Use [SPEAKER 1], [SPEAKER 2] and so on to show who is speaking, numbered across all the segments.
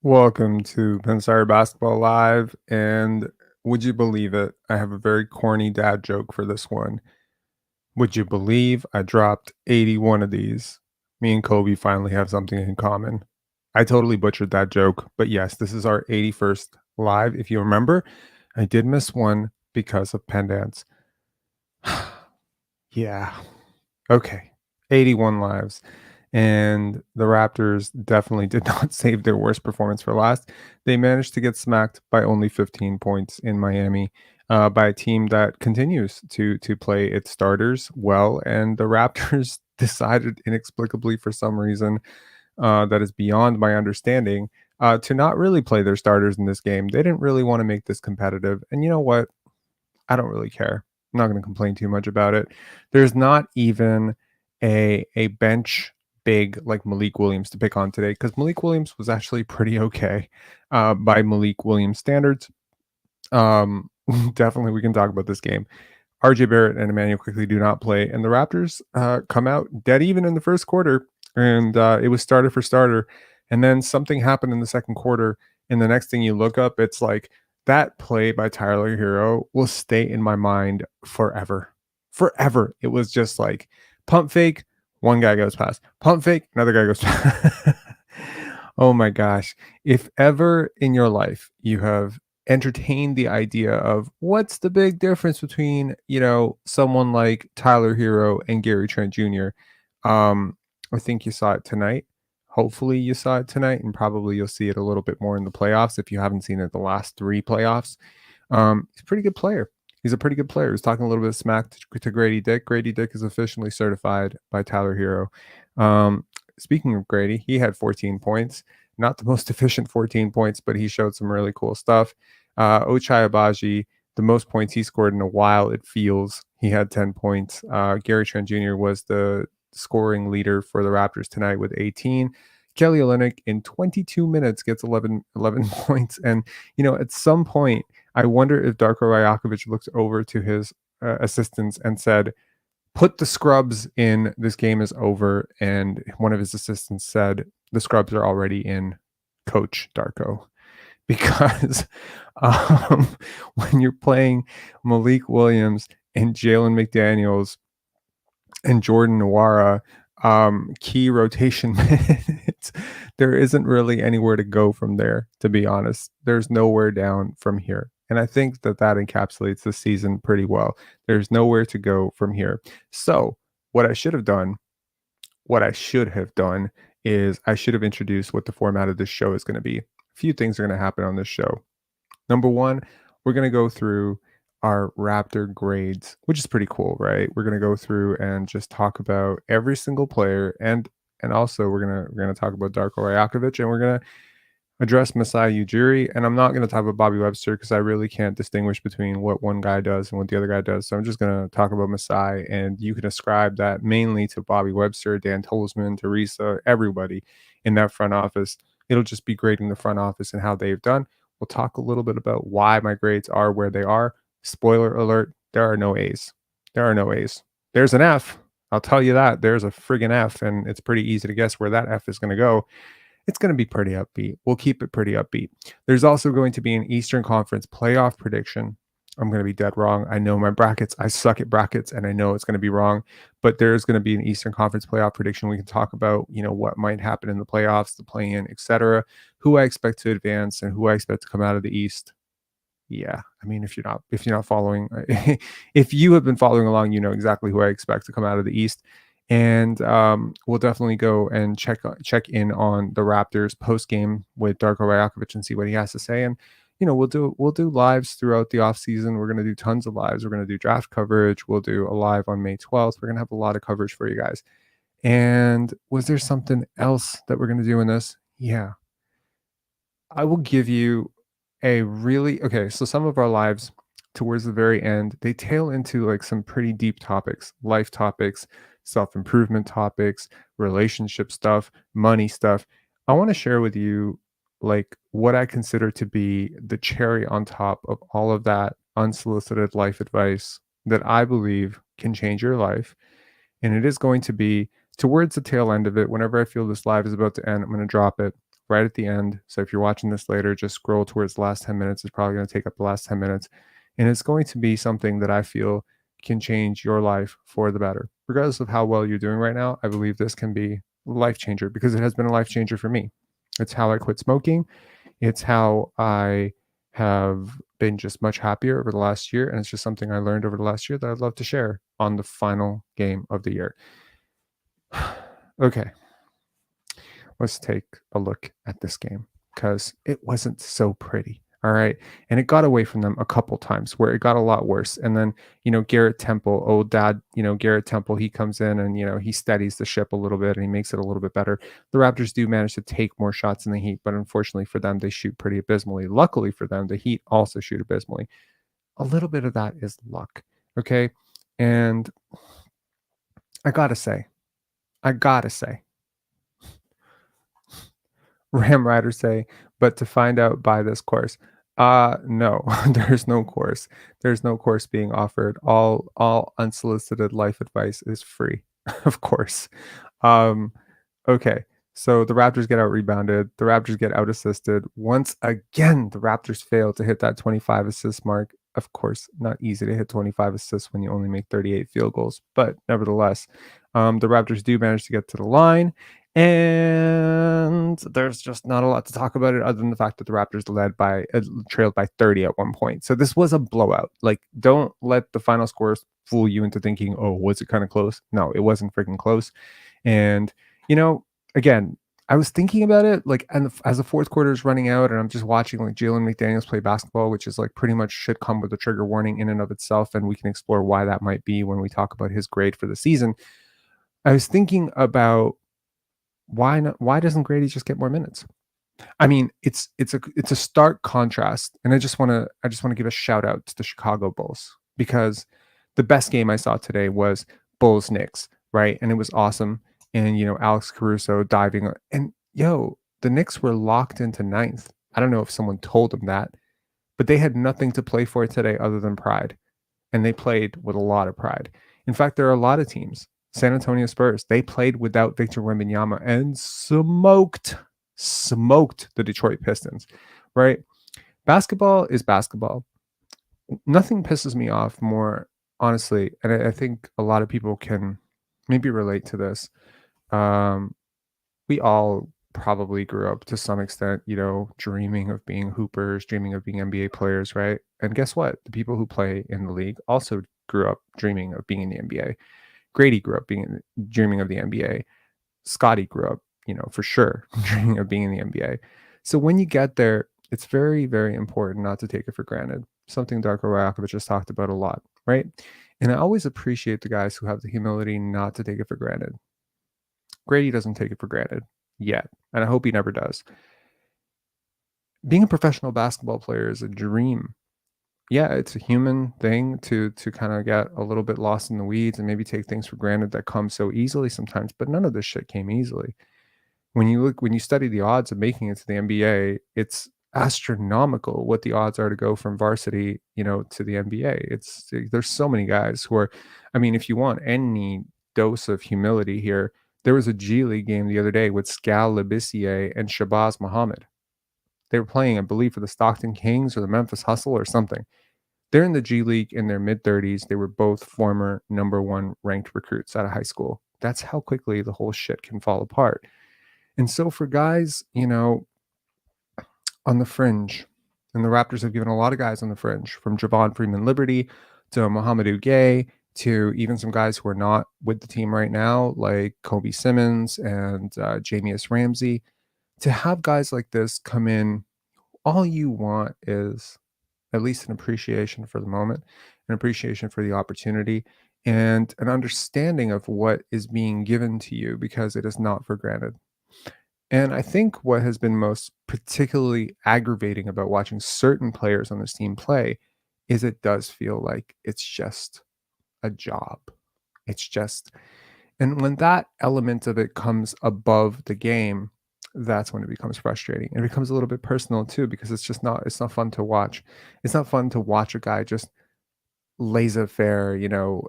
[SPEAKER 1] Welcome to Pensar Basketball Live, and would you believe it? I have a very corny dad joke for this one. Would you believe I dropped 81 of these? Me and Kobe finally have something in common. I totally butchered that joke, but yes, this is our 81st live. If you remember, I did miss one because of Pendants. Yeah. Okay. 81 lives. And the Raptors definitely did not save their worst performance for last. They managed to get smacked by only 15 points in Miami by a team that continues to play its starters well. And the Raptors decided inexplicably for some reason that is beyond my understanding to not really play their starters in this game. They didn't really want to make this competitive. And you know what? I don't really care. I'm not going to complain too much about it. There's not even a bench big like Malik Williams to pick on today because Malik Williams was actually pretty okay by Malik Williams standards. Definitely, we can talk about this game. RJ Barrett and Emmanuel Quickley do not play, and the Raptors come out dead even in the first quarter, and it was starter for starter. And then something happened in the second quarter, and the next thing you look up, it's like that play by Tyler Hero will stay in my mind forever. Forever. It was just like pump fake, one guy goes past. Pump fake, another guy goes past. Oh my gosh. If ever in your life you have entertained the idea of what's the big difference between, someone like Tyler Hero and Gary Trent Jr., I think you saw it tonight. Hopefully you saw it tonight, and probably you'll see it a little bit more in the playoffs if you haven't seen it the last 3 playoffs. He's a pretty good player. He's a pretty good player. He's talking a little bit of smack to Grady Dick. Grady Dick is officially certified by Tyler Hero. Speaking of Grady, he had 14 points. Not the most efficient 14 points, but he showed some really cool stuff. Ochai Abaji, the most points he scored in a while, it feels. He had 10 points. Gary Trent Jr. was the scoring leader for the Raptors tonight with 18. Kelly Olynyk in 22 minutes gets 11 points. And, at some point, I wonder if Darko Rajakovic looked over to his assistants and said, put the scrubs in, this game is over. And one of his assistants said, the scrubs are already in, Coach Darko. Because when you're playing Malik Williams and Jalen McDaniels and Jordan Nwora, key rotation minutes, there isn't really anywhere to go from there, to be honest. There's nowhere down from here. And I think that encapsulates the season pretty well. There's nowhere to go from here. So what I should have done is I should have introduced what the format of this show is going to be. A few things are going to happen on this show. Number one, we're going to go through our Raptor grades, which is pretty cool, right? We're going to go through and just talk about every single player, and also we're going to talk about Darko Rajakovic, and we're going to address Masai Ujiri. And I'm not going to talk about Bobby Webster because I really can't distinguish between what one guy does and what the other guy does. So I'm just going to talk about Masai, and you can ascribe that mainly to Bobby Webster, Dan Tolzman, Teresa, everybody in that front office. It'll just be grading the front office and how they've done. We'll talk a little bit about why my grades are where they are. Spoiler alert, there are no A's. There are no A's. There's an F. I'll tell you that. There's a friggin' F, and it's pretty easy to guess where that F is going to go. It's going to be pretty upbeat. We'll keep it pretty upbeat. There's also going to be an Eastern Conference playoff prediction. I'm going to be dead wrong. I know my brackets. I suck at brackets, and I know it's going to be wrong. But there's going to be an Eastern Conference playoff prediction. We can talk about, what might happen in the playoffs, the play-in, etc. Who I expect to advance and who I expect to come out of the East. Yeah, I mean, if you're not following, if you have been following along, you know exactly who I expect to come out of the East. And we'll definitely go and check in on the Raptors post game with Darko Rajakovic and see what he has to say. And we'll do lives throughout the off season. We're gonna do tons of lives. We're gonna do draft coverage. We'll do a live on May 12th. We're gonna have a lot of coverage for you guys. And was there something else that we're gonna do in this? Yeah, I will give you a really okay. So some of our lives towards the very end, they tail into like some pretty deep topics, life topics, self improvement topics, relationship stuff, money stuff. I want to share with you like what I consider to be the cherry on top of all of that unsolicited life advice that I believe can change your life. And it is going to be towards the tail end of it. Whenever I feel this live is about to end, I'm going to drop it right at the end. So if you're watching this later, just scroll towards the last 10 minutes. It's probably going to take up the last 10 minutes. And it's going to be something that I feel can change your life for the better. Regardless of how well you're doing right now, I believe this can be a life changer because it has been a life changer for me. It's how I quit smoking. It's how I have been just much happier over the last year. And it's just something I learned over the last year that I'd love to share on the final game of the year. Okay, let's take a look at this game because it wasn't so pretty. All right. And it got away from them a couple times where it got a lot worse. And then, Garrett Temple, old dad, Garrett Temple, he comes in and, he steadies the ship a little bit and he makes it a little bit better. The Raptors do manage to take more shots in the Heat, but unfortunately for them, they shoot pretty abysmally. Luckily for them, the Heat also shoot abysmally. A little bit of that is luck. Okay. And I gotta say, Ram Riders say, but to find out by this course. No, there's no course. There's no course being offered. All unsolicited life advice is free, of course. Um, okay. So the Raptors get out rebounded. The Raptors get out assisted. Once again, the Raptors fail to hit that 25 assist mark. Of course, not easy to hit 25 assists when you only make 38 field goals, but nevertheless, the Raptors do manage to get to the line. And there's just not a lot to talk about it other than the fact that the Raptors trailed by 30 at one point. So this was a blowout. Like, don't let the final scores fool you into thinking, oh, was it kind of close? No, it wasn't freaking close. And, again, I was thinking about it, like, and as the fourth quarter is running out and I'm just watching like Jalen McDaniels play basketball, which is like pretty much should come with a trigger warning in and of itself. And we can explore why that might be when we talk about his grade for the season. I was thinking about why doesn't Grady just get more minutes? I mean, it's a stark contrast, and I just want to give a shout out to the Chicago Bulls because the best game I saw today was Bulls Knicks, right? And it was awesome. And Alex Caruso diving, and the Knicks were locked into ninth. I don't know if someone told them that, but they had nothing to play for today other than pride, and they played with a lot of pride. In fact, there are a lot of teams. San Antonio Spurs, they played without Victor Wembanyama and smoked the Detroit Pistons, right? Basketball is basketball. Nothing pisses me off more, honestly, and I think a lot of people can maybe relate to this. We all probably grew up to some extent, dreaming of being hoopers, dreaming of being NBA players, right? And guess what? The people who play in the league also grew up dreaming of being in the NBA. Grady grew up dreaming of the NBA. Scotty grew up, for sure, dreaming of being in the NBA. So when you get there, it's very, very important not to take it for granted. Something Darko Rajakovic has talked about a lot, right? And I always appreciate the guys who have the humility not to take it for granted. Grady doesn't take it for granted yet, and I hope he never does. Being a professional basketball player is a dream. Yeah, it's a human thing to kind of get a little bit lost in the weeds and maybe take things for granted that come so easily sometimes, but none of this shit came easily. When you study the odds of making it to the NBA, it's astronomical what the odds are to go from varsity, to the NBA. There's so many guys who are, I mean, if you want any dose of humility here, there was a G League game the other day with Skal Labissiere and Shabazz Muhammad. They were playing, I believe, for the Stockton Kings or the Memphis Hustle or something. They're in the G League in their mid-30s. They were both former number 1 ranked recruits out of high school. That's how quickly the whole shit can fall apart. And so for guys, on the fringe, and the Raptors have given a lot of guys on the fringe, from Javon Freeman Liberty to Mohamedou Gay to even some guys who are not with the team right now, like Kobe Simmons and Jamius Ramsey, to have guys like this come in. All you want is at least an appreciation for the moment, an appreciation for the opportunity, and an understanding of what is being given to you, because it is not for granted. And I think what has been most particularly aggravating about watching certain players on this team play is it does feel like it's just a job. It's just, and when that element of it comes above the game, that's when it becomes frustrating. And it becomes a little bit personal too, because it's not fun to watch. It's not fun to watch a guy just laissez-faire,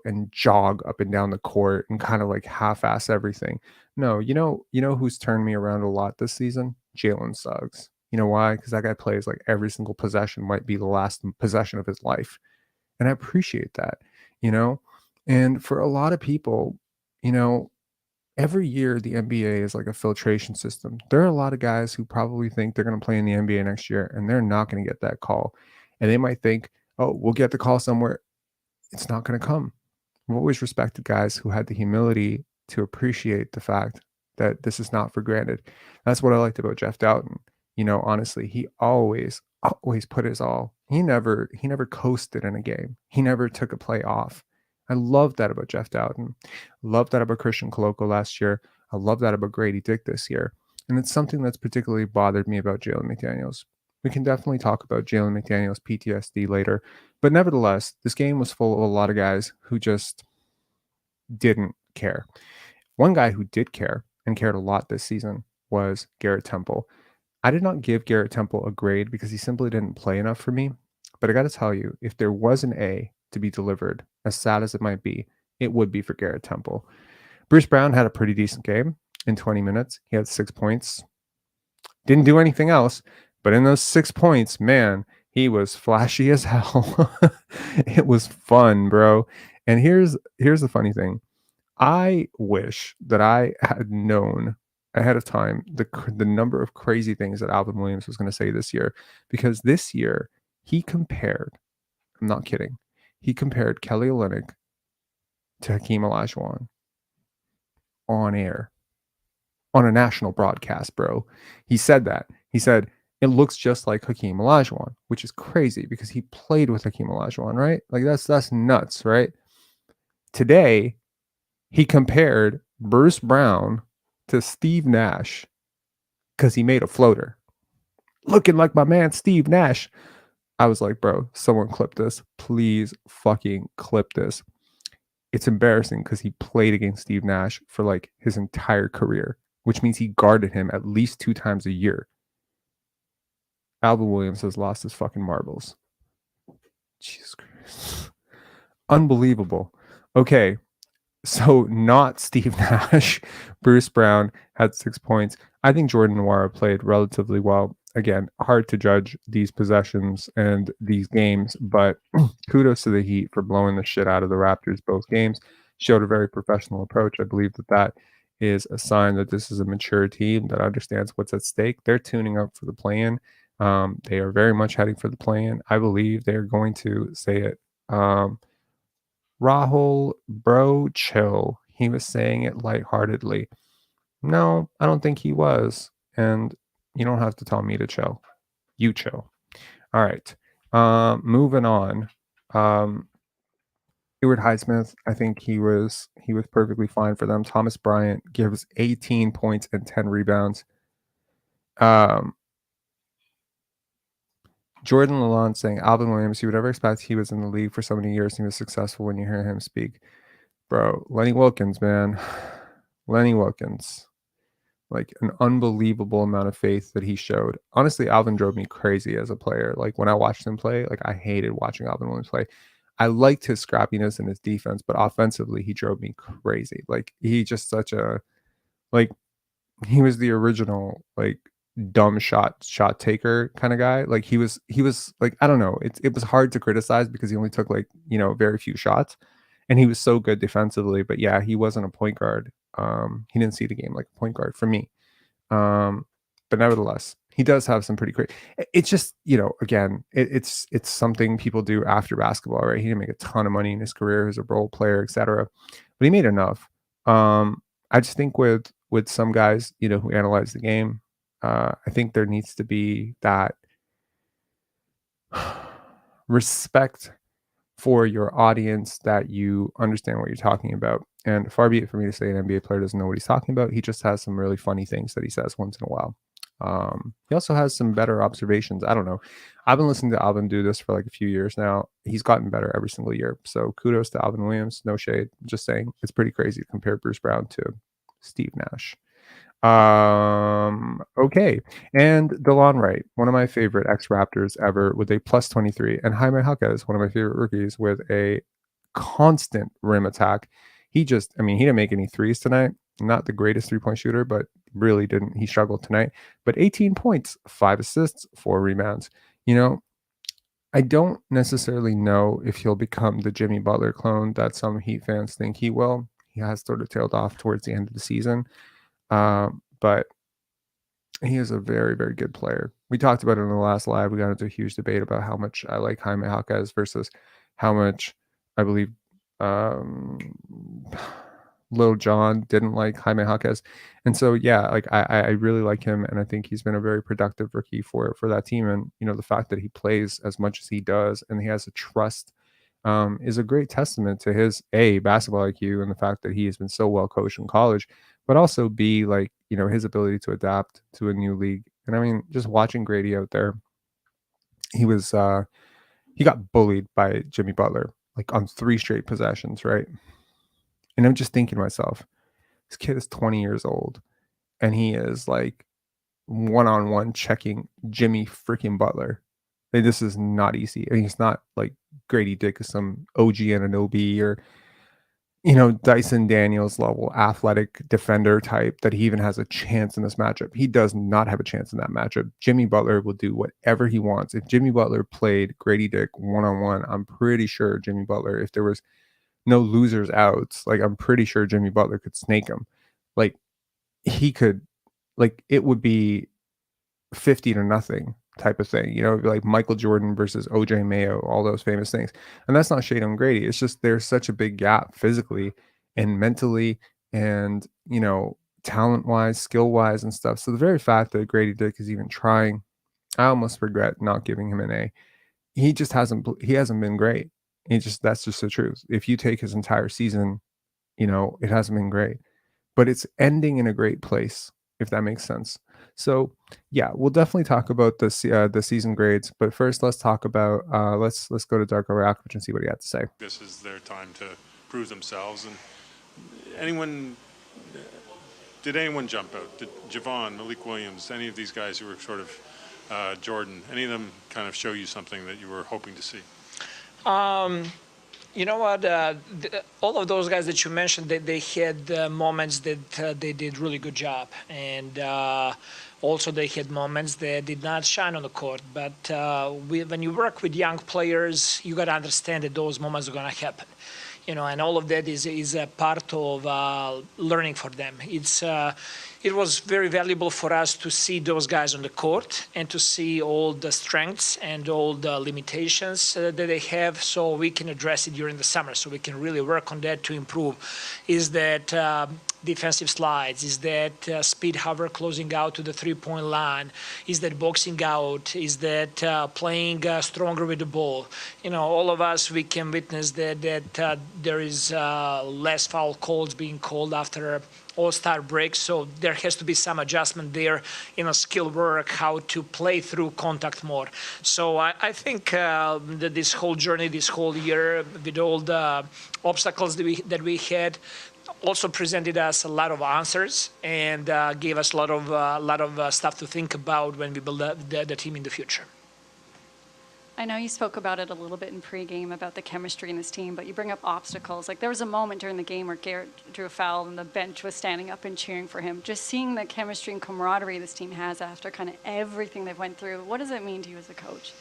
[SPEAKER 1] and jog up and down the court and kind of like half-ass everything. No, who's turned me around a lot this season? Jalen Suggs. You know why? Because that guy plays like every single possession might be the last possession of his life. And I appreciate that, you know? And for a lot of people, every year the NBA is like a filtration system. There are a lot of guys who probably think they're going to play in the NBA next year, and they're not going to get that call. And they might think, oh, we'll get the call somewhere. It's not going to come. I've always respected guys who had the humility to appreciate the fact that this is not for granted. That's what I liked about Jeff Doughton. Honestly, he always put his all. He never coasted in a game. He never took a play off. I love that about Jeff Doughton. Love that about Christian Koloko last year. I love that about Grady Dick this year. And it's something that's particularly bothered me about Jalen McDaniels. We can definitely talk about Jalen McDaniels' PTSD later. But nevertheless, this game was full of a lot of guys who just didn't care. One guy who did care and cared a lot this season was Garrett Temple. I did not give Garrett Temple a grade because he simply didn't play enough for me. But I got to tell you, if there was an A to be delivered, as sad as it might be, it would be for Garrett Temple. Bruce Brown had a pretty decent game in 20 minutes. He had 6 points. Didn't do anything else. But in those 6 points, man, he was flashy as hell. It was fun, bro. And here's the funny thing. I wish that I had known ahead of time the number of crazy things that Alvin Williams was going to say this year, because this year he compared, I'm not kidding, he compared Kelly Olynyk to Hakeem Olajuwon on air, on a national broadcast, bro. He said that. He said, it looks just like Hakeem Olajuwon, which is crazy because he played with Hakeem Olajuwon, right? Like that's nuts, right? Today, he compared Bruce Brown to Steve Nash because he made a floater. Looking like my man Steve Nash. I was like, bro, someone clip this. Please fucking clip this. It's embarrassing because he played against Steve Nash for like his entire career, which means he guarded him at least 2 times a year. Alvin Williams has lost his fucking marbles. Jesus Christ. Unbelievable. Okay, so not Steve Nash. Bruce Brown had 6 points. I think Jordan Nwora played relatively well. Again, hard to judge these possessions and these games, but kudos to the Heat for blowing the shit out of the Raptors both games. Showed a very professional approach. I believe that is a sign that this is a mature team that understands what's at stake. They're tuning up for the play-in. They are very much heading for the play-in. I believe they're going to say it. Rahul, bro, chill. He was saying it lightheartedly. No, I don't think he was. And you don't have to tell me to chill. You chill. All right. Moving on. Stuart Highsmith, I think he was perfectly fine for them. Thomas Bryant gives 18 points and 10 rebounds. Jordan Lalonde saying, Alvin Williams, you would ever expect he was in the league for so many years and he was successful when you hear him speak. Bro, Lenny Wilkins, man. Lenny Wilkins. Like an unbelievable amount of faith that he showed. Honestly, Alvin drove me crazy as a player. Like when I watched him play, like I hated watching Alvin Williams play. I liked his scrappiness and his defense, but offensively, he drove me crazy. Like he just he was the original, like dumb shot taker kind of guy. Like he was like, I don't know. It was hard to criticize because he only took like, very few shots, and he was so good defensively. But yeah, he wasn't a point guard. He didn't see the game like a point guard for me. Um, but nevertheless, he does have some pretty great. It's just, again, it's something people do after basketball, right? He didn't make a ton of money in his career as a role player, etc., but he made enough. I just think with some guys, who analyze the game, I think there needs to be that respect for your audience, that you understand what you're talking about. And far be it for me to say an NBA player doesn't know what he's talking about. He just has some really funny things that he says once in a while. He also has some better observations. I don't know. I've been listening to Alvin do this for like a few years now. He's gotten better every single year. So kudos to Alvin Williams. No shade. Just saying, it's pretty crazy to compare Bruce Brown to Steve Nash. Okay. And DeLon Wright, one of my favorite ex-Raptors ever, with a plus 23. And Jaime Jaquez, one of my favorite rookies, with a constant rim attack. He didn't make any threes tonight. Not the greatest three-point shooter, but really didn't. He struggled tonight. But 18 points, 5 assists, 4 rebounds. I don't necessarily know if he'll become the Jimmy Butler clone that some Heat fans think he will. He has sort of tailed off towards the end of the season. But he is a very, very good player. We talked about it in the last live. We got into a huge debate about how much I like Jaime Jaquez versus how much I believe Lil Jon didn't like Jaime Jaquez. And so, yeah, like I really like him, and I think he's been a very productive rookie for that team. And, the fact that he plays as much as he does and he has a trust is a great testament to his basketball IQ, and the fact that he has been so well coached in college, but also B, like, his ability to adapt to a new league. And I mean, just watching Grady out there, he got bullied by Jimmy Butler like on 3 straight possessions, right? And I'm just thinking to myself, this kid is 20 years old and he is like one-on-one checking Jimmy freaking Butler. Like, this is not easy. I mean, he's not like Grady Dick is some OG Anunoby or Dyson Daniels level athletic defender type that he even has a chance in this matchup. He does not have a chance in that matchup. Jimmy Butler will do whatever he wants. If Jimmy Butler played Grady Dick one-on-one, I'm pretty sure Jimmy Butler, if there was no losers outs, like, I'm pretty sure Jimmy Butler could snake him. Like, he could, like, it would be 50-0 type of thing, like Michael Jordan versus OJ Mayo, all those famous things. And that's not shade on Grady. It's just there's such a big gap physically and mentally and, talent wise, skill wise and stuff. So the very fact that Grady Dick is even trying, I almost regret not giving him an A. He hasn't been great. That's just the truth. If you take his entire season, it hasn't been great, but it's ending in a great place, if that makes sense. So yeah, we'll definitely talk about the season grades, but first let's talk about let's go to Darko Rakovic and see what he had to say.
[SPEAKER 2] This is their time to prove themselves. And did anyone jump out? Did Javon, Malik Williams, any of these guys who were sort of Jordan, any of them kind of show you something that you were hoping to see?
[SPEAKER 3] You know what? All of those guys that you mentioned, they had moments that they did really good job, and also they had moments that did not shine on the court. But when you work with young players, you got to understand that those moments are going to happen. And all of that is a part of learning for them. It was very valuable for us to see those guys on the court and to see all the strengths and all the limitations that they have, so we can address it during the summer, so we can really work on that to improve. Is that defensive slides? Is that speed hover closing out to the three-point line? Is that boxing out? Is that playing stronger with the ball? All of us, we can witness that there is less foul calls being called after all-star break, so there has to be some adjustment there in a skill work, how to play through contact more. So I think that this whole journey, this whole year, with all the obstacles that we had, also presented us a lot of answers and gave us a lot of stuff to think about when we build the team in the future.
[SPEAKER 4] I know you spoke about it a little bit in pregame about the chemistry in this team, but you bring up obstacles. Like there was a moment during the game where Garrett drew a foul and the bench was standing up and cheering for him. Just seeing the chemistry and camaraderie this team has after kind of everything they've went through, what does it mean to you as a coach?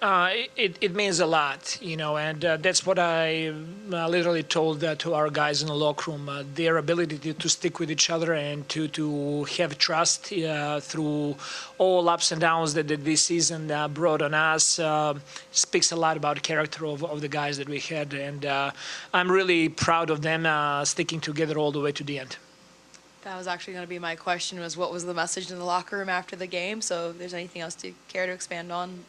[SPEAKER 3] It means a lot, and that's what I literally told to our guys in the locker room. Their ability to stick with each other and to have trust through all ups and downs that this season brought on us speaks a lot about the character of the guys that we had. And I'm really proud of them sticking together all the way to the end.
[SPEAKER 5] That was actually going to be my question, was what was the message in the locker room after the game? So if there's anything else to care to expand on,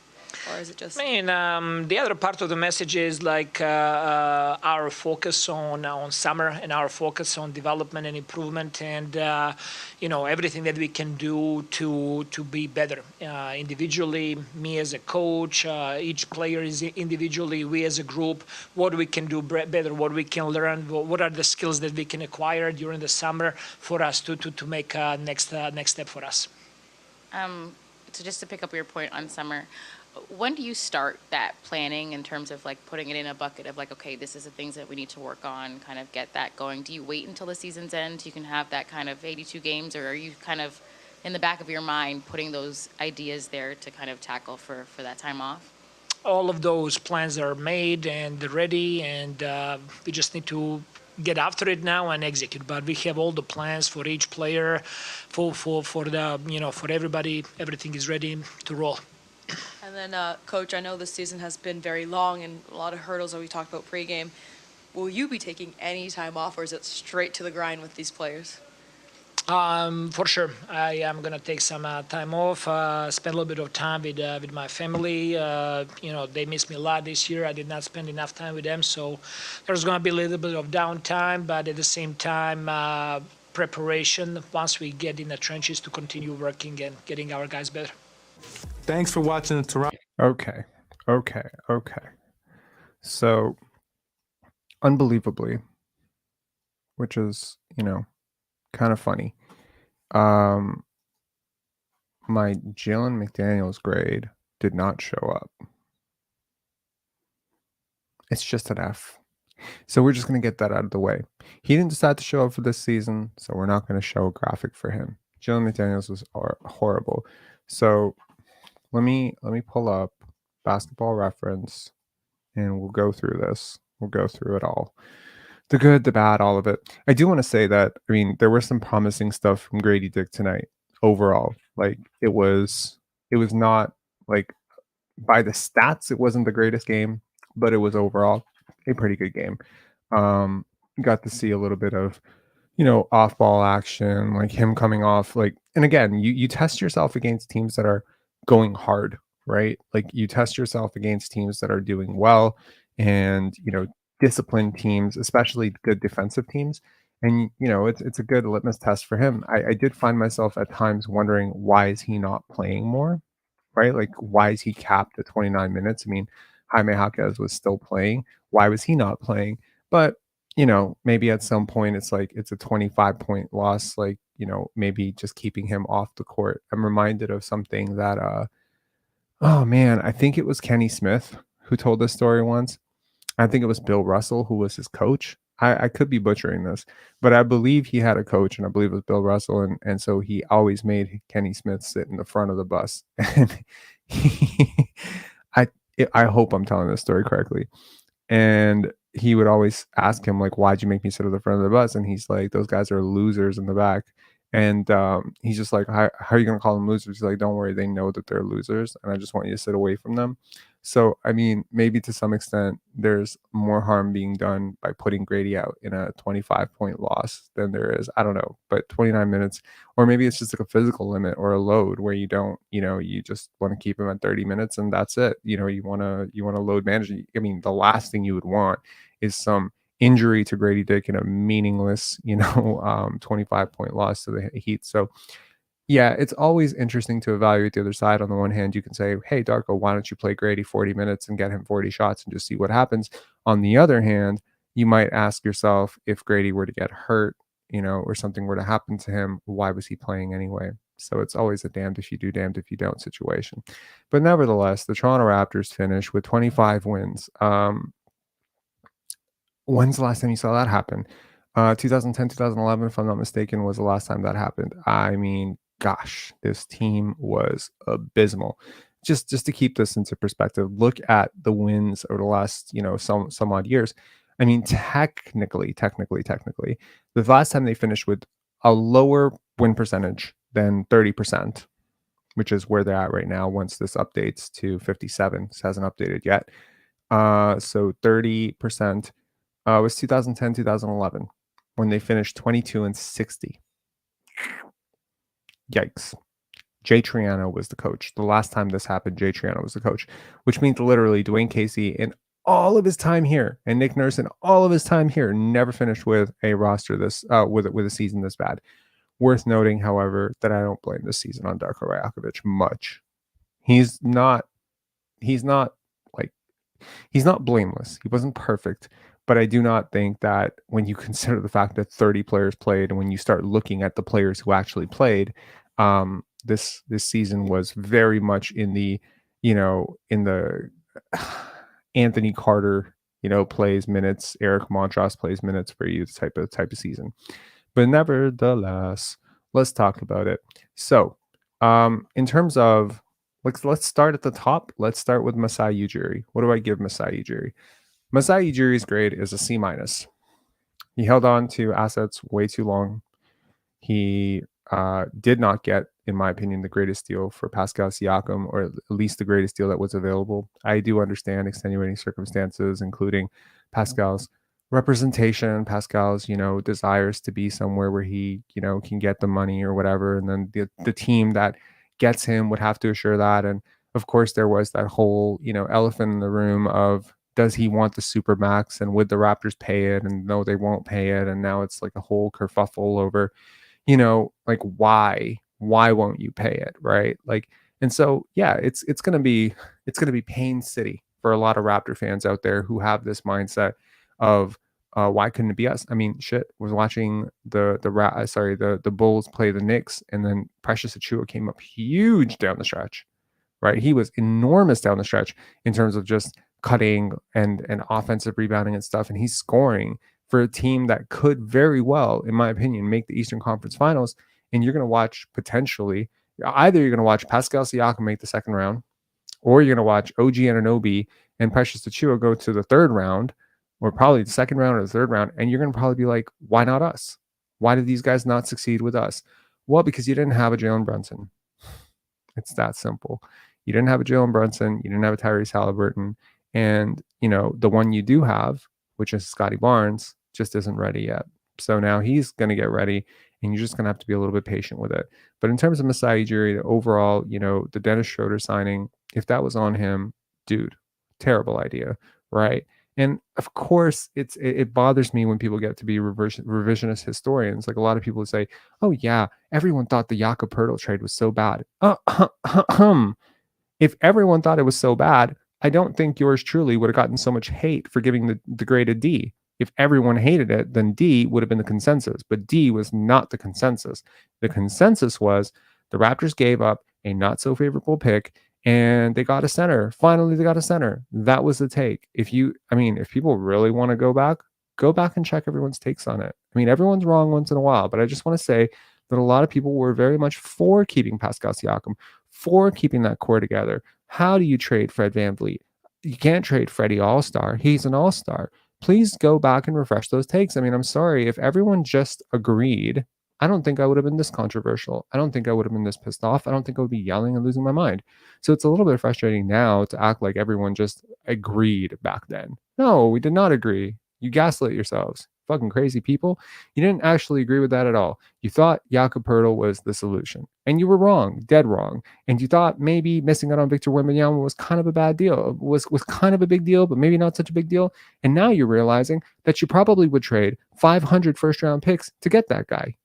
[SPEAKER 5] or is it just...
[SPEAKER 3] I mean, the other part of the message is like our focus on summer and our focus on development and improvement and, everything that we can do to be better. Individually, me as a coach, each player is individually, we as a group, what we can do better, what we can learn, what are the skills that we can acquire during the summer for us to make next step for us.
[SPEAKER 6] So just to pick up your point on summer, when do you start that planning in terms of like putting it in a bucket of like, okay, this is the things that we need to work on, kind of get that going? Do you wait until the season's end so you can have that kind of 82 games, or are you kind of in the back of your mind putting those ideas there to kind of tackle for that time off?
[SPEAKER 3] All of those plans are made and ready, and we just need to get after it now and execute. But we have all the plans for each player, for the for everybody. Everything is ready to roll.
[SPEAKER 5] And then, Coach, I know this season has been very long and a lot of hurdles that we talked about pregame. Will you be taking any time off, or is it straight to the grind with these players?
[SPEAKER 3] For sure, I am gonna take some time off, spend a little bit of time with my family. They missed me a lot this year. I did not spend enough time with them, so there's gonna be a little bit of downtime, but at the same time, preparation once we get in the trenches to continue working and getting our guys better.
[SPEAKER 7] Thanks for watching the Toronto.
[SPEAKER 1] Okay. So, unbelievably, which is, kind of funny. My Jalen McDaniels grade did not show up. It's just an F. So we're just going to get that out of the way. He didn't decide to show up for this season, so we're not going to show a graphic for him. Jalen McDaniels was horrible. So let me pull up Basketball Reference, and we'll go through this. We'll go through it all. The good, the bad, all of it. I do want to say that, there was some promising stuff from Grady Dick tonight overall. Like, it was not, like, by the stats, it wasn't the greatest game, but it was overall a pretty good game. Got to see a little bit of, off-ball action, like him coming off, and again, you test yourself against teams that are going hard, right? Like, you test yourself against teams that are doing well and, disciplined teams, especially good defensive teams. And, it's a good litmus test for him. I did find myself at times wondering, why is he not playing more, right? Like, why is he capped at 29 minutes? Jaime Jaquez was still playing. Why was he not playing? But, maybe at some point it's like, it's a 25-point loss. Like, maybe just keeping him off the court. I'm reminded of something that, oh man, I think it was Kenny Smith who told this story once. I think it was Bill Russell who was his coach. I could be butchering this, but I believe he had a coach, and I believe it was Bill Russell. And so he always made Kenny Smith sit in the front of the bus. And I hope I'm telling this story correctly. And he would always ask him, like, why'd you make me sit at the front of the bus? And he's like, those guys are losers in the back. And he's just like, how are you going to call them losers? He's like, don't worry, they know that they're losers, and I just want you to sit away from them. So, maybe to some extent, there's more harm being done by putting Grady out in a 25-point loss than there is. I don't know, but 29 minutes, or maybe it's just like a physical limit or a load where you don't, you just want to keep him at 30 minutes and that's it. You want to load manage. The last thing you would want is some injury to Grady Dick in a meaningless, 25-point loss to the Heat. So, yeah, it's always interesting to evaluate the other side. On the one hand, you can say, hey, Darko, why don't you play Grady 40 minutes and get him 40 shots and just see what happens? On the other hand, you might ask yourself, if Grady were to get hurt, or something were to happen to him, why was he playing anyway? So it's always a damned if you do, damned if you don't situation. But nevertheless, the Toronto Raptors finished with 25 wins. When's the last time you saw that happen? 2010, 2011, if I'm not mistaken, was the last time that happened. I mean, gosh, this team was abysmal. Just to keep this into perspective, look at the wins over the last, some odd years. I mean, technically, the last time they finished with a lower win percentage than 30%, which is where they're at right now once this updates to 57. This hasn't updated yet. So 30% was 2010, 2011, when they finished 22-60. Yikes. Jay Triano was the coach. The last time this happened, Jay Triano was the coach, which means literally Dwayne Casey in all of his time here and Nick Nurse in all of his time here never finished with a roster this with a season this bad. Worth noting, however, that I don't blame this season on Darko Rajakovic much. He's not blameless. He wasn't perfect, but I do not think that when you consider the fact that 30 players played and when you start looking at the players who actually played, this season was very much in the Anthony Carter, plays minutes, Eric Montross plays minutes for you type of season. But nevertheless, let's talk about it. So, in terms of let's start at the top. Let's start with Masai Ujiri. What do I give Masai Ujiri? Masai Ujiri's grade is a C-. He held on to assets way too long. He did not get, in my opinion, the greatest deal for Pascal Siakam, or at least the greatest deal that was available. I do understand extenuating circumstances, including Pascal's representation, Pascal's, desires to be somewhere where he, can get the money or whatever. And then the team that gets him would have to assure that. And of course, there was that whole, elephant in the room of, does he want the super max, and would the Raptors pay it? And no, they won't pay it. And now it's like a whole kerfuffle over, like why won't you pay it, right? Like, and so yeah, it's gonna be pain city for a lot of Raptor fans out there who have this mindset of why couldn't it be us? I mean, shit, was watching the Bulls play the Knicks, and then Precious Achiuwa came up huge down the stretch, right? He was enormous down the stretch in terms of just cutting and offensive rebounding and stuff, and he's scoring for a team that could very well, in my opinion, make the Eastern Conference Finals. And you're going to watch potentially, either you're going to watch Pascal Siakam make the second round, or you're going to watch OG Anunoby and Precious Achiuwa go to the third round, or probably the second round or the third round. And you're going to probably be like, why not us? Why did these guys not succeed with us? Well, because you didn't have a Jalen Brunson. It's that simple. You didn't have a Jalen Brunson. You didn't have a Tyrese Halliburton. And, the one you do have, which is Scotty Barnes, just isn't ready yet. So now he's going to get ready, and you're just going to have to be a little bit patient with it. But in terms of Masai Ujiri, overall, the Dennis Schroeder signing, if that was on him, dude, terrible idea, right? And of course, it bothers me when people get to be revisionist historians. Like a lot of people say, oh yeah, everyone thought the Jakob Poeltl trade was so bad. If everyone thought it was so bad, I don't think yours truly would have gotten so much hate for giving the grade a D. If everyone hated it, then D would have been the consensus, but D was not the consensus. The consensus was the Raptors gave up a not so favorable pick and they got a center. Finally, they got a center. That was the take. If people really want to go back and check everyone's takes on it. I mean, everyone's wrong once in a while, but I just want to say that a lot of people were very much for keeping Pascal Siakam, for keeping that core together. How do you trade Fred VanVleet? You can't trade Freddie All-Star. He's an All-Star. Please go back and refresh those takes. I mean, I'm sorry. If everyone just agreed, I don't think I would have been this controversial. I don't think I would have been this pissed off. I don't think I would be yelling and losing my mind. So it's a little bit frustrating now to act like everyone just agreed back then. No, we did not agree. You gaslit yourselves. Fucking crazy people. You didn't actually agree with that at all. You thought Jakob Poeltl was the solution. And you were wrong, dead wrong. And you thought maybe missing out on Victor Wembanyama was kind of a bad deal, was kind of a big deal, but maybe not such a big deal. And now you're realizing that you probably would trade 500 first-round picks to get that guy.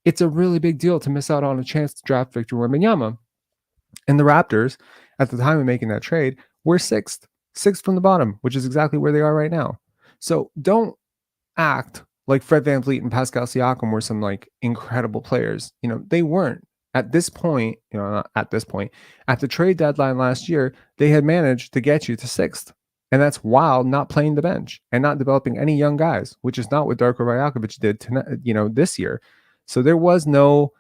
[SPEAKER 1] It's a really big deal to miss out on a chance to draft Victor Wembanyama. And the Raptors, at the time of making that trade, were sixth from the bottom, which is exactly where they are right now. So don't act like Fred VanVleet and Pascal Siakam were some like incredible players. They weren't. At this point, not at this point, at the trade deadline last year, they had managed to get you to 6th. And that's while not playing the bench and not developing any young guys, which is not what Darko Rajakovic did this year. So there was no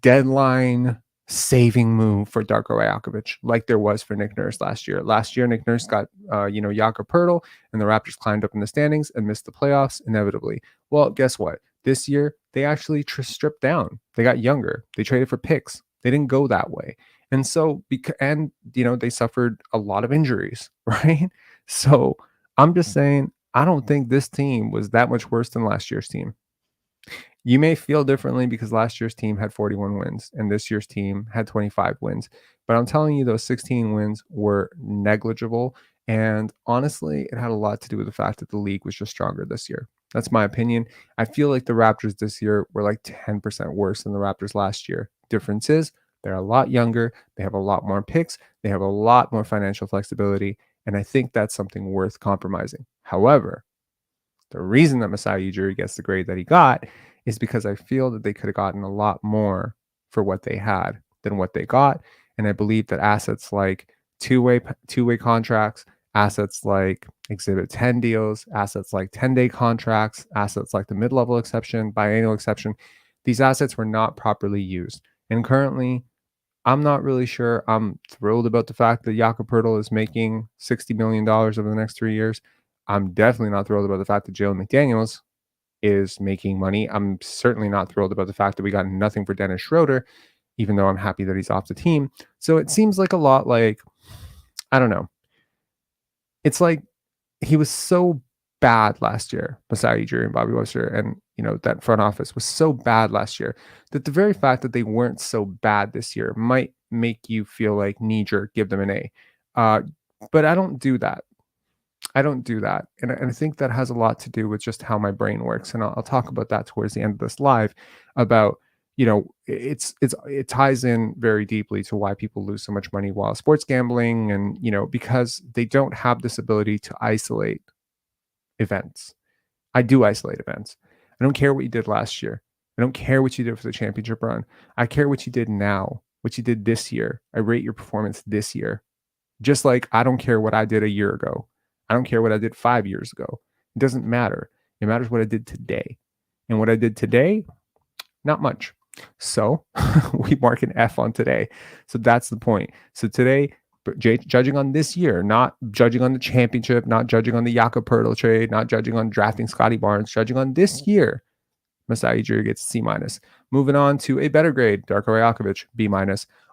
[SPEAKER 1] deadline saving move for Darko Rajakovic like there was for Nick Nurse last year. Last year, Nick Nurse got Jakob Poeltl, and the Raptors climbed up in the standings and missed the playoffs inevitably. Well, guess what? This year, they actually stripped down. They got younger. They traded for picks. They didn't go that way. And so, they suffered a lot of injuries, right? So I'm just saying, I don't think this team was that much worse than last year's team. You may feel differently because last year's team had 41 wins and this year's team had 25 wins. But I'm telling you, those 16 wins were negligible. And honestly, it had a lot to do with the fact that the league was just stronger this year. That's my opinion. I feel like the Raptors this year were like 10% worse than the Raptors last year. Difference is they're a lot younger. They have a lot more picks. They have a lot more financial flexibility. And I think that's something worth compromising. However, the reason that Masai Ujiri gets the grade that he got is because I feel that they could have gotten a lot more for what they had than what they got. And I believe that assets like two-way contracts, assets like Exhibit 10 deals, assets like 10-day contracts, assets like the mid-level exception, biannual exception, these assets were not properly used. And currently, I'm not really sure. I'm thrilled about the fact that Jakob Poeltl is making $60 million over the next 3 years. I'm definitely not thrilled about the fact that Jalen McDaniels is making money. I'm certainly not thrilled about the fact that we got nothing for Dennis Schroeder, even though I'm happy that he's off the team. So it seems like a lot like, I don't know. It's like he was so bad last year, Masai Ujiri and Bobby Webster, and that front office was so bad last year that the very fact that they weren't so bad this year might make you feel like knee-jerk, give them an A. But I don't do that. And I think that has a lot to do with just how my brain works. And I'll talk about that towards the end of this live about, it ties in very deeply to why people lose so much money while sports gambling. And, because they don't have this ability to isolate events. I do isolate events. I don't care what you did last year. I don't care what you did for the championship run. I care what you did now, what you did this year. I rate your performance this year. Just like I don't care what I did a year ago. I don't care what I did 5 years ago. It doesn't matter. It matters what I did today. And what I did today, not much. So we mark an F on today. So that's the point. So today, judging on this year, not judging on the championship, not judging on the Jakob Poeltl trade, not judging on drafting Scotty Barnes, judging on this year, Masai Ujiri gets C-. Moving on to a better grade, Darko Rajakovic, B-.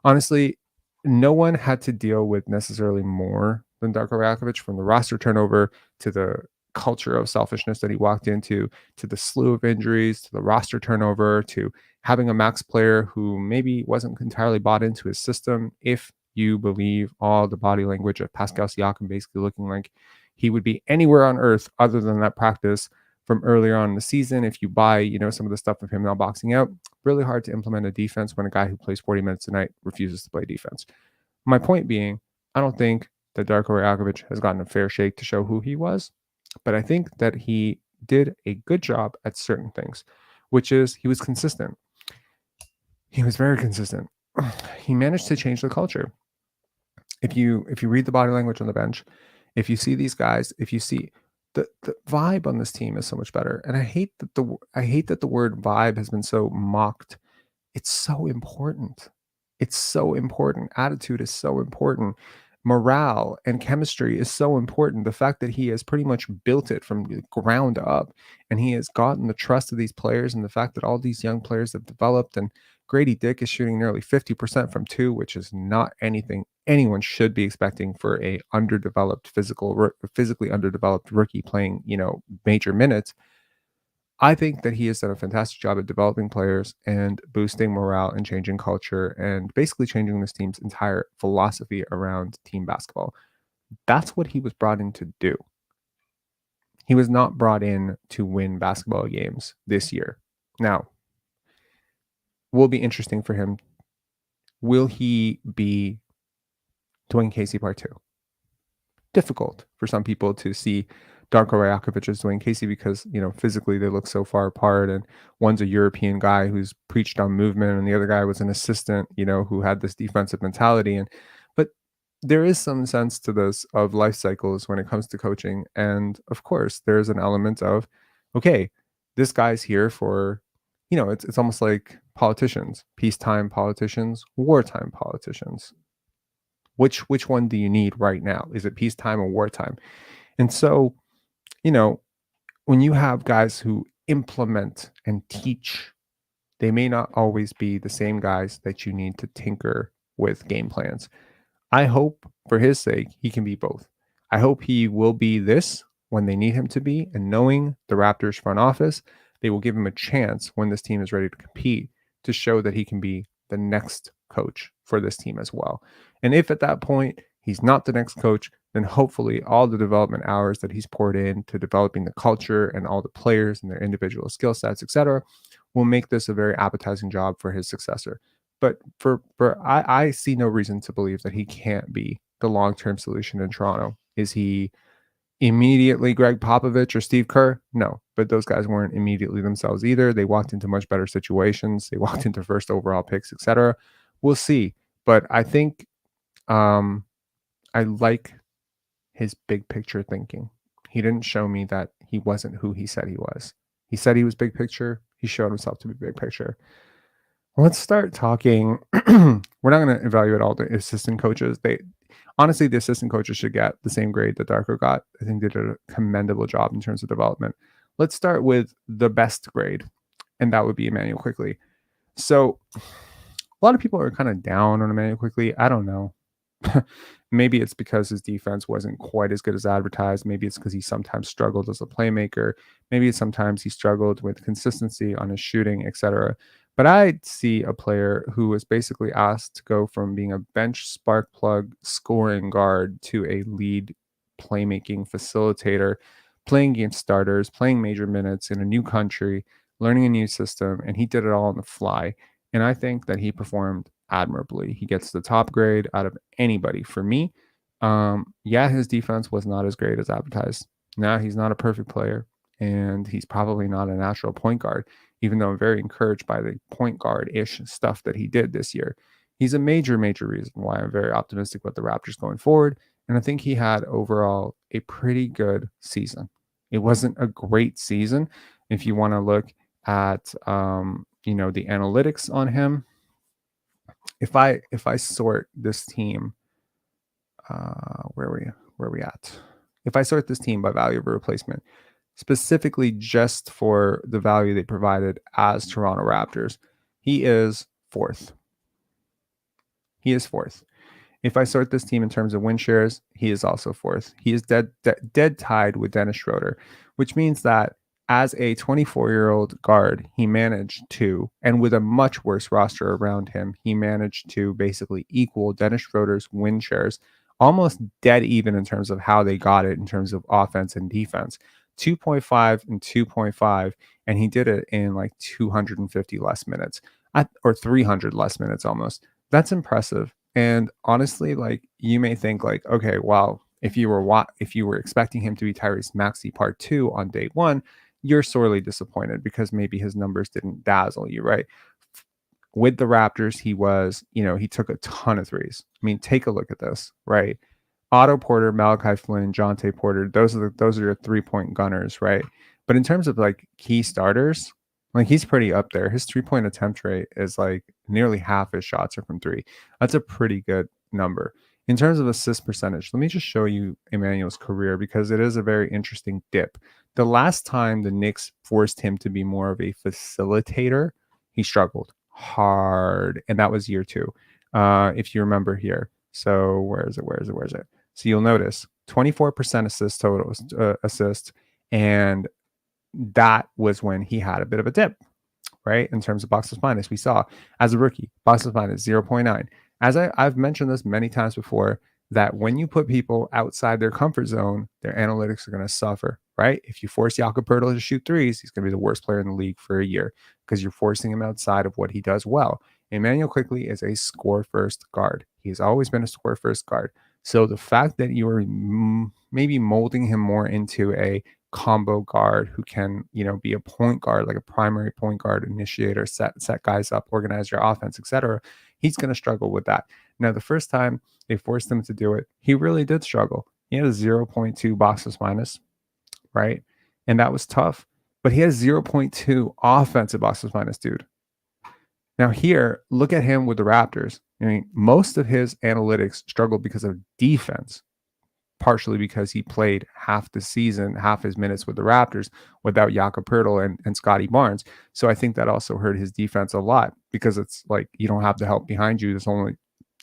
[SPEAKER 1] Honestly, no one had to deal with necessarily more than Darko Rajakovic, from the roster turnover to the culture of selfishness that he walked into, to the slew of injuries, to the roster turnover, to having a max player who maybe wasn't entirely bought into his system. If you believe all the body language of Pascal Siakam, basically looking like he would be anywhere on earth other than that practice from earlier on in the season. If you buy, some of the stuff of him now boxing out, really hard to implement a defense when a guy who plays 40 minutes a night refuses to play defense. My point being, I don't think that Darko Rajakovic has gotten a fair shake to show who he was, but I think that he did a good job at certain things, which is he was consistent. He was very consistent. He managed to change the culture. If you read the body language on the bench, if you see these guys, if you see the vibe on this team is so much better. And I hate that the word vibe has been so mocked. It's so important. It's so important. Attitude is so important. Morale and chemistry is so important. The fact that he has pretty much built it from the ground up, and he has gotten the trust of these players, and the fact that all these young players have developed, and Grady Dick is shooting nearly 50% from 2, which is not anything anyone should be expecting for a physically underdeveloped rookie playing, major minutes. I think that he has done a fantastic job at developing players and boosting morale and changing culture and basically changing this team's entire philosophy around team basketball. That's what he was brought in to do. He was not brought in to win basketball games this year. Now, will be interesting for him. Will he be Dwayne Casey Part 2? Difficult for some people to see Darko Rajakovic is doing, Casey, because, physically they look so far apart, and one's a European guy who's preached on movement, and the other guy was an assistant, who had this defensive mentality. But there is some sense to this of life cycles when it comes to coaching. And of course, there's an element of, okay, this guy's here for, it's almost like politicians, peacetime politicians, wartime politicians. Which one do you need right now? Is it peacetime or wartime? And so, when you have guys who implement and teach, they may not always be the same guys that you need to tinker with game plans. I hope for his sake, he can be both. I hope he will be this when they need him to be, and knowing the Raptors front office, they will give him a chance when this team is ready to compete to show that he can be the next coach for this team as well. And if at that point he's not the next coach, then hopefully all the development hours that he's poured into developing the culture and all the players and their individual skill sets, etc., will make this a very appetizing job for his successor. But I see no reason to believe that he can't be the long-term solution in Toronto. Is he immediately Greg Popovich or Steve Kerr? No, but those guys weren't immediately themselves either. They walked into much better situations. They walked into first overall picks, etc. We'll see. But I think I like his big picture thinking. He didn't show me that he wasn't who he said he was. He said he was big picture. He showed himself to be big picture. Let's start talking. We're not going to evaluate all the assistant coaches. Honestly, the assistant coaches should get the same grade that Darko got. I think they did a commendable job in terms of development. Let's start with the best grade, and that would be Emmanuel Quickley. So a lot of people are kind of down on Emmanuel Quickley. I don't know. Maybe it's because his defense wasn't quite as good as advertised. Maybe it's because he sometimes struggled as a playmaker. Maybe it's sometimes he struggled with consistency on his shooting, etc. But I see a player who was basically asked to go from being a bench spark plug scoring guard to a lead playmaking facilitator, playing against starters, playing major minutes in a new country, learning a new system, and he did it all on the fly. And I think that he performed admirably. He gets the top grade out of anybody for me. His defense was not as great as advertised. Now, he's not a perfect player, and he's probably not a natural point guard, even though I'm very encouraged by the point guard-ish stuff that he did this year. He's a major, major reason why I'm very optimistic about the Raptors going forward. And I think he had overall a pretty good season. It wasn't a great season. If you want to look at, the analytics on him, if I sort this team, where are we at? If I sort this team by value of a replacement, specifically just for the value they provided as Toronto Raptors, he is fourth. If I sort this team in terms of win shares, he is also fourth. He is dead tied with Dennis Schroeder, which means that as a 24-year-old guard, he managed to, and with a much worse roster around him, he managed to basically equal Dennis Schroeder's win shares, almost dead even in terms of how they got it in terms of offense and defense. 2.5 and 2.5, and he did it in like 250 less minutes, or 300 less minutes almost. That's impressive. And honestly, like, you may think like, okay, well, if you were expecting him to be Tyrese Maxey Part 2 on day one, you're sorely disappointed because maybe his numbers didn't dazzle you, right? With the Raptors, he took a ton of threes. I mean, take a look at this, right? Otto Porter, Malachi Flynn, Jonte Porter, those are your 3-point gunners, right? But in terms of like key starters, like, he's pretty up there. His 3-point attempt rate is like nearly half his shots are from three. That's a pretty good number. In terms of assist percentage, let me just show you Emmanuel's career because it is a very interesting dip. The last time the Knicks forced him to be more of a facilitator, he struggled hard, and that was year 2. If you remember here. So where is it? So you'll notice 24% assist, and that was when he had a bit of a dip, right? In terms of box plus minus, we saw as a rookie, box plus minus 0.9. As I've mentioned this many times before, that when you put people outside their comfort zone, their analytics are going to suffer, right? If you force Jakob Poeltl to shoot threes, he's going to be the worst player in the league for a year because you're forcing him outside of what he does well. Emmanuel Quickley is a score-first guard. He's always been a score-first guard. So the fact that you are maybe molding him more into a combo guard who can, be a point guard, like a primary point guard, initiator, set guys up, organize your offense, etc. He's going to struggle with that. Now, the first time they forced him to do it, he really did struggle. He had a 0.2 boxes minus, right? And that was tough. But he has 0.2 offensive boxes minus, dude. Now here, look at him with the Raptors. I mean, most of his analytics struggled because of defense, partially because he played half the season, half his minutes with the Raptors without Jakob Poeltl and Scotty Barnes. So I think that also hurt his defense a lot because it's like you don't have the help behind you.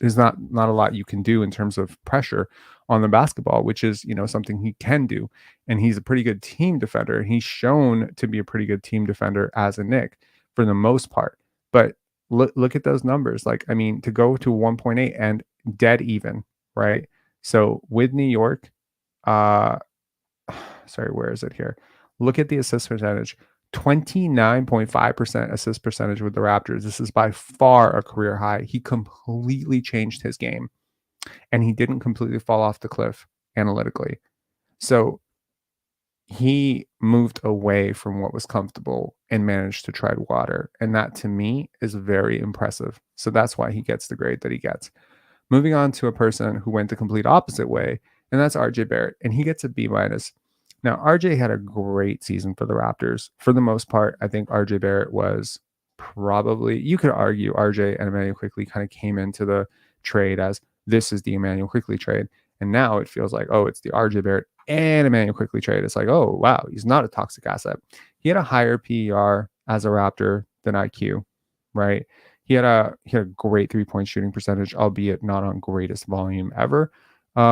[SPEAKER 1] There's not a lot you can do in terms of pressure on the basketball, which is, something he can do. And he's a pretty good team defender. He's shown to be a pretty good team defender as a Knick for the most part. But look at those numbers. Like, I mean, to go to 1.8 and dead even, right? So with New York, sorry, where is it here? Look at the assist percentage. 29.5% assist percentage with the Raptors. This is by far a career high. He completely changed his game and he didn't completely fall off the cliff analytically. So he moved away from what was comfortable and managed to tread water. And that to me is very impressive. So that's why he gets the grade that he gets. Moving on to a person who went the complete opposite way, and that's RJ Barrett. And he gets a B minus. Now, RJ had a great season for the Raptors. For the most part, I think RJ Barrett was probably, you could argue RJ and Emmanuel Quickley kind of came into the trade as this is the Emmanuel Quickley trade. And now it feels like, oh, it's the RJ Barrett and Emmanuel Quickley trade. It's like, oh, wow, he's not a toxic asset. He had a higher PER as a Raptor than IQ, right? He had a great 3-point shooting percentage, albeit not on greatest volume ever. He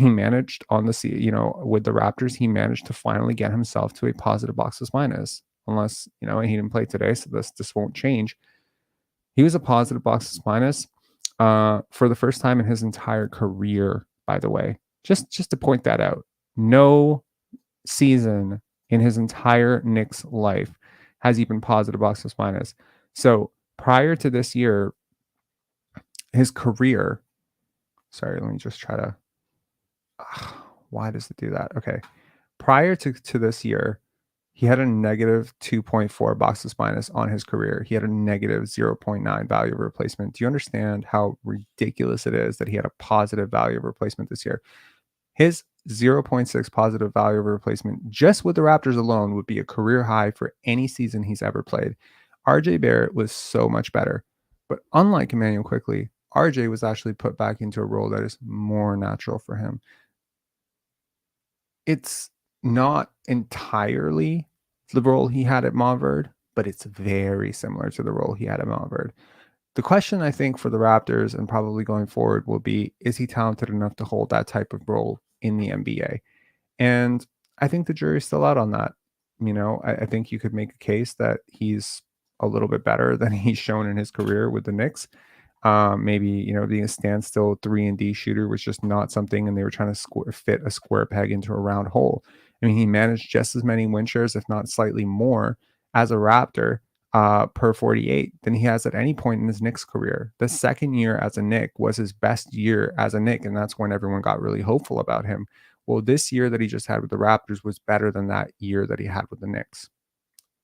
[SPEAKER 1] managed on the with the Raptors, he managed to finally get himself to a positive boxes minus. Unless, he didn't play today, so this won't change. He was a positive boxes minus for the first time in his entire career, by the way. Just to point that out. No season in his entire Knicks life has he been positive boxes minus. So prior to this year, his career, sorry, let me just try to, why does it do that? Okay. Prior to this year, he had a negative 2.4 boxes minus on his career. He had a negative 0.9 value of replacement. Do you understand how ridiculous it is that he had a positive value of replacement this year? His 0.6 positive value of replacement just with the Raptors alone would be a career high for any season he's ever played. RJ Barrett was so much better. But unlike Emmanuel Quickley, RJ was actually put back into a role that is more natural for him. It's not entirely the role he had at Montverde, but it's very similar to the role he had at Montverde. The question, I think, for the Raptors and probably going forward will be, is he talented enough to hold that type of role in the NBA? And I think the jury's still out on that. I think you could make a case that he's a little bit better than he's shown in his career with the Knicks. Maybe, being a standstill 3-and-D shooter was just not something, and they were trying to fit a square peg into a round hole. I mean, he managed just as many win shares, if not slightly more, as a Raptor per 48 than he has at any point in his Knicks career. The second year as a Knick was his best year as a Knick, and that's when everyone got really hopeful about him. Well, this year that he just had with the Raptors was better than that year that he had with the Knicks.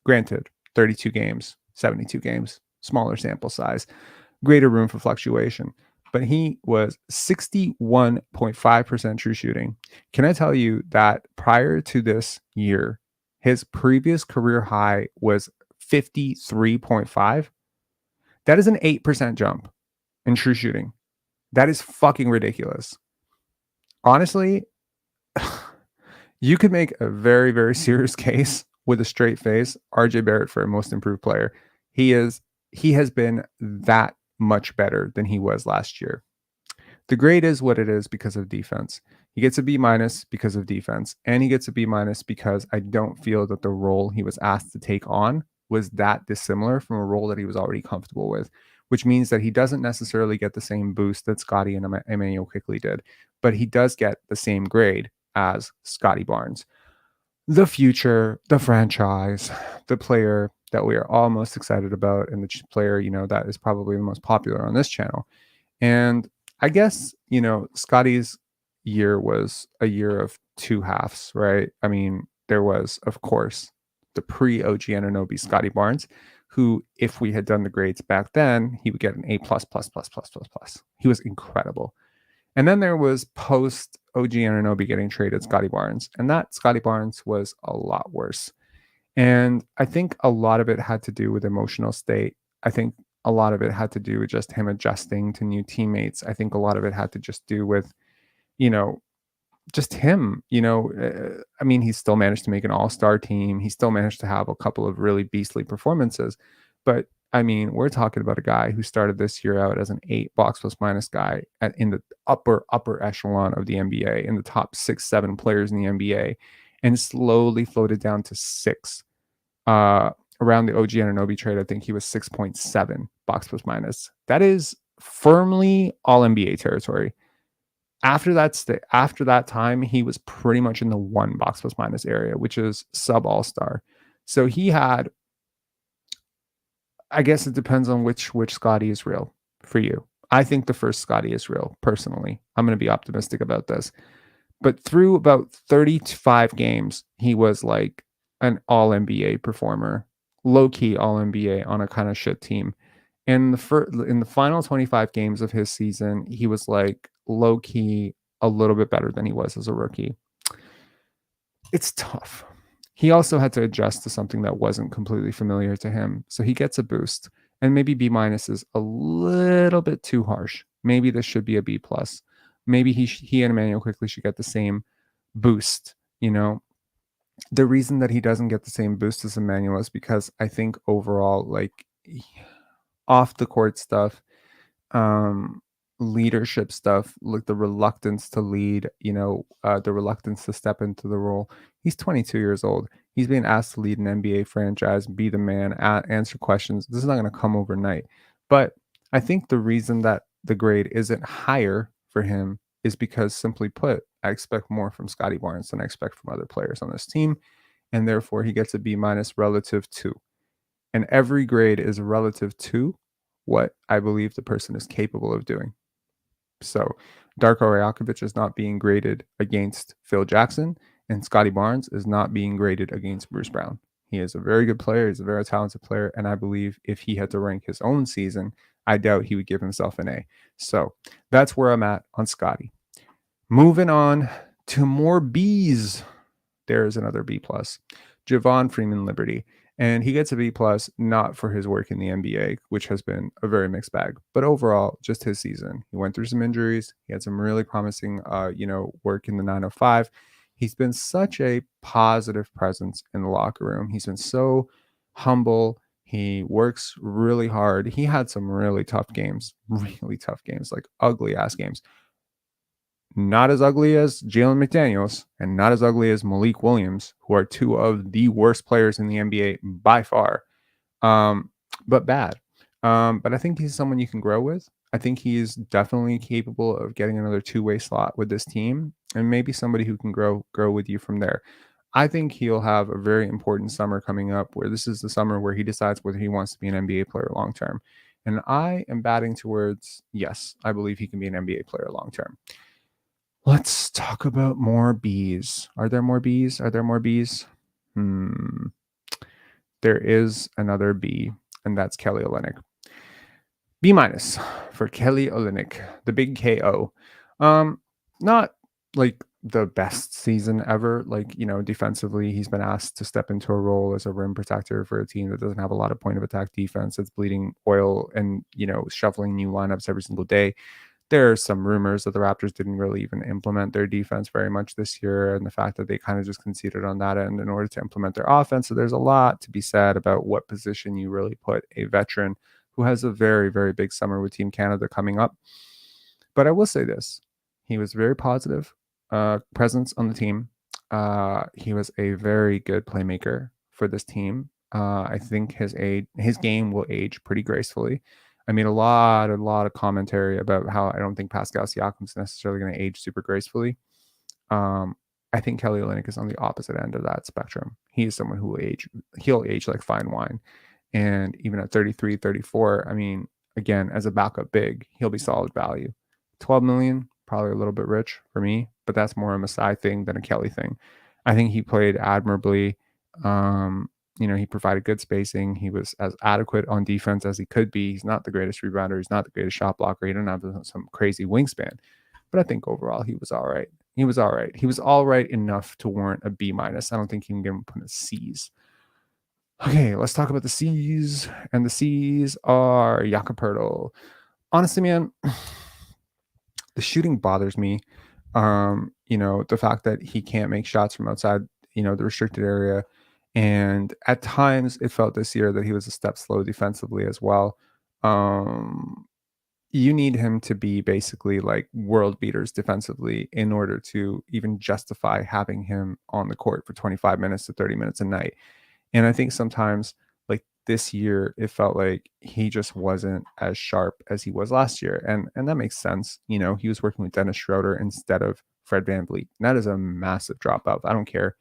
[SPEAKER 1] Granted, 32 games, 72 games, smaller sample size, greater room for fluctuation. But he was 61.5% true shooting. Can I tell you that prior to this year, his previous career high was 53.5? That is an 8% jump in true shooting. That is fucking ridiculous. Honestly, you could make a very, very serious case with a straight face, RJ Barrett for a most improved player. He has been that much better than he was last year. The grade is what it is because of defense. He gets a B minus because of defense, and he gets a B minus because I don't feel that the role he was asked to take on was that dissimilar from a role that he was already comfortable with, which means that he doesn't necessarily get the same boost that Scotty and Emmanuel Quickley did, but he does get the same grade as Scotty Barnes. The future, the franchise, the player that we are all most excited about, and the player, that is probably the most popular on this channel. And I guess, Scotty's year was a year of two halves, right? I mean, there was, of course, the pre-OG Anunoby Scotty Barnes, who, if we had done the grades back then, he would get an A plus plus plus plus plus plus. He was incredible. And then there was post OG Anunoby getting traded Scotty Barnes, and that Scotty Barnes was a lot worse. And I think a lot of it had to do with emotional state. I think a lot of it had to do with just him adjusting to new teammates. I think a lot of it had to just do with, you know, just him. I mean, he still managed to make an all-star team. He still managed to have a couple of really beastly performances. But I mean, we're talking about a guy who started this year out as an 8 box plus minus guy in the upper echelon of the NBA, in the top 6-7 players in the NBA, and slowly floated down to 6. Around the OG Anunoby trade, I think he was 6.7 box plus minus. That is firmly all NBA territory. After that time, he was pretty much in the 1 box plus minus area, which is sub all-star. So he had, I guess it depends on which Scotty is real for you. I think the first Scotty is real, personally. I'm going to be optimistic about this. But through about 35 games, he was like an all-NBA performer, low-key all-NBA on a kind of shit team. In the final 25 games of his season, he was like low-key a little bit better than he was as a rookie. It's tough. He also had to adjust to something that wasn't completely familiar to him. So he gets a boost. And maybe B- is a little bit too harsh. Maybe this should be a B+. Maybe he and Emmanuel Quickley should get the same boost. The reason that he doesn't get the same boost as Emmanuel is because I think overall, like, off the court stuff, leadership stuff, like the reluctance to lead, the reluctance to step into the role. He's 22 years old. He's being asked to lead an NBA franchise, be the man, answer questions. This is not going to come overnight. But I think the reason that the grade isn't higher for him is because, simply put, I expect more from Scotty Barnes than I expect from other players on this team. And therefore, he gets a B- relative to. And every grade is relative to what I believe the person is capable of doing. So Darko Rajakovic is not being graded against Phil Jackson, and Scotty Barnes is not being graded against Bruce Brown. He is a very good player. He's a very talented player. And I believe if he had to rank his own season, I doubt he would give himself an A. So that's where I'm at on Scotty. Moving on to more Bs. There's another B+. Javon Freeman Liberty. And he gets a B+, not for his work in the NBA, which has been a very mixed bag, but overall, just his season. He went through some injuries. He had some really promising, work in the 905. He's been such a positive presence in the locker room. He's been so humble. He works really hard. He had some really tough games, like ugly ass games. Not as ugly as Jalen McDaniels and not as ugly as Malik Williams, who are two of the worst players in the NBA by far, but bad. But I think he's someone you can grow with. I think he's definitely capable of getting another two-way slot with this team, and maybe somebody who can grow with you from there. I think he'll have a very important summer coming up, where this is the summer where he decides whether he wants to be an NBA player long term. And I am batting towards, yes, I believe he can be an NBA player long term. Let's talk about more Bs. Are there more Bs? There is another B, and that's Kelly Olynyk. B- for Kelly Olynyk, the big KO. Not like the best season ever. Like, defensively, he's been asked to step into a role as a rim protector for a team that doesn't have a lot of point of attack defense, that's bleeding oil and, shuffling new lineups every single day. There are some rumors that the Raptors didn't really even implement their defense very much this year, and the fact that they kind of just conceded on that end in order to implement their offense. So there's a lot to be said about what position you really put a veteran who has a very, very big summer with Team Canada coming up. But I will say this. He was very positive presence on the team. He was a very good playmaker for this team. I think his game will age pretty gracefully. I mean, a lot of commentary about how I don't think Pascal Siakam is necessarily going to age super gracefully. I think Kelly Olynyk is on the opposite end of that spectrum. He is someone who will age. He'll age like fine wine. And even at 33, 34, I mean, again, as a backup big, he'll be solid value. $12 million, probably a little bit rich for me, but that's more a Masai thing than a Kelly thing. I think he played admirably. He provided good spacing. He was as adequate on defense as he could be. He's not the greatest rebounder. He's not the greatest shot blocker. He didn't have some crazy wingspan, but I think overall he was all right. He was all right. He was all right enough to warrant a B minus. I don't think you can give him a C's. Okay, let's talk about the C's, and the C's are Jakob Poeltl. Honestly, man, the shooting bothers me. The fact that he can't make shots from outside, the restricted area. And at times it felt this year that he was a step slow defensively as well. You need him to be basically like world beaters defensively in order to even justify having him on the court for 25 minutes to 30 minutes a night. And I think sometimes like this year, it felt like he just wasn't as sharp as he was last year. And that makes sense. He was working with Dennis Schroeder instead of Fred VanVleet. And that is a massive drop off. I don't care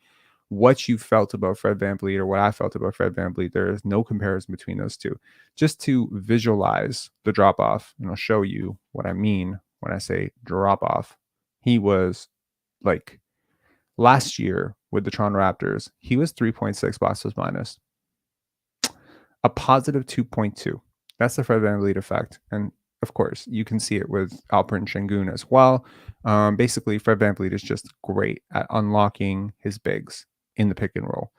[SPEAKER 1] what you felt about Fred VanVleet or what I felt about Fred VanVleet. There is no comparison between those two. Just to visualize the drop off, and I'll show you what I mean when I say drop off. He was like last year with the Toronto Raptors, he was 3.6 boxes minus, a positive 2.2. That's the Fred VanVleet effect. And of course, you can see it with Alperen Sengun as well. Basically, Fred VanVleet is just great at unlocking his bigs in the pick and roll.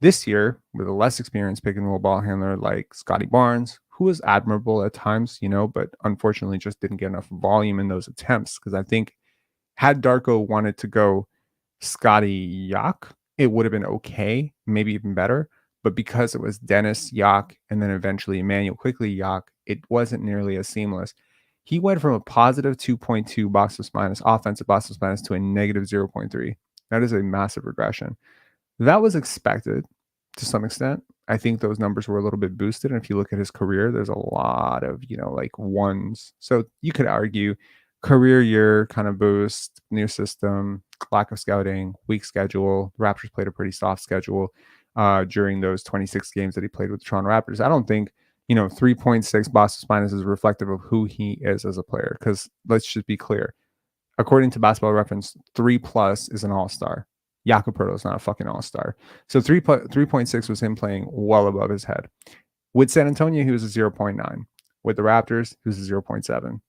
[SPEAKER 1] This year, with a less experienced pick and roll ball handler like Scotty Barnes, who was admirable at times, but unfortunately just didn't get enough volume in those attempts. Because I think had Darko wanted to go Scotty Yak, it would have been okay, maybe even better. But because it was Dennis Yak and then eventually Emmanuel Quickley Yak, it wasn't nearly as seamless. He went from a positive 2.2 boxes minus, offensive boxes minus, to a negative 0.3. That is a massive regression. That was expected to some extent. I think those numbers were a little bit boosted. And if you look at his career, there's a lot of, like ones. So you could argue career year kind of boost, new system, lack of scouting, weak schedule. The Raptors played a pretty soft schedule during those 26 games that he played with the Toronto Raptors. I don't think, 3.6 boxes minus is reflective of who he is as a player. Because let's just be clear. According to Basketball Reference, 3+ is an all-star. Jakob Poeltl is not a fucking all-star. So 3.6 was him playing well above his head. With San Antonio, he was a 0.9. With the Raptors, he was a 0.7.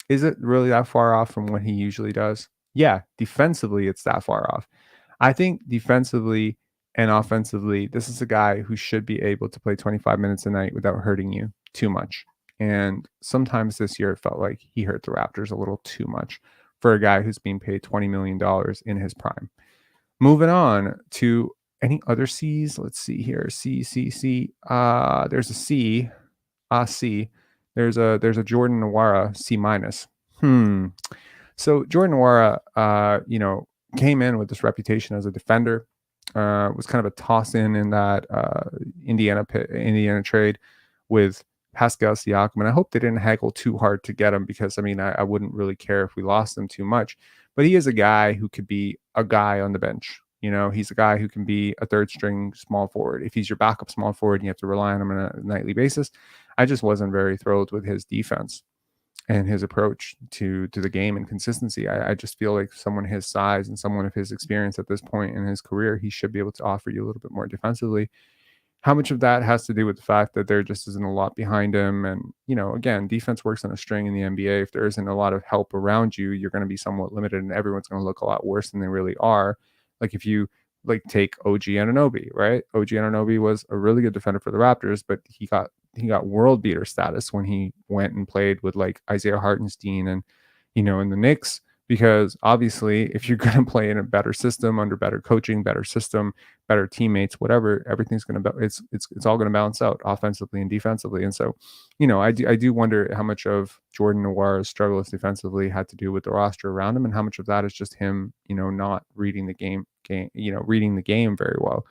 [SPEAKER 1] Is it really that far off from what he usually does? Yeah, defensively, it's that far off. I think defensively and offensively, this is a guy who should be able to play 25 minutes a night without hurting you too much. And sometimes this year, it felt like he hurt the Raptors a little too much for a guy who's being paid $20 million in his prime. Moving on to any other C's. Let's see here. C. There's a C. C. There's a Jordan Nwora C minus. So Jordan Nwora, came in with this reputation as a defender. Was kind of a toss in that Indiana trade with Pascal Siakam, and I hope they didn't haggle too hard to get him, because I wouldn't really care if we lost him too much. But he is a guy who could be a guy on the bench. He's a guy who can be a third string small forward. If he's your backup small forward and you have to rely on him on a nightly basis, I just wasn't very thrilled with his defense and his approach to the game and consistency. I just feel like someone his size and someone of his experience at this point in his career, he should be able to offer you a little bit more defensively. How much of that has to do with the fact that there just isn't a lot behind him? And, again, defense works on a string in the NBA. If there isn't a lot of help around you, you're going to be somewhat limited, and everyone's going to look a lot worse than they really are. Like if you take OG Anunoby, right? OG Anunoby was a really good defender for the Raptors, but he got world beater status when he went and played with like Isaiah Hartenstein and, in the Knicks. Because obviously, if you're going to play in a better system, under better coaching, better system, better teammates, whatever, everything's going to it's all going to balance out offensively and defensively. And so, I do wonder how much of Jordan Nwora's struggles defensively had to do with the roster around him, and how much of that is just him, not reading the game, reading the game very well.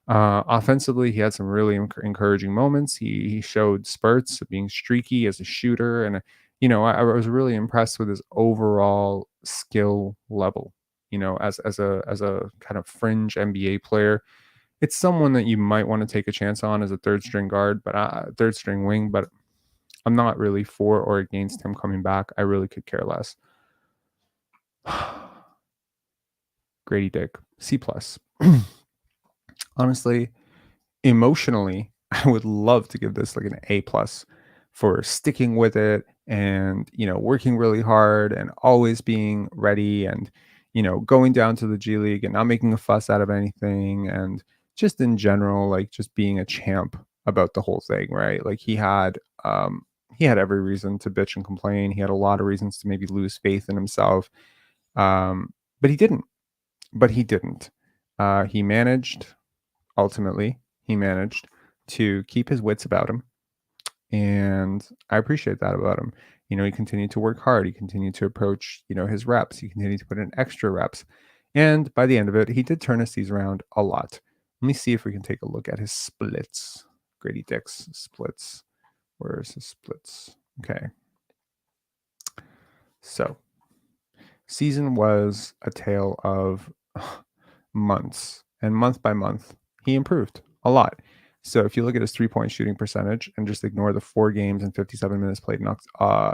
[SPEAKER 1] Offensively, he had some really encouraging moments. He showed spurts of being streaky as a shooter, and I was really impressed with his overall skill level. As a kind of fringe NBA player, it's someone that you might want to take a chance on as a third string guard, but third string wing. But I'm not really for or against him coming back. I really could care less. Grady Dick, C+. Honestly, emotionally, I would love to give this like an A+ for sticking with it and, working really hard and always being ready and, going down to the G League and not making a fuss out of anything, and just in general, like just being a champ about the whole thing, right? Like he had every reason to bitch and complain. He had a lot of reasons to maybe lose faith in himself. But he didn't. He managed, ultimately, he managed to keep his wits about him. And I appreciate that about him. He continued to work hard. He continued to approach, his reps. He continued to put in extra reps. And by the end of it, he did turn his season around a lot. Let me see if we can take a look at his splits. Grady Dick's splits. Where's his splits? Okay. So, season was a tale of months, and month by month, he improved a lot. So if you look at his 3-point shooting percentage and just ignore the 4 games and 57 minutes played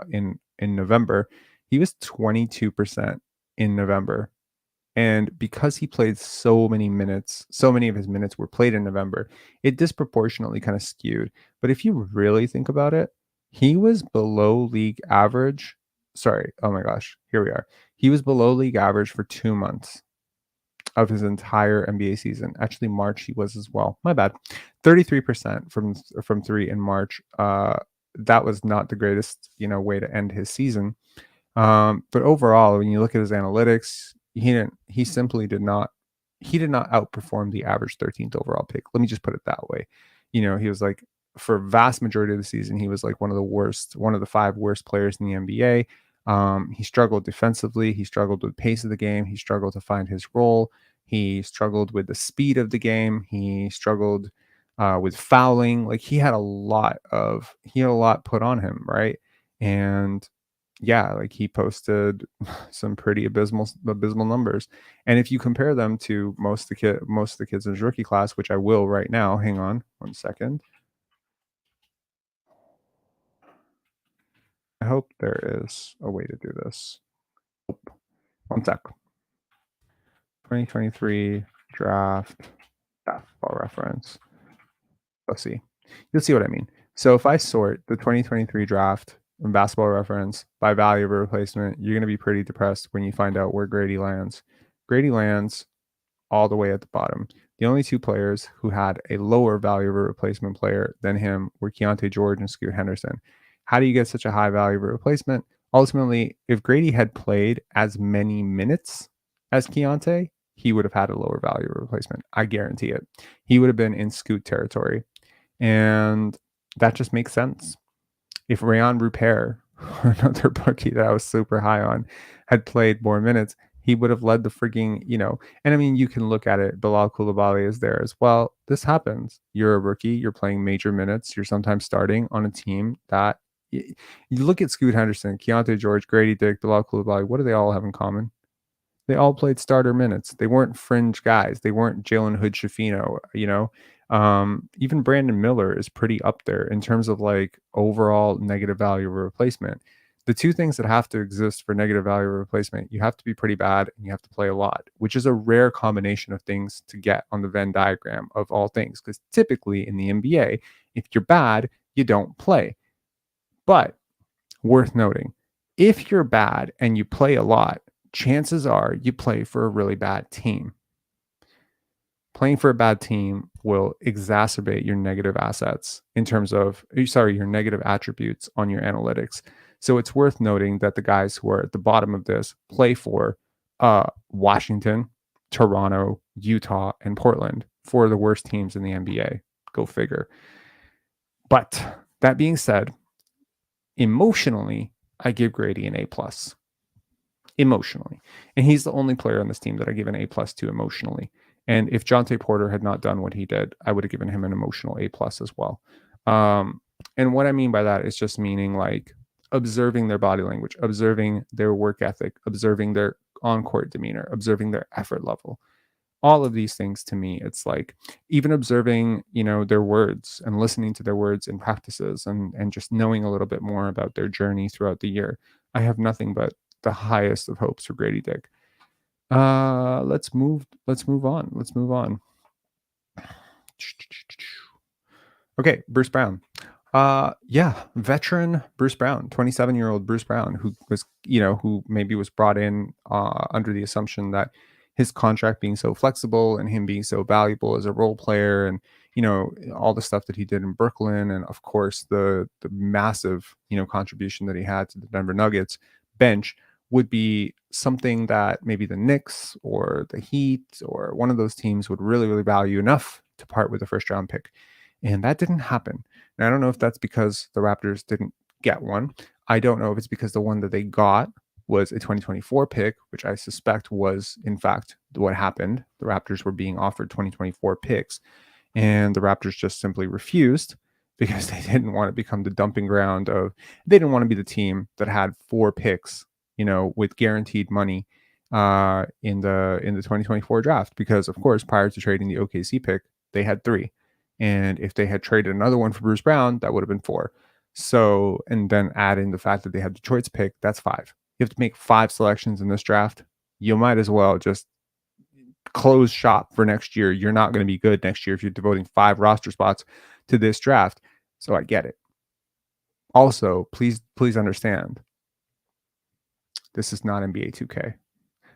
[SPEAKER 1] in November, he was 22% in November. And because he played so many minutes, so many of his minutes were played in November, it disproportionately kind of skewed. But if you really think about it, he was below league average. Sorry. Oh my gosh. Here we are. He was below league average for 2 months of his entire NBA season. Actually, March he was as well. My bad. 33% from 3 in March. That was not the greatest, way to end his season. But overall, when you look at his analytics, he simply did not outperform the average 13th overall pick. Let me just put it that way. He was like, for vast majority of the season, he was like one of the 5 worst players in the NBA. He struggled defensively. He struggled with pace of the game. He struggled to find his role. He struggled with the speed of the game. He struggled with fouling. Like he had a lot put on him, right? And yeah, like he posted some pretty abysmal numbers. And if you compare them to most of the kids in his rookie class, which I will right now, hang on 1 second. I hope there is a way to do this. 1 sec. 2023 draft basketball reference. Let's see. You'll see what I mean. So if I sort the 2023 draft and basketball reference by value of a replacement, you're going to be pretty depressed when you find out where Grady lands. Grady lands all the way at the bottom. The only 2 players who had a lower value of a replacement player than him were Keontae George and Scoot Henderson. How do you get such a high value of a replacement? Ultimately, if Grady had played as many minutes as Keontae, he would have had a lower value of replacement. I guarantee it. He would have been in Scoot territory. And that just makes sense. If Rayon Rupert, another rookie that I was super high on, had played more minutes, he would have led the freaking, and I mean, you can look at it. Bilal Coulibaly is there as well. This happens. You're a rookie. You're playing major minutes. You're sometimes starting on a team that you look at Scoot Henderson, Keontae George, Grady Dick, Bilal Coulibaly. What do they all have in common? They all played starter minutes. They weren't fringe guys. They weren't Jalen Hood Schifino, even Brandon Miller is pretty up there in terms of like overall negative value of a replacement. The 2 things that have to exist for negative value of a replacement, you have to be pretty bad and you have to play a lot, which is a rare combination of things to get on the Venn diagram of all things. Because typically in the NBA, if you're bad, you don't play. But worth noting, if you're bad and you play a lot, chances are you play for a really bad team. Playing for a bad team will exacerbate your negative assets your negative attributes on your analytics. So it's worth noting that the guys who are at the bottom of this play for Washington, Toronto, Utah, and Portland, 4 of the worst teams in the NBA. Go figure. But that being said, emotionally, I give Grady an A+. Emotionally. And he's the only player on this team that I give an A+ to emotionally. And if Jonte Porter had not done what he did, I would have given him an emotional A+ as well. And what I mean by that is just meaning like observing their body language, observing their work ethic, observing their on-court demeanor, observing their effort level. all of these things to me, it's like even observing, their words and listening to their words in practices and just knowing a little bit more about their journey throughout the year. I have nothing but the highest of hopes for Grady Dick. Let's move on. Let's move on. Okay, Bruce Brown. Yeah, veteran Bruce Brown, 27-year-old Bruce Brown, who was, who maybe was brought in under the assumption that his contract being so flexible and him being so valuable as a role player, and all the stuff that he did in Brooklyn, and of course the massive contribution that he had to the Denver Nuggets bench would be something that maybe the Knicks or the Heat or one of those teams would really, really value enough to part with a first round pick. And that didn't happen. And I don't know if that's because the Raptors didn't get one. I don't know if it's because the one that they got was a 2024 pick, which I suspect was, in fact, what happened. The Raptors were being offered 2024 picks, and the Raptors just simply refused because they didn't want to become the dumping ground of, they didn't want to be the team that had 4 picks, with guaranteed money in the 2024 draft. Because, of course, prior to trading the OKC pick, they had 3. And if they had traded another one for Bruce Brown, that would have been 4. So, and then add in the fact that they had Detroit's pick, that's 5. You have to make 5 selections in this draft. You might as well just close shop for next year. You're not going to be good next year if you're devoting 5 roster spots to this draft. So I get it. Also, please understand, this is not NBA 2K.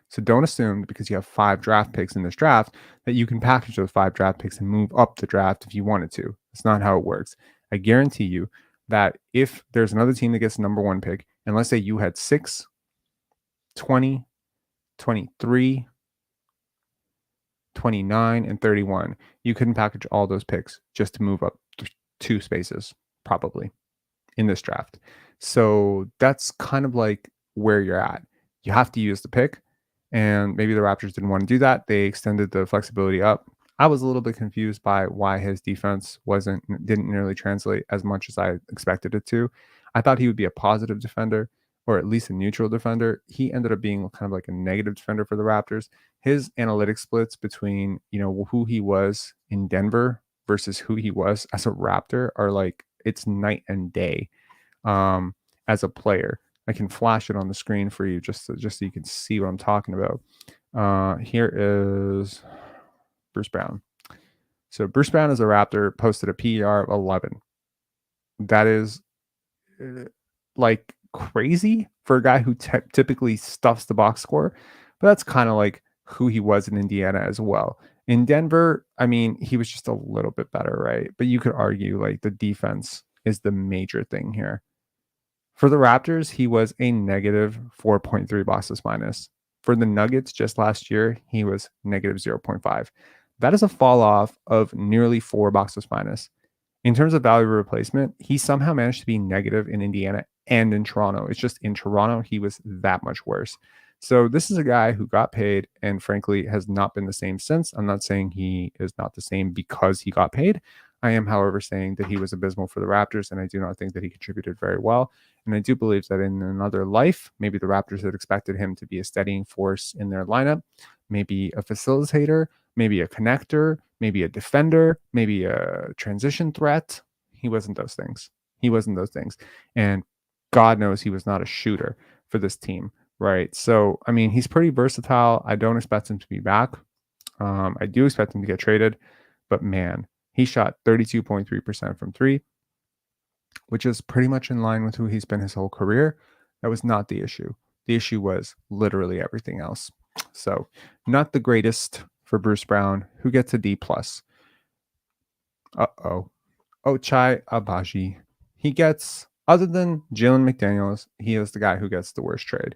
[SPEAKER 1] So don't assume that because you have 5 draft picks in this draft that you can package those 5 draft picks and move up the draft if you wanted to. That's not how it works. I guarantee you that if there's another team that gets the number 1 pick, and let's say you had 6, 20, 23, 29, and 31, you couldn't package all those picks just to move up 2 spaces, probably, in this draft. So that's kind of like where you're at. You have to use the pick. And maybe the Raptors didn't want to do that. They extended the flexibility up. I was a little bit confused by why his defense didn't nearly translate as much as I expected it to. I thought he would be a positive defender, or at least a neutral defender. He ended up being kind of like a negative defender for the Raptors. His analytic splits between, who he was in Denver versus who he was as a Raptor are like, it's night and day as a player. I can flash it on the screen for you just so you can see what I'm talking about. Here is Bruce Brown. So Bruce Brown as a Raptor posted a PER of 11. That is like crazy for a guy who typically stuffs the box score, but that's kind of like who he was in Indiana as well. In Denver, I mean, he was just a little bit better, right? But you could argue like the defense is the major thing here. For the Raptors, he was a negative 4.3 boxes minus. For the Nuggets just last year, he was negative 0.5. That is a fall off of nearly 4 boxes minus. In terms of value replacement, he somehow managed to be negative in Indiana and in Toronto. It's just in Toronto, he was that much worse. So this is a guy who got paid and frankly has not been the same since. I'm not saying he is not the same because he got paid. I am, however, saying that he was abysmal for the Raptors, and I do not think that he contributed very well. And I do believe that in another life, maybe the Raptors had expected him to be a steadying force in their lineup, maybe a facilitator, maybe a connector, maybe a defender, maybe a transition threat. He wasn't those things. And God knows he was not a shooter for this team, right? So, I mean, he's pretty versatile. I don't expect him to be back. I do expect him to get traded, but man, he shot 32.3% from 3, which is pretty much in line with who he's been his whole career. That was not the issue. The issue was literally everything else. So not the greatest for Bruce Brown, who gets a D+. Ochai Abaji. He gets, other than Jalen McDaniels, he is the guy who gets the worst grade.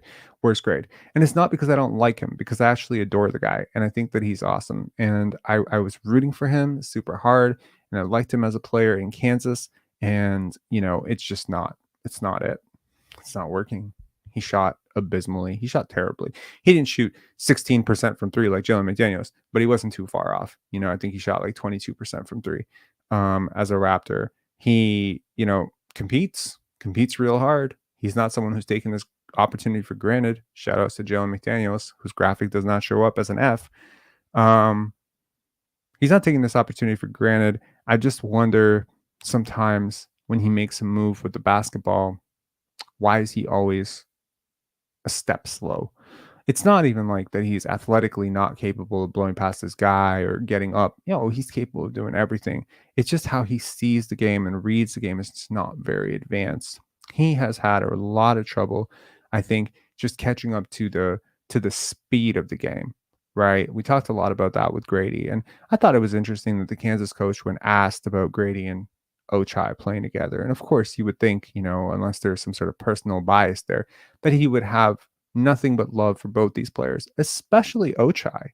[SPEAKER 1] And it's not because I don't like him, because I actually adore the guy. And I think that he's awesome. And I was rooting for him super hard. And I liked him as a player in Kansas. And, it's just not. It's not it. It's not working. He shot abysmally. He shot terribly. He didn't shoot 16% from 3 like Jalen McDaniels, but he wasn't too far off. I think he shot like 22% from 3 as a Raptor. He, competes real hard. He's not someone who's taking this opportunity for granted. Shout outs to Jalen McDaniels, whose graphic does not show up as an F. He's not taking this opportunity for granted. I just wonder sometimes when he makes a move with the basketball, why is he always a step slow? It's not even like that he's athletically not capable of blowing past this guy or getting up. He's capable of doing everything. It's just how he sees the game and reads the game is just not very advanced. He has had a lot of trouble, I think, just catching up to the speed of the game. Right. We talked a lot about that with Grady. And I thought it was interesting that the Kansas coach, when asked about Grady and Ochai playing together, and of course you would think, unless there's some sort of personal bias there, that he would have nothing but love for both these players, especially Ochai,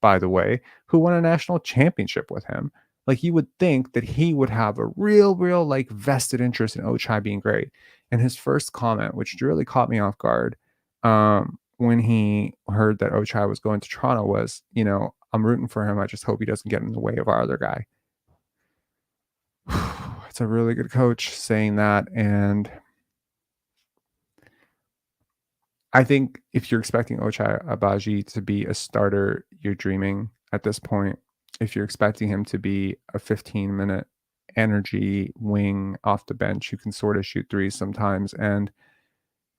[SPEAKER 1] by the way, who won a national championship with him. Like, you would think that he would have a real, like vested interest in Ochai being great. And his first comment, which really caught me off guard, when he heard that Ochai was going to Toronto, was, I'm rooting for him. I just hope he doesn't get in the way of our other guy. It's a really good coach saying that. And I think if you're expecting Ochai Abaji to be a starter, you're dreaming at this point. If you're expecting him to be a 15-minute energy wing off the bench who can sort of shoot threes sometimes, and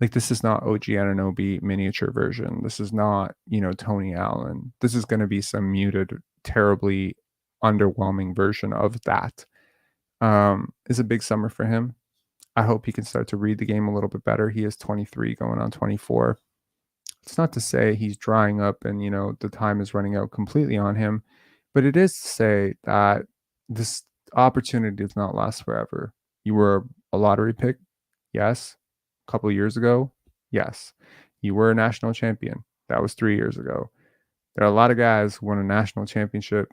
[SPEAKER 1] like, this is not OG Anunoby miniature version. This is not, Tony Allen. This is going to be some muted, terribly underwhelming version of that. It's a big summer for him. I hope he can start to read the game a little bit better. He is 23 going on 24. It's not to say he's drying up and, the time is running out completely on him, but it is to say that this opportunity does not last forever. You were a lottery pick. Yes. A couple of years ago. Yes. You were a national champion. That was 3 years ago. There are a lot of guys who won a national championship,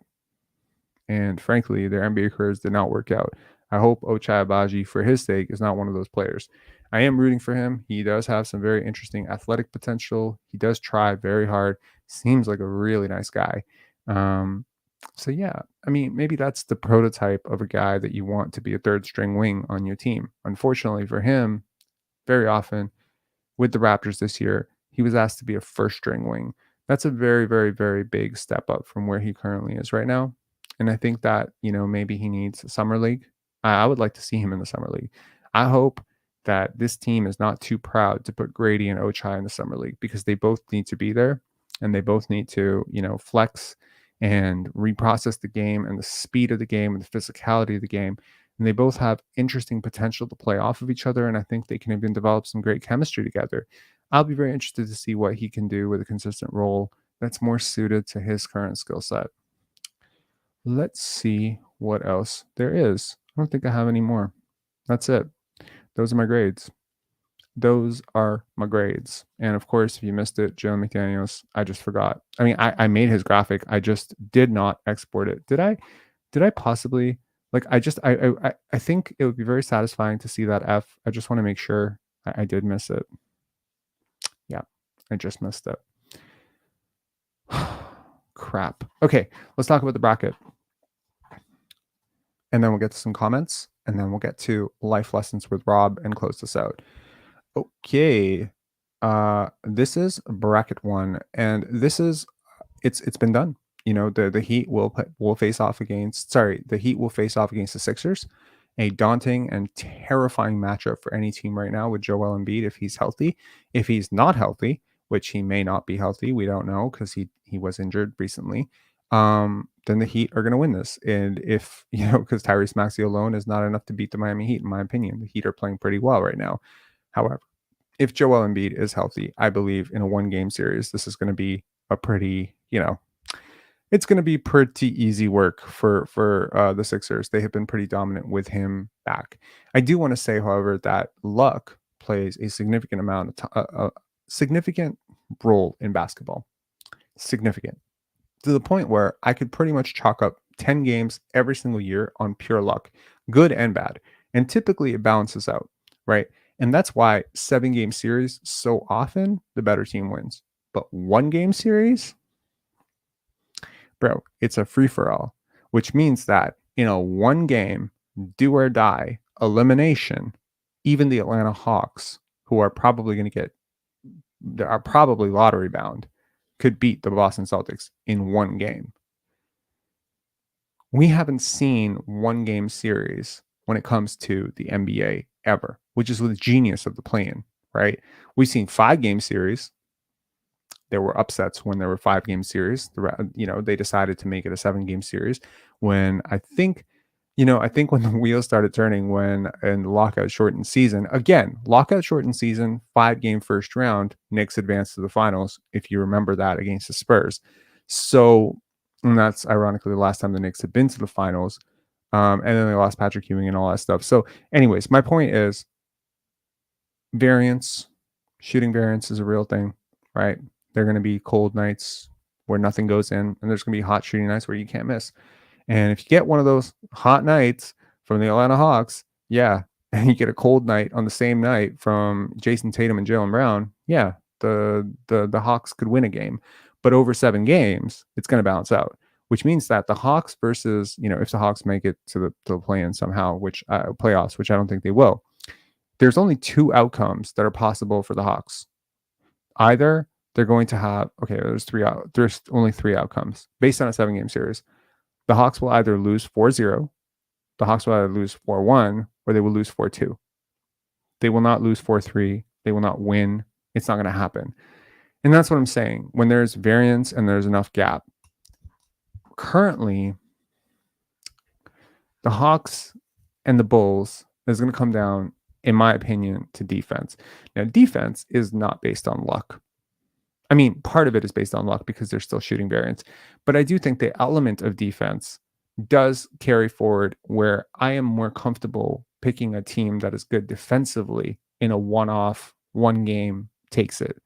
[SPEAKER 1] and frankly, their NBA careers did not work out. I hope Ochai Abaji, for his sake, is not one of those players. I am rooting for him. He does have some very interesting athletic potential. He does try very hard. Seems like a really nice guy. So yeah, I mean, maybe that's the prototype of a guy that you want to be a third string wing on your team. Unfortunately for him, very often with the Raptors this year, he was asked to be a first string wing. That's a very, very, very big step up from where he currently is right now. And I think that, maybe he needs a summer league. I would like to see him in the summer league. I hope that this team is not too proud to put Grady and Ochai in the summer league, because they both need to be there and they both need to, flex and reprocess the game and the speed of the game and the physicality of the game. And they both have interesting potential to play off of each other. And I think they can even develop some great chemistry together. I'll be very interested to see what he can do with a consistent role that's more suited to his current skill set. Let's see what else there is. I don't think I have any more. That's it. Those are my grades. And of course, if you missed it, Joe McDaniels, I just forgot. I mean, I made his graphic. I just did not export it. Did I possibly? Like, I think it would be very satisfying to see that F. I just want to make sure I did miss it. Yeah, I just missed it. Crap. Okay, let's talk about the bracket. And then we'll get to some comments, and then we'll get to life lessons with Rob and close this out. Okay. This is bracket 1, and this is it's been done. The Heat will face off against the Sixers, a daunting and terrifying matchup for any team right now with Joel Embiid if he's healthy. If he's not healthy, which he may not be healthy, we don't know, because he was injured recently, then the Heat are going to win this. And if, because Tyrese Maxey alone is not enough to beat the Miami Heat, in my opinion. The Heat are playing pretty well right now. However, if Joel Embiid is healthy, I believe in a 1-game series, this is going to be a pretty, it's going to be pretty easy work for the Sixers. They have been pretty dominant with him back. I do want to say, however, that luck plays a significant role in basketball. Significant. To the point where I could pretty much chalk up 10 games every single year on pure luck, good and bad. And typically it balances out, right? And that's why 7-game series, so often the better team wins. But 1-game series, bro, it's a free-for-all, which means that in a 1-game do or die elimination, even the Atlanta Hawks, who are probably lottery bound, could beat the Boston Celtics in one game. We haven't seen one game series when it comes to the NBA ever, which is the genius of the play-in, right? We've seen 5-game series. There were upsets when there were 5-game series. They decided to make it a 7-game series when I think when the wheels started turning in the lockout shortened season, 5-game first round, Knicks advanced to the finals, if you remember that, against the Spurs. So, and that's ironically the last time the Knicks had been to the finals. And then they lost Patrick Ewing and all that stuff. So anyways, my point is shooting variance is a real thing, right? There are going to be cold nights where nothing goes in, and there's going to be hot shooting nights where you can't miss. And if you get one of those hot nights from the Atlanta Hawks, yeah, and you get a cold night on the same night from Jason Tatum and Jaylen Brown, yeah, the Hawks could win a game. But over 7 games, it's going to balance out, which means that the Hawks versus, if the Hawks make it to the play-in somehow, which playoffs, which I don't think they will, there's only 2 outcomes that are possible for the Hawks. Either they're going to have, there's only 3 outcomes based on a 7-game series. The Hawks will either lose 4-0, the Hawks will either lose 4-1, or they will lose 4-2. They will not lose 4-3. They will not win. It's not going to happen. And that's what I'm saying. When there's variance and there's enough gap, currently, the Hawks and the Bulls is going to come down, in my opinion, to defense. Now, defense is not based on luck. I mean, part of it is based on luck because they're still shooting variance. But I do think the element of defense does carry forward where I am more comfortable picking a team that is good defensively in a one-off, one-game takes it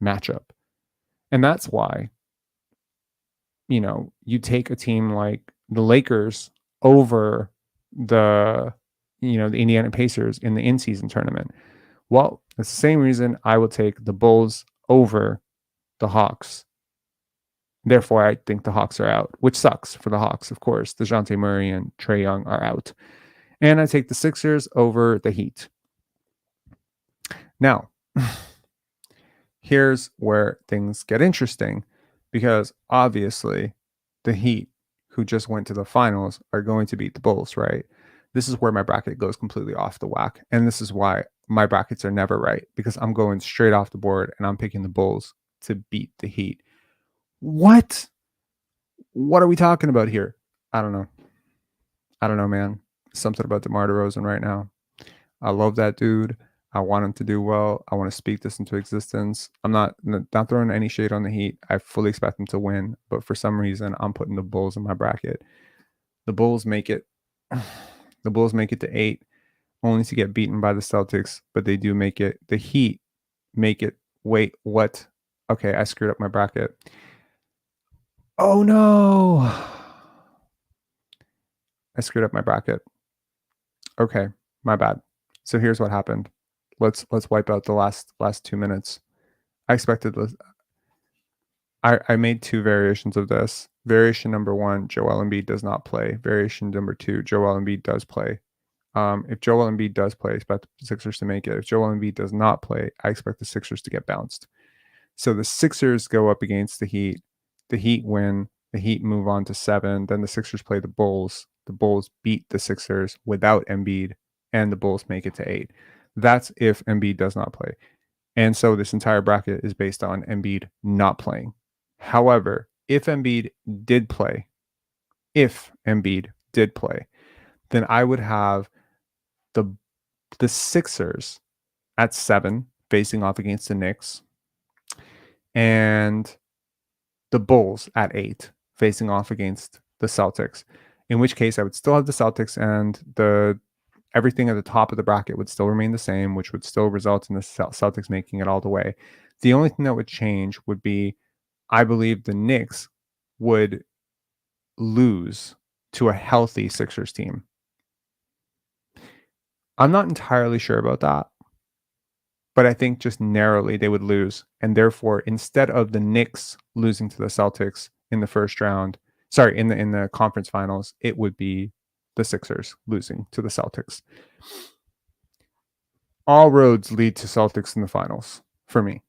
[SPEAKER 1] matchup. And that's why, you take a team like the Lakers over the Indiana Pacers in the in-season tournament. Well, it's the same reason I will take the Bulls over the Hawks. Therefore, I think the Hawks are out, which sucks for the Hawks, of course. DeJounte Murray and Trae Young are out. And I take the Sixers over the Heat. Now, here's where things get interesting, because obviously the Heat, who just went to the finals, are going to beat the Bulls, right? This is where my bracket goes completely off the whack. And this is why my brackets are never right, because I'm going straight off the board and I'm picking the Bulls to beat the Heat. What are we talking about here? I don't know, man. Something about DeMar DeRozan right now. I love that dude. I want him to do well. I want to speak this into existence. I'm not throwing any shade on the Heat. I fully expect them to win, but for some reason, I'm putting the Bulls in my bracket. The Bulls make it. The Bulls make it to 8, only to get beaten by the Celtics, but they do make it. The Heat make it. Wait, what? Okay, I screwed up my bracket. Oh no! I screwed up my bracket. Okay, my bad. So here's what happened. Let's wipe out the last 2 minutes. I expected this. I made 2 variations of this. Variation number 1, Joel Embiid does not play. Variation number 2, Joel Embiid does play. If Joel Embiid does play, I expect the Sixers to make it. If Joel Embiid does not play, I expect the Sixers to get bounced. So the Sixers go up against the Heat. The Heat win. The Heat move on to 7. Then the Sixers play the Bulls. The Bulls beat the Sixers without Embiid, and the Bulls make it to 8. That's if Embiid does not play. And so this entire bracket is based on Embiid not playing. However, if Embiid did play, then I would have the Sixers at 7 facing off against the Knicks, and the Bulls at 8 facing off against the Celtics. In which case, I would still have the Celtics, and everything at the top of the bracket would still remain the same, which would still result in the Celtics making it all the way. The only thing that would change would be, I believe the Knicks would lose to a healthy Sixers team. I'm not entirely sure about that, but I think just narrowly they would lose. And therefore, instead of the Knicks losing to the Celtics in the first round, in the conference finals, it would be the Sixers losing to the Celtics. All roads lead to Celtics in the finals for me.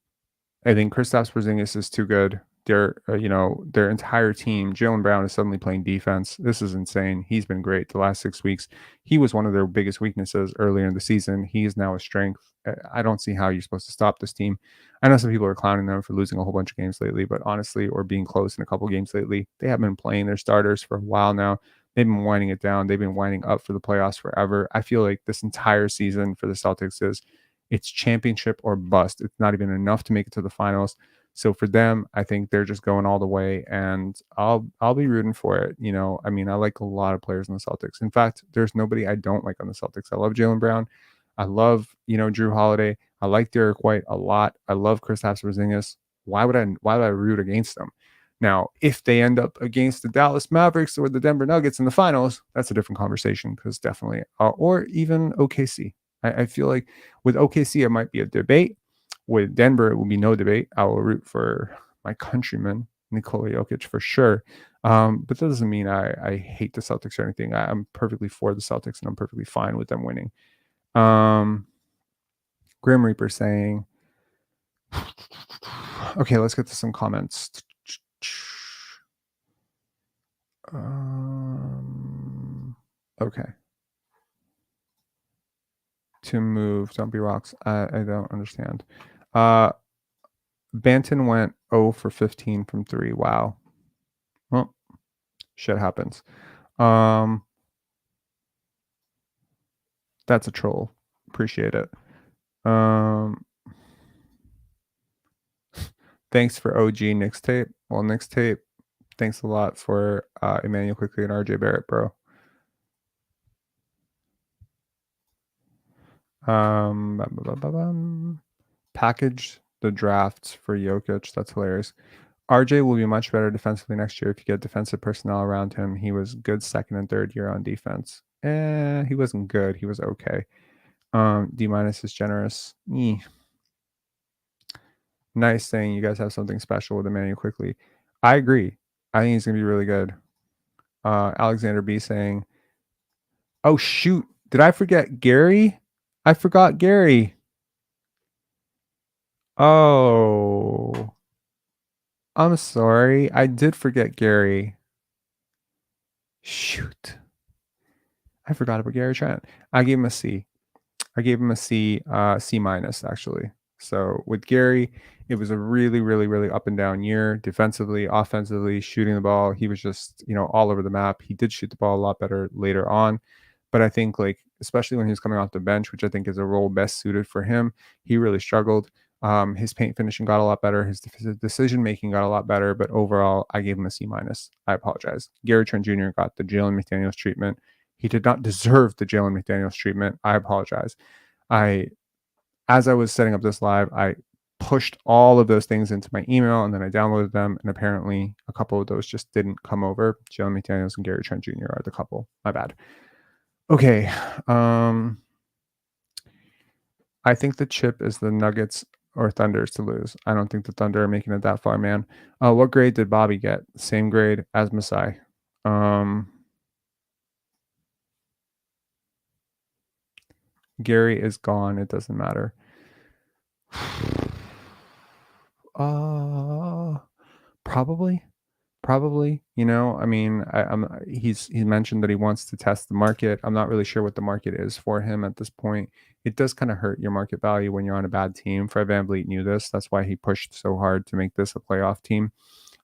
[SPEAKER 1] I think Kristaps Porzingis is too good. their their entire team. Jaylen Brown is suddenly playing defense. This is insane. He's been great the last 6 weeks. He was one of their biggest weaknesses earlier in the season. He is now a strength. I don't see how you're supposed to stop this team. I know some people are clowning them for losing a whole bunch of games lately, but honestly, or being close in a couple games lately, they have been playing their starters for a while now. They've been winding it down. They've been winding up for the playoffs forever. I feel like this entire season for the Celtics is it's championship or bust. It's not even enough to make it to the finals. So for them, I think they're just going all the way, and I'll be rooting for it. I mean, I like a lot of players in the Celtics. In fact, there's nobody I don't like on the Celtics. I love Jaylen Brown. I love, Drew Holiday. I like Derek White a lot. I love Kristaps Porzingis. Why would I root against them? Now, if they end up against the Dallas Mavericks or the Denver Nuggets in the finals, that's a different conversation, because definitely, or even OKC. I feel like with OKC, it might be a debate. With Denver, it will be no debate. I will root for my countryman, Nikola Jokic, for sure. But that doesn't mean I hate the Celtics or anything. I'm perfectly for the Celtics, and I'm perfectly fine with them winning. Grim Reaper saying, okay, let's get to some comments. Okay. To move, don't be rocks. I don't understand. Banton went 0 for 15 from 3. Wow. Well, shit happens. That's a troll. Appreciate it. Thanks for OG Knicks tape. Well, Knicks tape, thanks a lot for Emmanuel Quickley and RJ Barrett, bro. Package the drafts for Jokic. That's hilarious. RJ will be much better defensively next year if you get defensive personnel around him. He was good second and third year on defense. He wasn't good. He was okay. D- is generous. Nice saying you guys have something special with Emmanuel Quickley. I agree. I think he's going to be really good. Alexander B saying, oh, shoot. Did I forget Gary? I forgot Gary. Oh, I'm sorry. I did forget Gary. Shoot. I forgot about Gary Trent. I gave him a C. I gave him a C, C minus, actually. So with Gary, it was a really, really, really up and down year, defensively, offensively, shooting the ball. He was just, all over the map. He did shoot the ball a lot better later on. But I think, especially when he was coming off the bench, which I think is a role best suited for him, he really struggled. His paint finishing got a lot better. His decision making got a lot better. But overall, I gave him a C minus. I apologize. Gary Trent Jr. got the Jalen McDaniels treatment. He did not deserve the Jalen McDaniels treatment. I apologize. As I was setting up this live, I pushed all of those things into my email, and then I downloaded them, and apparently a couple of those just didn't come over. Jalen McDaniels and Gary Trent Jr. are the couple. My bad. Okay. I think the chip is the Nuggets or Thunders to lose. I don't think the Thunder are making it that far, man. What grade did Bobby get? Same grade as Masai. Gary is gone. It doesn't matter. Probably. I mean, he's mentioned that he wants to test the market. I'm not really sure what the market is for him at this point. It does kind of hurt your market value when you're on a bad team. Fred VanVleet knew this. That's why he pushed so hard to make this a playoff team.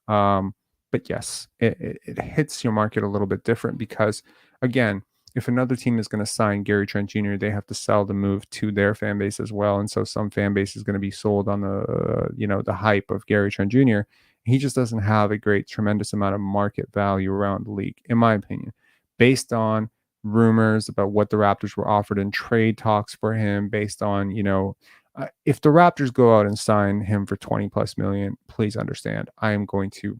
[SPEAKER 1] But yes, it hits your market a little bit different because, again, if another team is going to sign Gary Trent Jr., they have to sell the move to their fan base as well. And so some fan base is going to be sold on the hype of Gary Trent Jr. He just doesn't have a tremendous amount of market value around the league, in my opinion, based on rumors about what the Raptors were offered in trade talks for him, based on, if the Raptors go out and sign him for 20 plus million, please understand, I am going to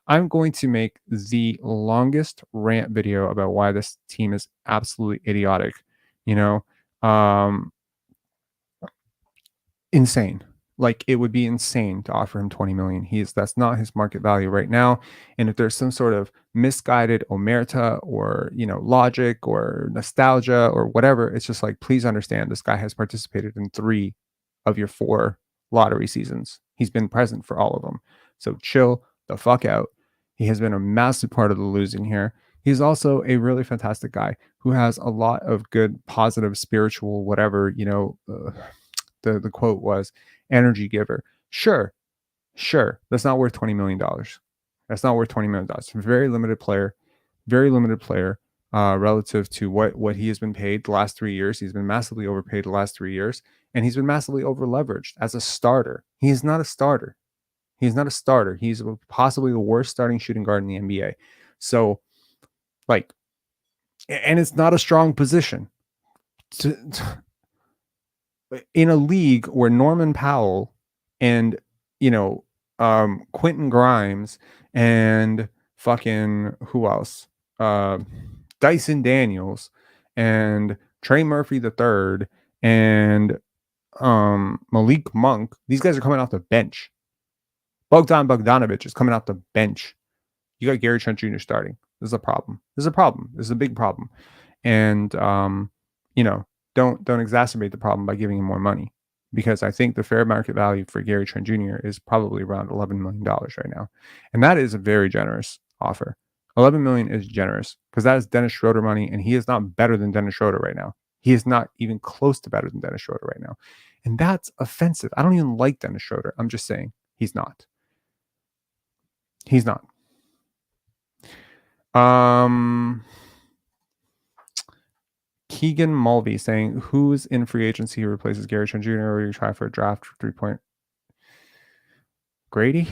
[SPEAKER 1] I'm going to make the longest rant video about why this team is absolutely idiotic, insane. It would be insane to offer him 20 million. That's not his market value right now. And if there's some sort of misguided omerta or, logic or nostalgia or whatever, it's just please understand this guy has participated in 3 of your 4 lottery seasons. He's been present for all of them. So chill the fuck out. He has been a massive part of the losing here. He's also a really fantastic guy who has a lot of good, positive, spiritual, whatever, the quote was, energy giver. Sure. That's not worth $20 million. That's not worth $20 million. Very limited player relative to what he has been paid the last 3 years. He's been massively overpaid the last 3 years, and he's been massively over leveraged as a starter. He's not a starter. He's possibly the worst starting shooting guard in the NBA. So, and it's not a strong position. In a league where Norman Powell and Quentin Grimes and fucking who else? Dyson Daniels and Trey Murphy III and Malik Monk. These guys are coming off the bench. Bogdanovich is coming off the bench. You got Gary Trent Jr. starting. This is a problem. This is a big problem. And don't exacerbate the problem by giving him more money, because I think the fair market value for Gary Trent Jr. is probably around $11 million right now. And that is a very generous offer. $11 million is generous because that is Dennis Schroeder money, and he is not better than Dennis Schroeder right now. He is not even close to better than Dennis Schroeder right now. And that's offensive. I don't even like Dennis Schroeder. I'm just saying he's not. He's not. Keegan Mulvey saying, who's in free agency who replaces Gary Trent Jr. or you try for a draft 3-point? Grady?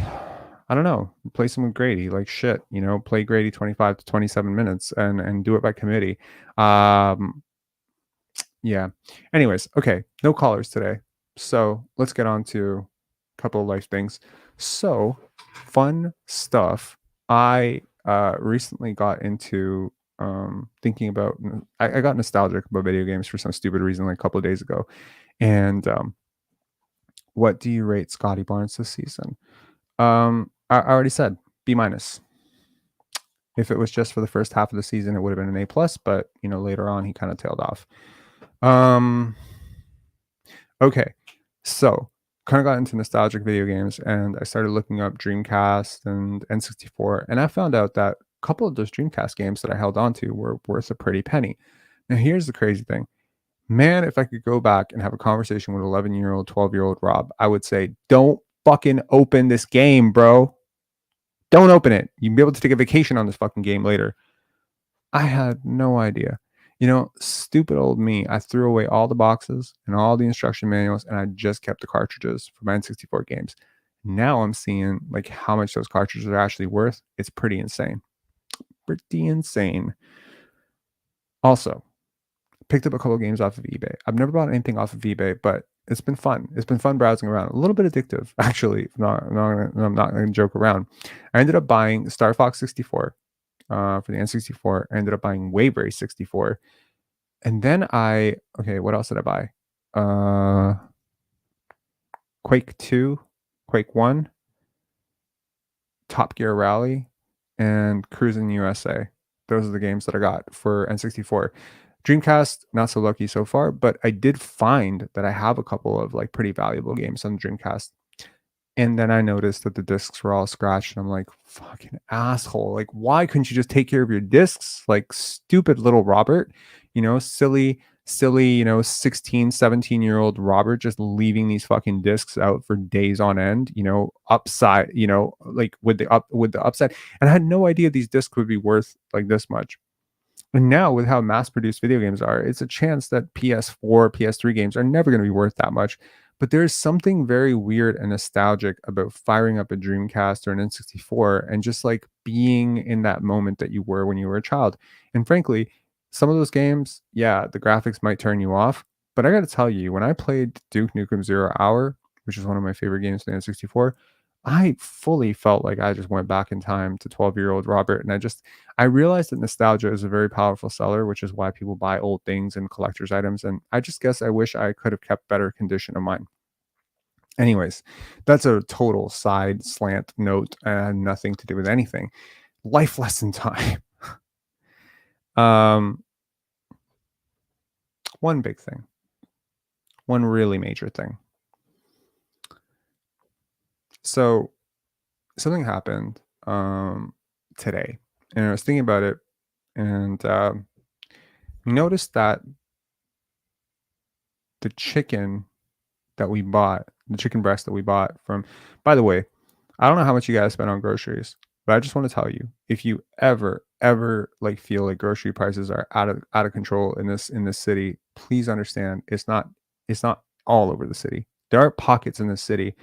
[SPEAKER 1] I don't know. Replace him with Grady. Like shit, play Grady 25 to 27 minutes and do it by committee. Yeah. Anyways, okay. No callers today. So let's get on to a couple of life things. So fun stuff. I recently got into thinking about, I got nostalgic about video games for some stupid reason like a couple of days ago. And what do you rate Scotty Barnes this season? I already said B-. If it was just for the first half of the season, it would have been an A+, but later on he kind of tailed off. Okay, so kind of got into nostalgic video games, and I started looking up Dreamcast and N64, and I found out that a couple of those Dreamcast games that I held on to were worth a pretty penny. Now here's the crazy thing. Man, if I could go back and have a conversation with 11-year-old, 12-year-old Rob, I would say, don't fucking open this game, bro. Don't open it. You can be able to take a vacation on this fucking game later. I had no idea. Stupid old me. I threw away all the boxes and all the instruction manuals, and I just kept the cartridges for my N64 games. Now I'm seeing like how much those cartridges are actually worth. It's pretty insane. Also, picked up a couple of games off of eBay. I've never bought anything off of eBay, but it's been fun. It's been fun browsing around. A little bit addictive, actually. I'm not going to joke around. I ended up buying Star Fox 64 for the N64. I ended up buying Wave Race 64. And then what else did I buy? Quake 2, Quake 1, Top Gear Rally, and Cruis'n USA. Those are the games that I got for N64. Dreamcast, not so lucky so far, but I did find that I have a couple of like pretty valuable games on the Dreamcast. And then I noticed that the discs were all scratched, and I'm like, fucking asshole. Like, why couldn't you just take care of your discs? Like, stupid little Robert, silly, 16, 17-year-old Robert just leaving these fucking discs out for days on end, upside, like with the upside. And I had no idea these discs would be worth like this much. And now with how mass-produced video games are, it's a chance that PS4, PS3 games are never going to be worth that much. But there's something very weird and nostalgic about firing up a Dreamcast or an N64 and just like being in that moment that you were when you were a child. And frankly, some of those games, yeah, the graphics might turn you off. But I got to tell you, when I played Duke Nukem 0 Hour, which is one of my favorite games for the N64, I fully felt like I just went back in time to 12-year-old Robert. And I realized that nostalgia is a very powerful seller, which is why people buy old things and collector's items. And I just guess I wish I could have kept better condition of mine. Anyways, that's a total side slant note and nothing to do with anything. Life lesson time. One big thing. One really major thing. So something happened today, and I was thinking about it, and noticed that the chicken that we bought, the chicken breast that we bought from, by the way, I don't know how much you guys spend on groceries, but I just want to tell you, if you ever like feel like grocery prices are out of control in this city, please understand it's not all over the city. There are pockets in this city,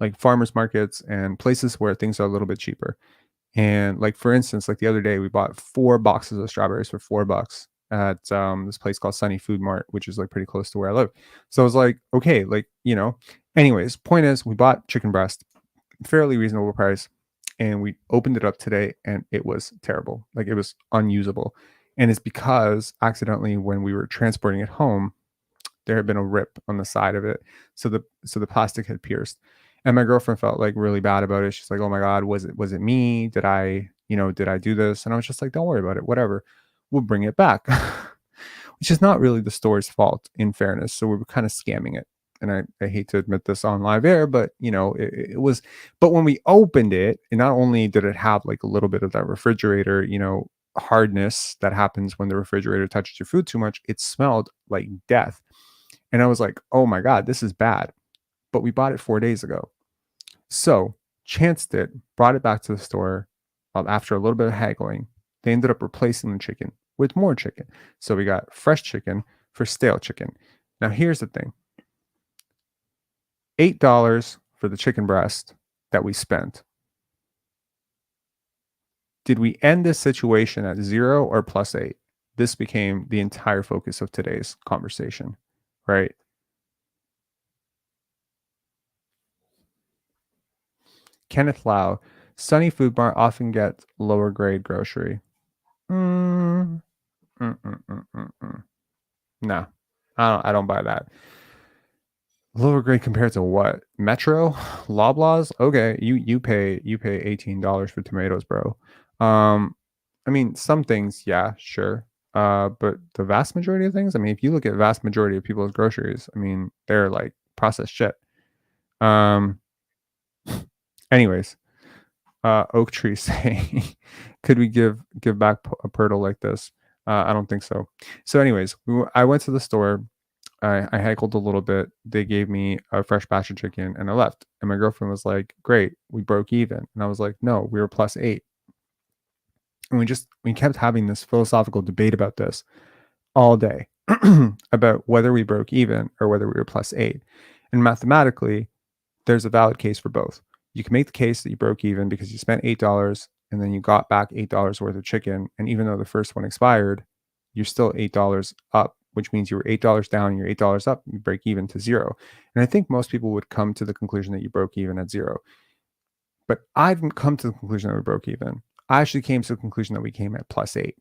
[SPEAKER 1] like farmers markets and places where things are a little bit cheaper. And like for instance, like the other day, we bought 4 boxes of strawberries for $4 at this place called Sunny Food Mart, which is like pretty close to where I live. So I was like, okay, like Anyways, point is, we bought chicken breast, fairly reasonable price, and we opened it up today, and it was terrible. Like it was unusable, and it's because accidentally when we were transporting it home, there had been a rip on the side of it, so the plastic had pierced, and my girlfriend felt like really bad about it. She's like, oh my god, was it me? Did I do this? And I was just like, don't worry about it, whatever, we'll bring it back. Which is not really the store's fault, in fairness. So we were kind of scamming it, and I hate to admit this on live air, but it was. But when we opened it, and not only did it have like a little bit of that refrigerator hardness that happens when the refrigerator touches your food too much, it smelled like death. And I was like, oh my God, this is bad. But we bought it 4 days ago. So chanced it, brought it back to the store. After a little bit of haggling, they ended up replacing the chicken with more chicken. So we got fresh chicken for stale chicken. Now here's the thing. $8 for the chicken breast that we spent. Did we end this situation at 0 or +8? This became the entire focus of today's conversation, right? Kenneth Lau, Sunny Food Mart often gets lower grade grocery. No, I don't buy that. Lower grade compared to what? Metro, Loblaws? Okay, you pay $18 for tomatoes, bro. I mean, some things, yeah, sure. But the vast majority of things, I mean, if you look at vast majority of people's groceries, I mean, they're like processed shit. Anyways, Oak Tree saying, could we give back a Poeltl like this? I don't think so. So anyways, I went to the store. I haggled a little bit. They gave me a fresh batch of chicken, and I left. And my girlfriend was like, great, we broke even. And I was like, no, we were +8. And we kept having this philosophical debate about this all day about whether we broke even or whether we were +8. And mathematically, there's a valid case for both. You can make the case that you broke even because you spent $8 and then you got back $8 worth of chicken. And even though the first one expired, you're still $8 up, which means you were $8 down and you're $8 up, you break even to 0. And I think most people would come to the conclusion that you broke even at 0. But I didn't come to the conclusion that we broke even. I actually came to the conclusion that we came at +8.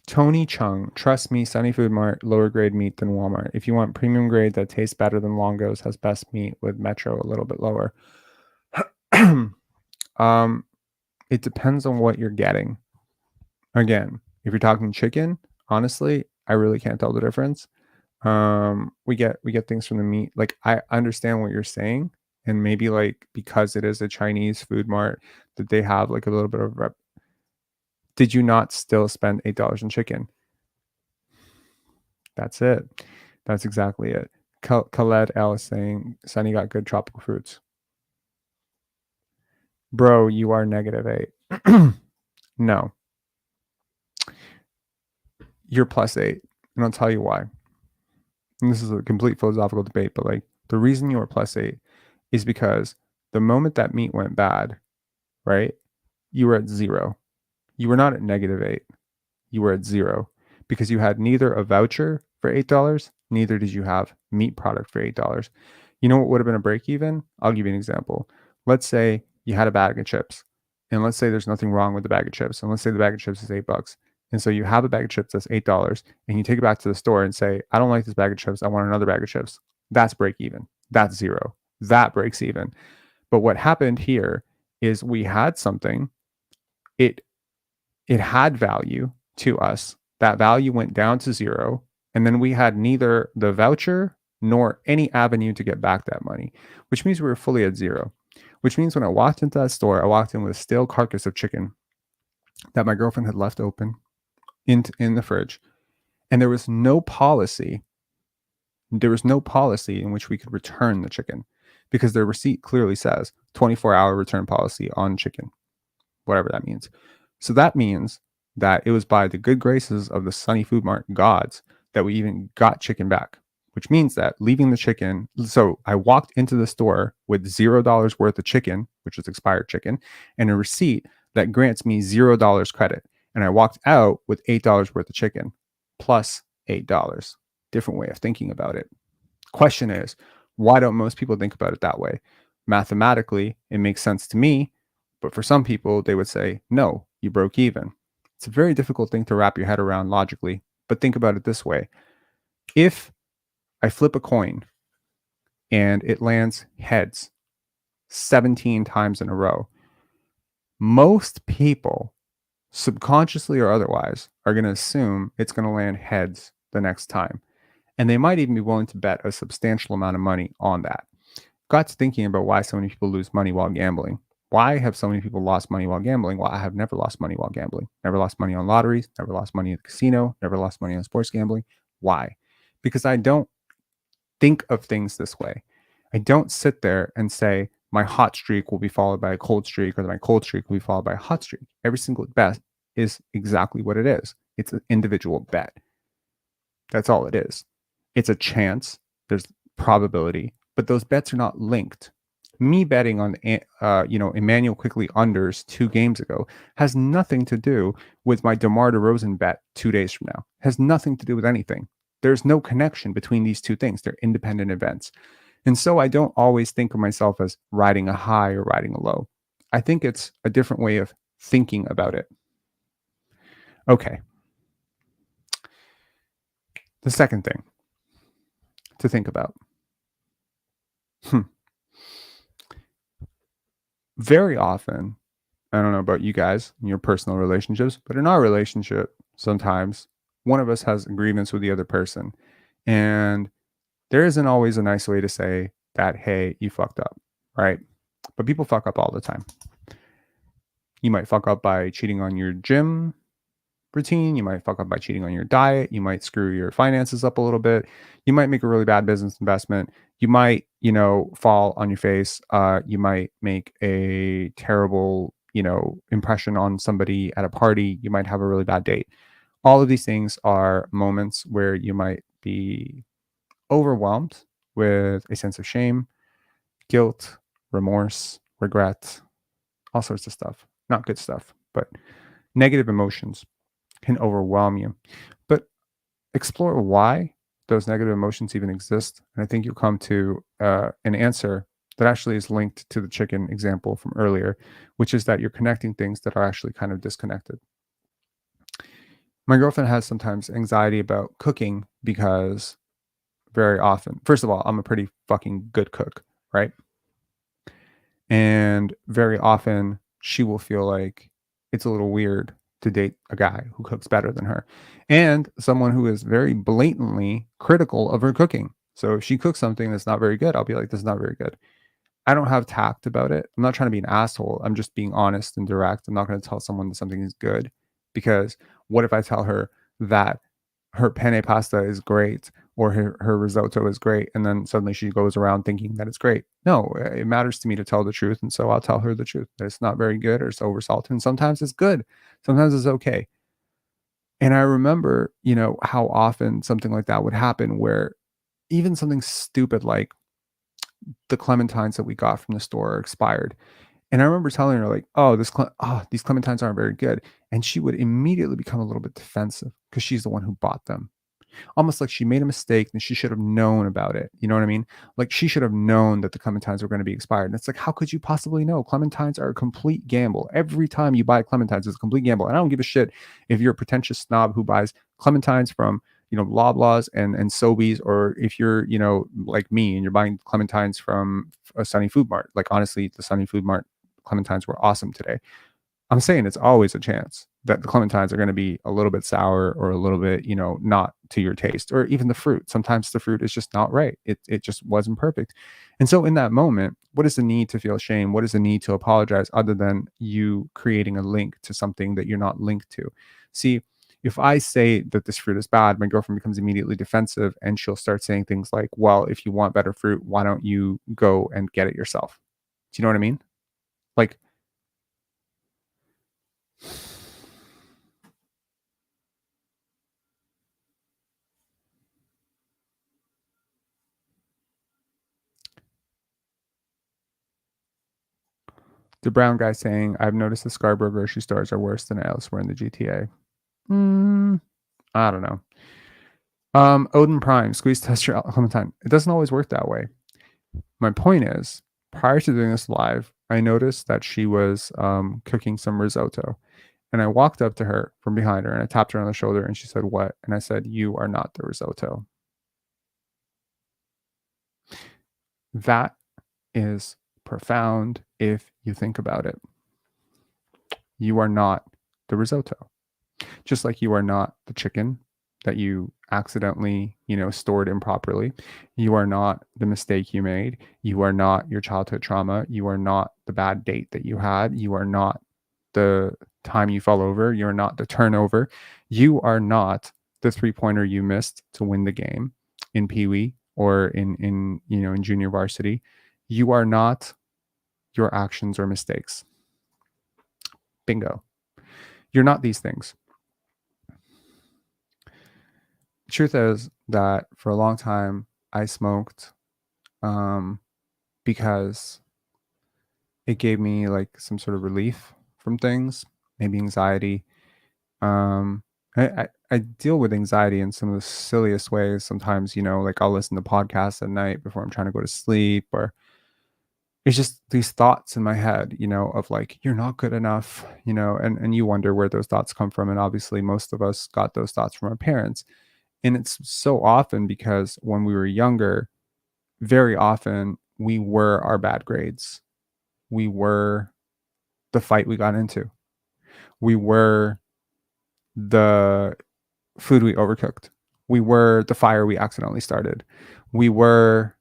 [SPEAKER 1] Tony Chung, trust me, Sunny Food Mart, lower grade meat than Walmart. If you want premium grade that tastes better than Longo's, has best meat with Metro a little bit lower. It depends on what you're getting. Again, if you're talking chicken, honestly, I really can't tell the difference. We get things from the meat. Like, I understand what you're saying, and maybe like because it is a Chinese food mart that they have like a little bit of Did you not still spend $8 in chicken? That's it. That's exactly it. Khaled L is saying, Sunny got good tropical fruits. Bro, you are -8. No. You're +8. And I'll tell you why. And this is a complete philosophical debate, but like the reason you are +8 is because the moment that meat went bad, right, you were at 0. You were not at -8. You were at 0 because you had neither a voucher for $8, neither did you have meat product for $8. You know what would have been a break even? I'll give you an example. Let's say you had a bag of chips, and let's say there's nothing wrong with the bag of chips, and let's say the bag of chips is $8. And so you have a bag of chips that's $8, and you take it back to the store and say, I don't like this bag of chips, I want another bag of chips. That's break even. That's 0. That breaks even. But what happened here is we had something, it had value to us. That value went down to 0. And then we had neither the voucher nor any avenue to get back that money, which means we were fully at zero. Which means when I walked into that store, I walked in with a stale carcass of chicken that my girlfriend had left open in the fridge, and there was no policy. There was no policy in which we could return the chicken because their receipt clearly says 24-hour return policy on chicken, whatever that means. So that means that it was by the good graces of the Sunny Food Mart gods that we even got chicken back, which means that leaving the chicken. So I walked into the store with $0 worth of chicken, which is expired chicken, and a receipt that grants me $0 credit. And I walked out with $8 worth of chicken plus $8. Different way of thinking about it. Question is, why don't most people think about it that way? Mathematically, it makes sense to me, but for some people, they would say, no, you broke even. It's a very difficult thing to wrap your head around logically, but think about it this way. If I flip a coin and it lands heads 17 times in a row, most people, subconsciously or otherwise, are going to assume it's going to land heads the next time. And they might even be willing to bet a substantial amount of money on that. Got to thinking about why so many people lose money while gambling. Why have so many people lost money while gambling? Well, I have never lost money while gambling. Never lost money on lotteries, never lost money at the casino, never lost money on sports gambling. Why? Because I don't think of things this way. I don't sit there and say my hot streak will be followed by a cold streak, or my cold streak will be followed by a hot streak. Every single bet is exactly what it is. It's an individual bet. That's all it is. It's a chance. There's probability, but those bets are not linked. Me betting on, Emmanuel Quickley unders 2 games ago has nothing to do with my DeMar DeRozan bet 2 days from now. Has nothing to do with anything. There's no connection between these two things. They're independent events. And so I don't always think of myself as riding a high or riding a low. I think it's a different way of thinking about it. Okay. The second thing to think about. Very often, I don't know about you guys in your personal relationships, but in our relationship, sometimes one of us has agreements with the other person. And there isn't always a nice way to say that, hey, you fucked up, right? But people fuck up all the time. You might fuck up by cheating on your gym routine. You might fuck up by cheating on your diet. You might screw your finances up a little bit. You might make a really bad business investment. You might, fall on your face. You might make a terrible, impression on somebody at a party. You might have a really bad date. All of these things are moments where you might be overwhelmed with a sense of shame, guilt, remorse, regret, all sorts of stuff. Not good stuff, but negative emotions can overwhelm you. But explore why those negative emotions even exist. And I think you'll come to an answer that actually is linked to the chicken example from earlier, which is that you're connecting things that are actually kind of disconnected. My girlfriend has sometimes anxiety about cooking because very often, first of all, I'm a pretty fucking good cook, right? And very often she will feel like it's a little weird to date a guy who cooks better than her, and someone who is very blatantly critical of her cooking. So if she cooks something that's not very good, I'll be like, this is not very good. I don't have tact about it. I'm not trying to be an asshole. I'm just being honest and direct. I'm not going to tell someone that something is good, because what if I tell her that her penne pasta is great or her risotto is great, and then suddenly she goes around thinking that it's great? No, it matters to me to tell the truth, and so I'll tell her the truth, that it's not very good or it's oversalted, and sometimes it's good, sometimes it's okay. And I remember, how often something like that would happen, where even something stupid like the clementines that we got from the store are expired. And I remember telling her, like, these clementines aren't very good. And she would immediately become a little bit defensive because she's the one who bought them. Almost like she made a mistake and she should have known about it. You know what I mean? Like, she should have known that the clementines were going to be expired. And it's like, how could you possibly know? Clementines are a complete gamble. Every time you buy clementines, it's a complete gamble. And I don't give a shit if you're a pretentious snob who buys clementines from, Loblaws and Sobeys, or if you're, like me and you're buying clementines from a Sunny Food Mart. Like, honestly, the Sunny Food Mart clementines were awesome today. I'm saying it's always a chance that the clementines are going to be a little bit sour or a little bit, not to your taste, or even the fruit. Sometimes the fruit is just not right. It just wasn't perfect. And so in that moment, what is the need to feel shame? What is the need to apologize other than you creating a link to something that you're not linked to? See, if I say that this fruit is bad, my girlfriend becomes immediately defensive and she'll start saying things like, well, if you want better fruit, why don't you go and get it yourself? Do you know what I mean? Like, the brown guy saying, I've noticed the Scarborough grocery stores are worse than elsewhere in the GTA. I don't know. Odin Prime, squeeze test your clementine. It doesn't always work that way. My point is, prior to doing this live, I noticed that she was cooking some risotto. And I walked up to her from behind her and I tapped her on the shoulder and she said, what? And I said, you are not the risotto. That is profound if you think about it. You are not the risotto. Just like you are not the chicken that you accidentally, stored improperly. You are not the mistake you made. You are not your childhood trauma. You are not the bad date that you had. You are not the time you fell over. You're not the turnover. You are not the 3-pointer you missed to win the game in Pee Wee or in junior varsity. You are not your actions or mistakes. Bingo. You're not these things. The truth is that for a long time I smoked because it gave me like some sort of relief from things, maybe anxiety. I deal with anxiety in some of the silliest ways. Sometimes, like I'll listen to podcasts at night before I'm trying to go to sleep, or it's just these thoughts in my head, of like, you're not good enough, and you wonder where those thoughts come from. And obviously most of us got those thoughts from our parents. And it's so often because when we were younger, very often we were our bad grades. We were the fight we got into. We were the food we overcooked. We were the fire we accidentally started. We were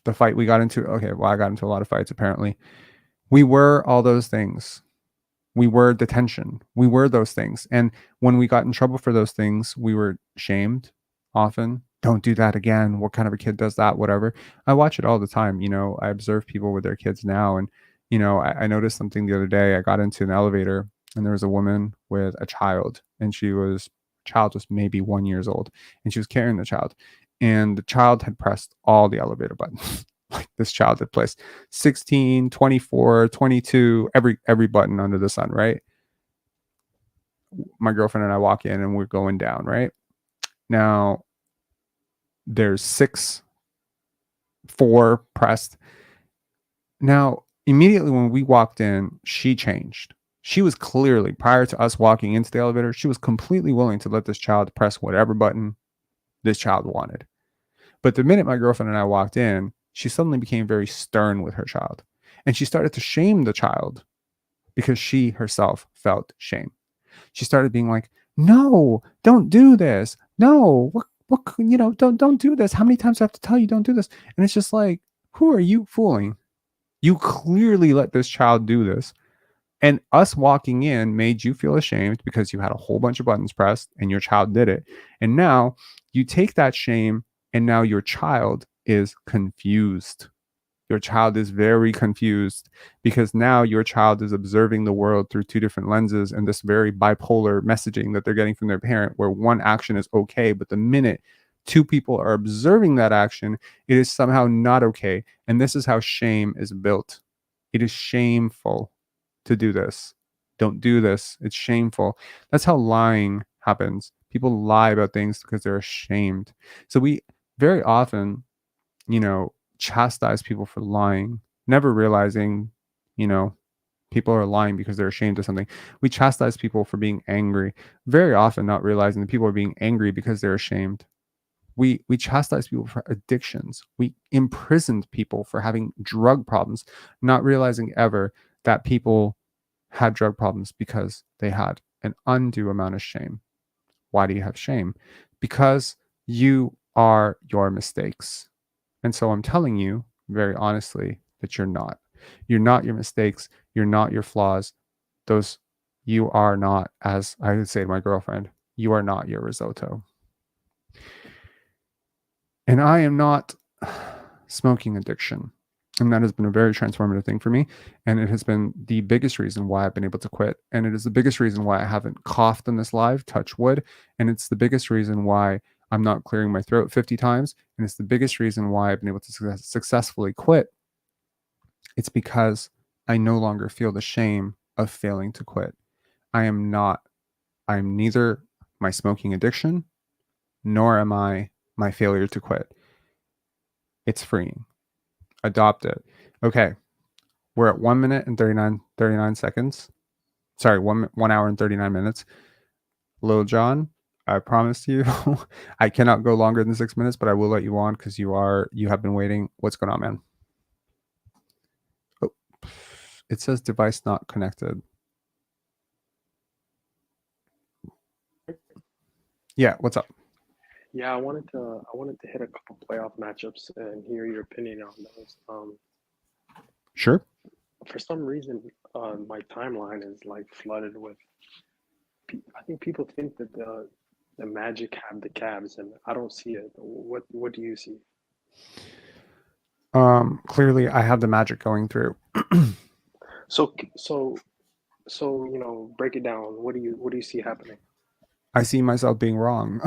[SPEAKER 1] the fight we got into. Okay, well, I got into a lot of fights apparently. We were all those things. We were the tension. We were those things. And when we got in trouble for those things, we were shamed often. Don't do that again. What kind of a kid does that? Whatever. I watch it all the time. I observe people with their kids now. And, I noticed something the other day. I got into an elevator and there was a woman with a child, and child was maybe 1 year old, and she was carrying the child. And the child had pressed all the elevator buttons. Like this child had pressed 16, 24, 22, every button under the sun, right? My girlfriend and I walk in and we're going down, right? Now, there's 4 pressed. Now, immediately when we walked in, she changed. She was clearly, prior to us walking into the elevator, she was completely willing to let this child press whatever button this child wanted. But the minute my girlfriend and I walked in, she suddenly became very stern with her child. And she started to shame the child because she herself felt shame. She started being like, no, don't do this. No, don't do this. How many times do I have to tell you don't do this? And it's just like, who are you fooling? You clearly let this child do this. And us walking in made you feel ashamed because you had a whole bunch of buttons pressed and your child did it. And now you take that shame and now your child is confused. Your child is very confused because now your child is observing the world through 2 different lenses and this very bipolar messaging that they're getting from their parent, where one action is okay, but the minute 2 people are observing that action, it is somehow not okay. And this is how shame is built. It is shameful to do this. Don't do this. It's shameful. That's how lying happens. People lie about things because they're ashamed. So we very often, chastise people for lying, never realizing, people are lying because they're ashamed of something. We chastise people for being angry, very often not realizing that people are being angry because they're ashamed. We chastise people for addictions. We imprisoned people for having drug problems, not realizing ever that people had drug problems because they had an undue amount of shame. Why do you have shame? Because you are your mistakes. And so I'm telling you very honestly that you're not. You're not your mistakes. You're not your flaws. You are not, as I would say to my girlfriend, you are not your risotto. And I am not smoking addiction. And that has been a very transformative thing for me. And it has been the biggest reason why I've been able to quit. And it is the biggest reason why I haven't coughed in this live, touch wood. And it's the biggest reason why I'm not clearing my throat 50 times. And it's the biggest reason why I've been able to successfully quit. It's because I no longer feel the shame of failing to quit. I'm neither my smoking addiction, nor am I my failure to quit. It's freeing. Adopt it. Okay. We're at 1 minute and 39 seconds. Sorry, 1 hour and 39 minutes. Lil John, I promise you, I cannot go longer than 6 minutes, but I will let you on because you have been waiting. What's going on, man? Oh, it says device not connected. Yeah, what's up?
[SPEAKER 8] Yeah, I wanted to hit a couple playoff matchups and hear your opinion on those.
[SPEAKER 1] Sure.
[SPEAKER 8] For some reason, my timeline is like flooded with. I think people think that the Magic have the Cavs, and I don't see it. What do you see?
[SPEAKER 1] Clearly, I have the Magic going through.
[SPEAKER 8] So break it down. What do you see happening?
[SPEAKER 1] I see myself being wrong.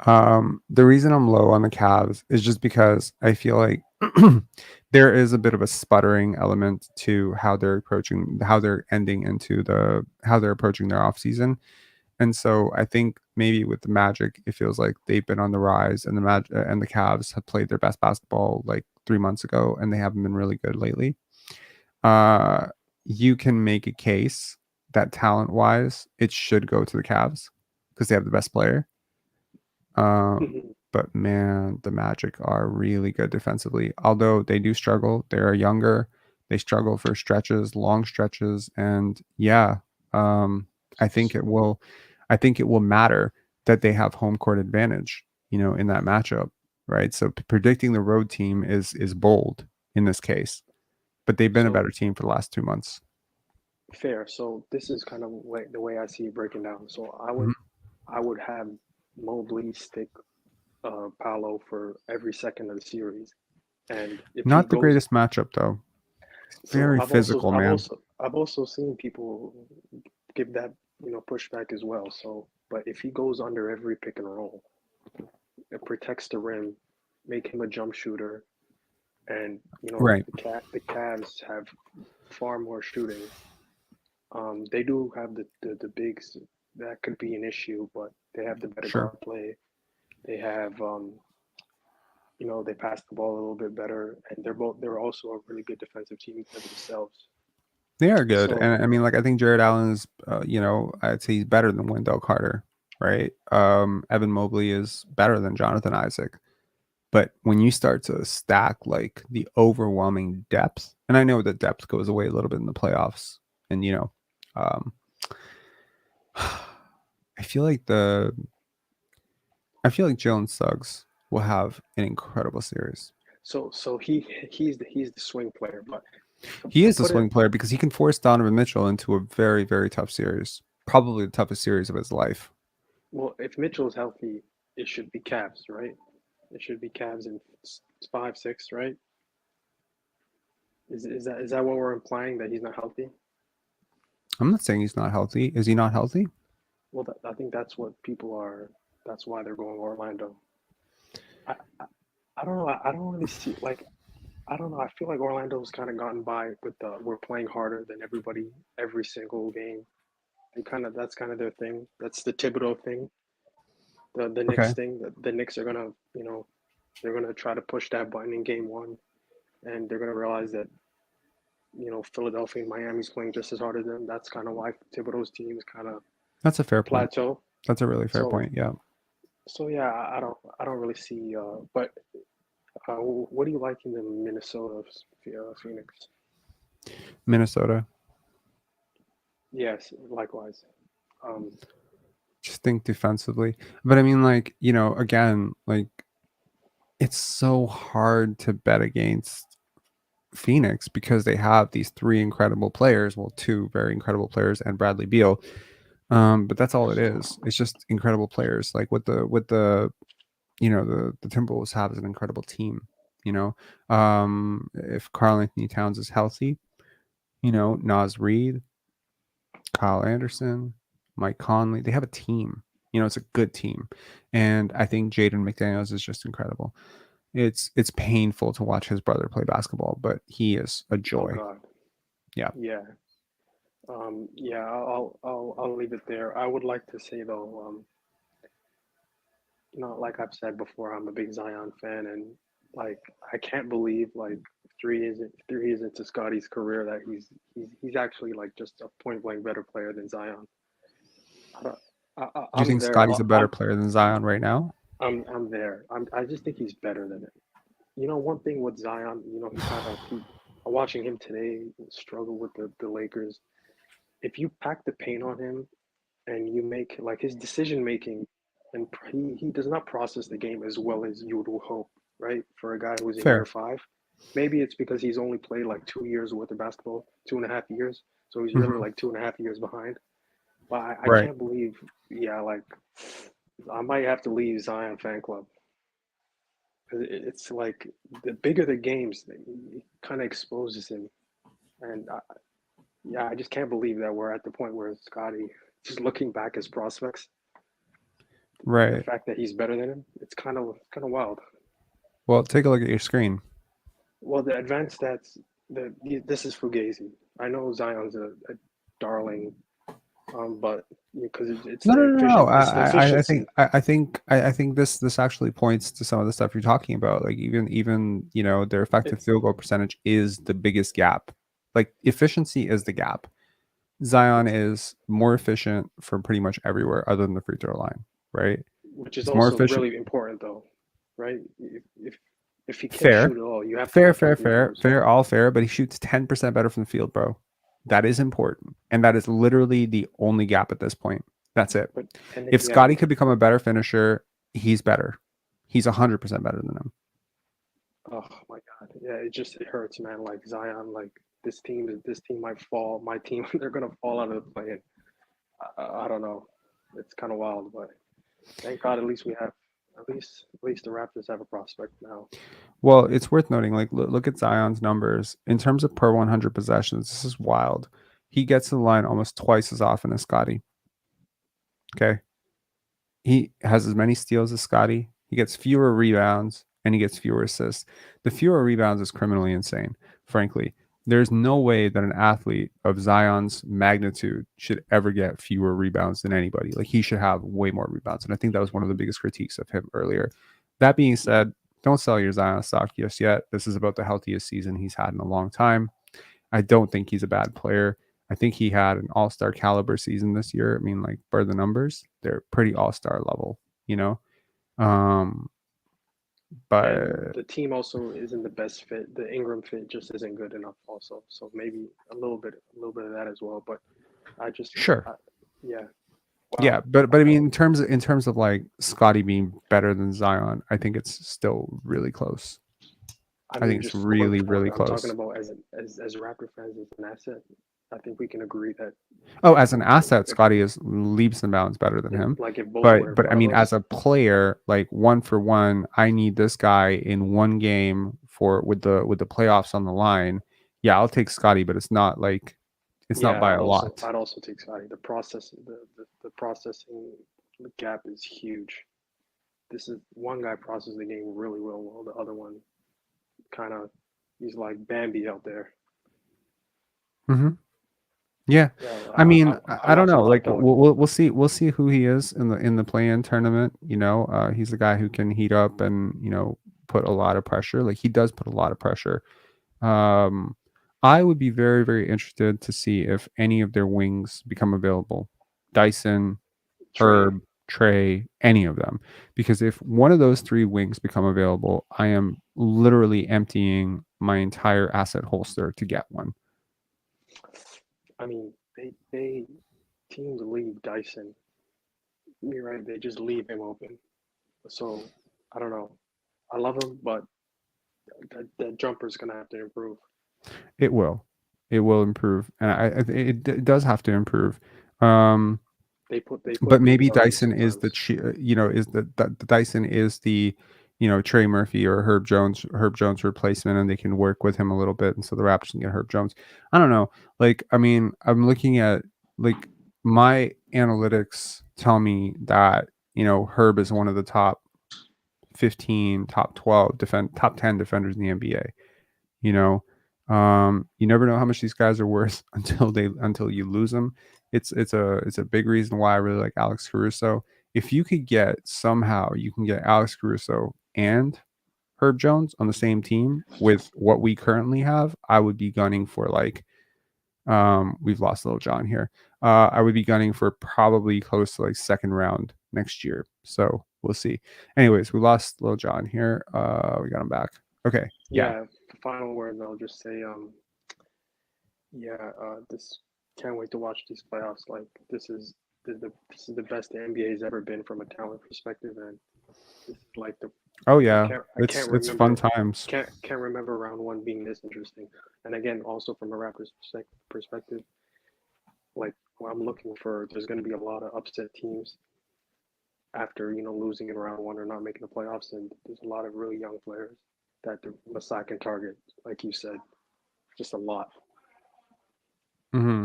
[SPEAKER 1] The reason I'm low on the Cavs is just because I feel like there is a bit of a sputtering element to how they're approaching their offseason. And so I think maybe with the Magic, it feels like they've been on the rise, and the Cavs have played their best basketball like 3 months ago, and they haven't been really good lately. You can make a case that talent-wise, it should go to the Cavs because they have the best player. But man, the Magic are really good defensively. Although they do struggle, they are younger. They struggle for stretches, long stretches, and yeah, I think it will matter that they have home court advantage, in that matchup, right? So predicting the road team is bold in this case, but they've been a better team for the last 2 months.
[SPEAKER 8] Fair. So this is kind of the way I see it breaking down. So I would have Mobley stick Paolo for every second of the series, and if
[SPEAKER 1] Not the greatest matchup though. Very physical, man.
[SPEAKER 8] I've also seen people give that pushback as well. So, but if he goes under every pick and roll, it protects the rim, make him a jump shooter, and
[SPEAKER 1] Right.
[SPEAKER 8] the Cavs have far more shooting. They do have the bigs that could be an issue, but they have the better guard play. They have they pass the ball a little bit better, and they're also a really good defensive team for themselves.
[SPEAKER 1] They are good,
[SPEAKER 8] So,
[SPEAKER 1] and I mean, like I think Jared Allen is, I'd say he's better than Wendell Carter, right? Evan Mobley is better than Jonathan Isaac, but when you start to stack like the overwhelming depth, and I know that depth goes away a little bit in the playoffs, and I feel like Jalen Suggs will have an incredible series.
[SPEAKER 8] So he's the swing player, but
[SPEAKER 1] he is the swing player because he can force Donovan Mitchell into a very, very tough series, probably the toughest series of his life.
[SPEAKER 8] Well, if Mitchell's healthy, it should be Cavs, right? It should be Cavs in 5-6, right? Is that what we're implying, that he's not healthy?
[SPEAKER 1] I'm not saying he's not healthy. Is he not healthy?
[SPEAKER 8] Well, I think that's what people are. That's why they're going Orlando. I don't know. I don't really see I don't know. I feel like Orlando's kind of gotten by with we're playing harder than everybody every single game. That's kind of their thing. That's the Thibodeau thing. The Knicks thing. The Knicks are gonna they're gonna try to push that button in game one, and they're gonna realize that Philadelphia and Miami's playing just as hard as them. That's kind of why Thibodeau's team is kind of
[SPEAKER 1] that's a fair
[SPEAKER 8] plateau.
[SPEAKER 1] Point. That's a really fair point. Yeah.
[SPEAKER 8] So yeah, I don't really see. But what do you like in the Minnesota Phoenix?
[SPEAKER 1] Minnesota.
[SPEAKER 8] Yes, likewise. Um,
[SPEAKER 1] Just think defensively. But I mean, like, again, like, it's so hard to bet against Phoenix because they have these three incredible players. Well, two very incredible players and Bradley Beal. But that's all it is. It's just incredible players. Like with the the Timberwolves have is an incredible team. If Karl Anthony Towns is healthy, Naz Reid, Kyle Anderson, Mike Conley, they have a team. It's a good team, and I think Jaden McDaniels is just incredible. It's painful to watch his brother play basketball, but he is a
[SPEAKER 8] oh
[SPEAKER 1] joy.
[SPEAKER 8] God,
[SPEAKER 1] Yeah.
[SPEAKER 8] yeah. Yeah, I'll leave it there. I would like to say though, like I've said before, I'm a big Zion fan, and like I can't believe like 3 years into Scotty's career that he's actually like just a point blank better player than Zion. I don't,
[SPEAKER 1] Do you
[SPEAKER 8] I'm
[SPEAKER 1] think
[SPEAKER 8] there.
[SPEAKER 1] Scotty's a better player than Zion right now?
[SPEAKER 8] I'm there. I just think he's better than it. One thing with Zion, watching him today struggle with the Lakers. If you pack the paint on him and you make like his decision making, and he does not process the game as well as you would hope, right? For a guy who's in year
[SPEAKER 1] Fair.
[SPEAKER 8] 5, maybe it's because he's only played like 2 years worth of basketball, 2.5 years, so he's really
[SPEAKER 1] Mhm.
[SPEAKER 8] like 2.5 years behind. But I
[SPEAKER 1] Right.
[SPEAKER 8] can't believe, yeah, like I might have to leave Zion fan club. It's like the bigger the games, it kind of exposes him, and yeah, I just can't believe that we're at the point where Scotty, just looking back as prospects, the
[SPEAKER 1] Right.
[SPEAKER 8] fact that he's better than him, it's kind of wild.
[SPEAKER 1] Well, take a look at your screen.
[SPEAKER 8] Well, the advanced stats, this is Fugazi. I know Zion's a darling, but because it's
[SPEAKER 1] No,
[SPEAKER 8] the
[SPEAKER 1] no, no, no.
[SPEAKER 8] it's the efficiency.
[SPEAKER 1] I think this actually points to some of the stuff you're talking about. Like even their effective
[SPEAKER 8] It's
[SPEAKER 1] field goal percentage is the biggest gap. Like efficiency is the gap. Zion
[SPEAKER 8] it's
[SPEAKER 1] is more efficient from pretty much everywhere other than the free throw line, right?
[SPEAKER 8] which is
[SPEAKER 1] He's more
[SPEAKER 8] also
[SPEAKER 1] efficient.
[SPEAKER 8] really important though, right? If he can't
[SPEAKER 1] Fair,
[SPEAKER 8] shoot at all, you have to
[SPEAKER 1] fair,
[SPEAKER 8] have
[SPEAKER 1] fair,
[SPEAKER 8] healthy
[SPEAKER 1] fair,
[SPEAKER 8] numbers.
[SPEAKER 1] fair, all fair. But he shoots 10% better from the field, bro. That is important, and that is literally the only gap at this point. That's it.
[SPEAKER 8] But and
[SPEAKER 1] If
[SPEAKER 8] yeah,
[SPEAKER 1] Scotty could become a better finisher, he's better. He's 100% better than him.
[SPEAKER 8] oh my God, yeah, it hurts, man. Like Zion, like this team might fall. My team, they're gonna fall out of the play. I don't know. It's kind of wild, but thank God at least we have at least the Raptors have a prospect now.
[SPEAKER 1] Well, it's worth noting, like, look at Zion's numbers in terms of per 100 possessions. This is wild. He gets to the line almost twice as often as Scotty. Okay. He has as many steals as Scotty. He gets fewer rebounds and he gets fewer assists. The fewer rebounds is criminally insane, frankly. There's no way that an athlete of Zion's magnitude should ever get fewer rebounds than anybody. Like, he should have way more rebounds. And I think that was one of the biggest critiques of him earlier. That being said, don't sell your Zion stock just yet. This is about the healthiest season he's had in a long time. I don't think he's a bad player. I think he had an all-star caliber season this year. I mean, like, by the numbers, they're pretty all-star level, you know? Um,
[SPEAKER 8] And
[SPEAKER 1] but
[SPEAKER 8] the team also isn't the best fit. The Ingram fit just isn't good enough, also. So maybe a little bit of that as well. But I just,
[SPEAKER 1] sure.
[SPEAKER 8] yeah,
[SPEAKER 1] Yeah,
[SPEAKER 8] wow.
[SPEAKER 1] but I mean, in terms of like Scotty being better than Zion, I think it's still really close.
[SPEAKER 8] I
[SPEAKER 1] I think
[SPEAKER 8] mean,
[SPEAKER 1] it's
[SPEAKER 8] just going
[SPEAKER 1] really, really
[SPEAKER 8] forward, I'm talking
[SPEAKER 1] close.
[SPEAKER 8] about as Raptor fans as an asset. I think we can agree that
[SPEAKER 1] Oh,
[SPEAKER 8] if
[SPEAKER 1] as an asset,
[SPEAKER 8] if,
[SPEAKER 1] Scotty is leaps and bounds better than him.
[SPEAKER 8] if both
[SPEAKER 1] But
[SPEAKER 8] were in
[SPEAKER 1] but I
[SPEAKER 8] front of
[SPEAKER 1] mean, as
[SPEAKER 8] us,
[SPEAKER 1] a player, like one for one, I need this guy in one game for with the playoffs on the line. Yeah, I'll take Scotty, but it's not
[SPEAKER 8] yeah,
[SPEAKER 1] by a lot.
[SPEAKER 8] I'd also take Scotty. The processing gap is huge. This is one guy processes the game really well, while the other one kind of he's like Bambi out there.
[SPEAKER 1] Hmm. Yeah,
[SPEAKER 8] Yeah,
[SPEAKER 1] I mean,
[SPEAKER 8] I
[SPEAKER 1] I don't
[SPEAKER 8] watch a
[SPEAKER 1] know.
[SPEAKER 8] lot
[SPEAKER 1] Like,
[SPEAKER 8] of Pelicans.
[SPEAKER 1] we'll see who he is in the play-in tournament. He's a guy who can heat up and put a lot of pressure. Like, he does put a lot of pressure. Um, I would be very, very interested to see if any of their wings become available. Dyson,
[SPEAKER 8] Trey,
[SPEAKER 1] Herb, Trey, any of them. Because if one of those three wings become available, I am literally emptying my entire asset holster to get one.
[SPEAKER 8] I mean, they teams leave Dyson. You're right. They just leave him open. So I don't know. I love him, but that jumper's gonna have to improve.
[SPEAKER 1] It will. It will improve, and it does have to improve. Um,
[SPEAKER 8] They put
[SPEAKER 1] but maybe
[SPEAKER 8] people on him
[SPEAKER 1] Dyson is the
[SPEAKER 8] sometimes.
[SPEAKER 1] is the Dyson is the Trey Murphy or Herb Jones replacement, and they can work with him a little bit, and so the Raptors can get Herb Jones. I don't know. Like, I mean, I'm looking at, like, my analytics tell me that Herb is one of the top 15, top 12 top 10 defenders in the NBA. You know, you never know how much these guys are worth until you lose them. It's a big reason why I really like Alex Caruso. If you could get somehow you can get Alex Caruso and Herb Jones on the same team with what we currently have, I would be gunning for, like, we've lost Little John here. I would be gunning for probably close to, like, second round next year. So we'll see. Anyways, we lost Little John here. We got him back. Okay.
[SPEAKER 8] Yeah. Final word. I'll just say, this can't wait to watch these playoffs. Like, this is the best the NBA has ever been from a talent perspective, and this is like the
[SPEAKER 1] Oh yeah,
[SPEAKER 8] I can't
[SPEAKER 1] it's fun
[SPEAKER 8] remember
[SPEAKER 1] times.
[SPEAKER 8] can't remember round one being this interesting. And again, also from a Raptors perspective, like, what I'm looking for, there's going to be a lot of upset teams after losing in round one or not making the playoffs, and there's a lot of really young players that the Masai can target, like you said, just a lot.
[SPEAKER 1] Mm-hmm.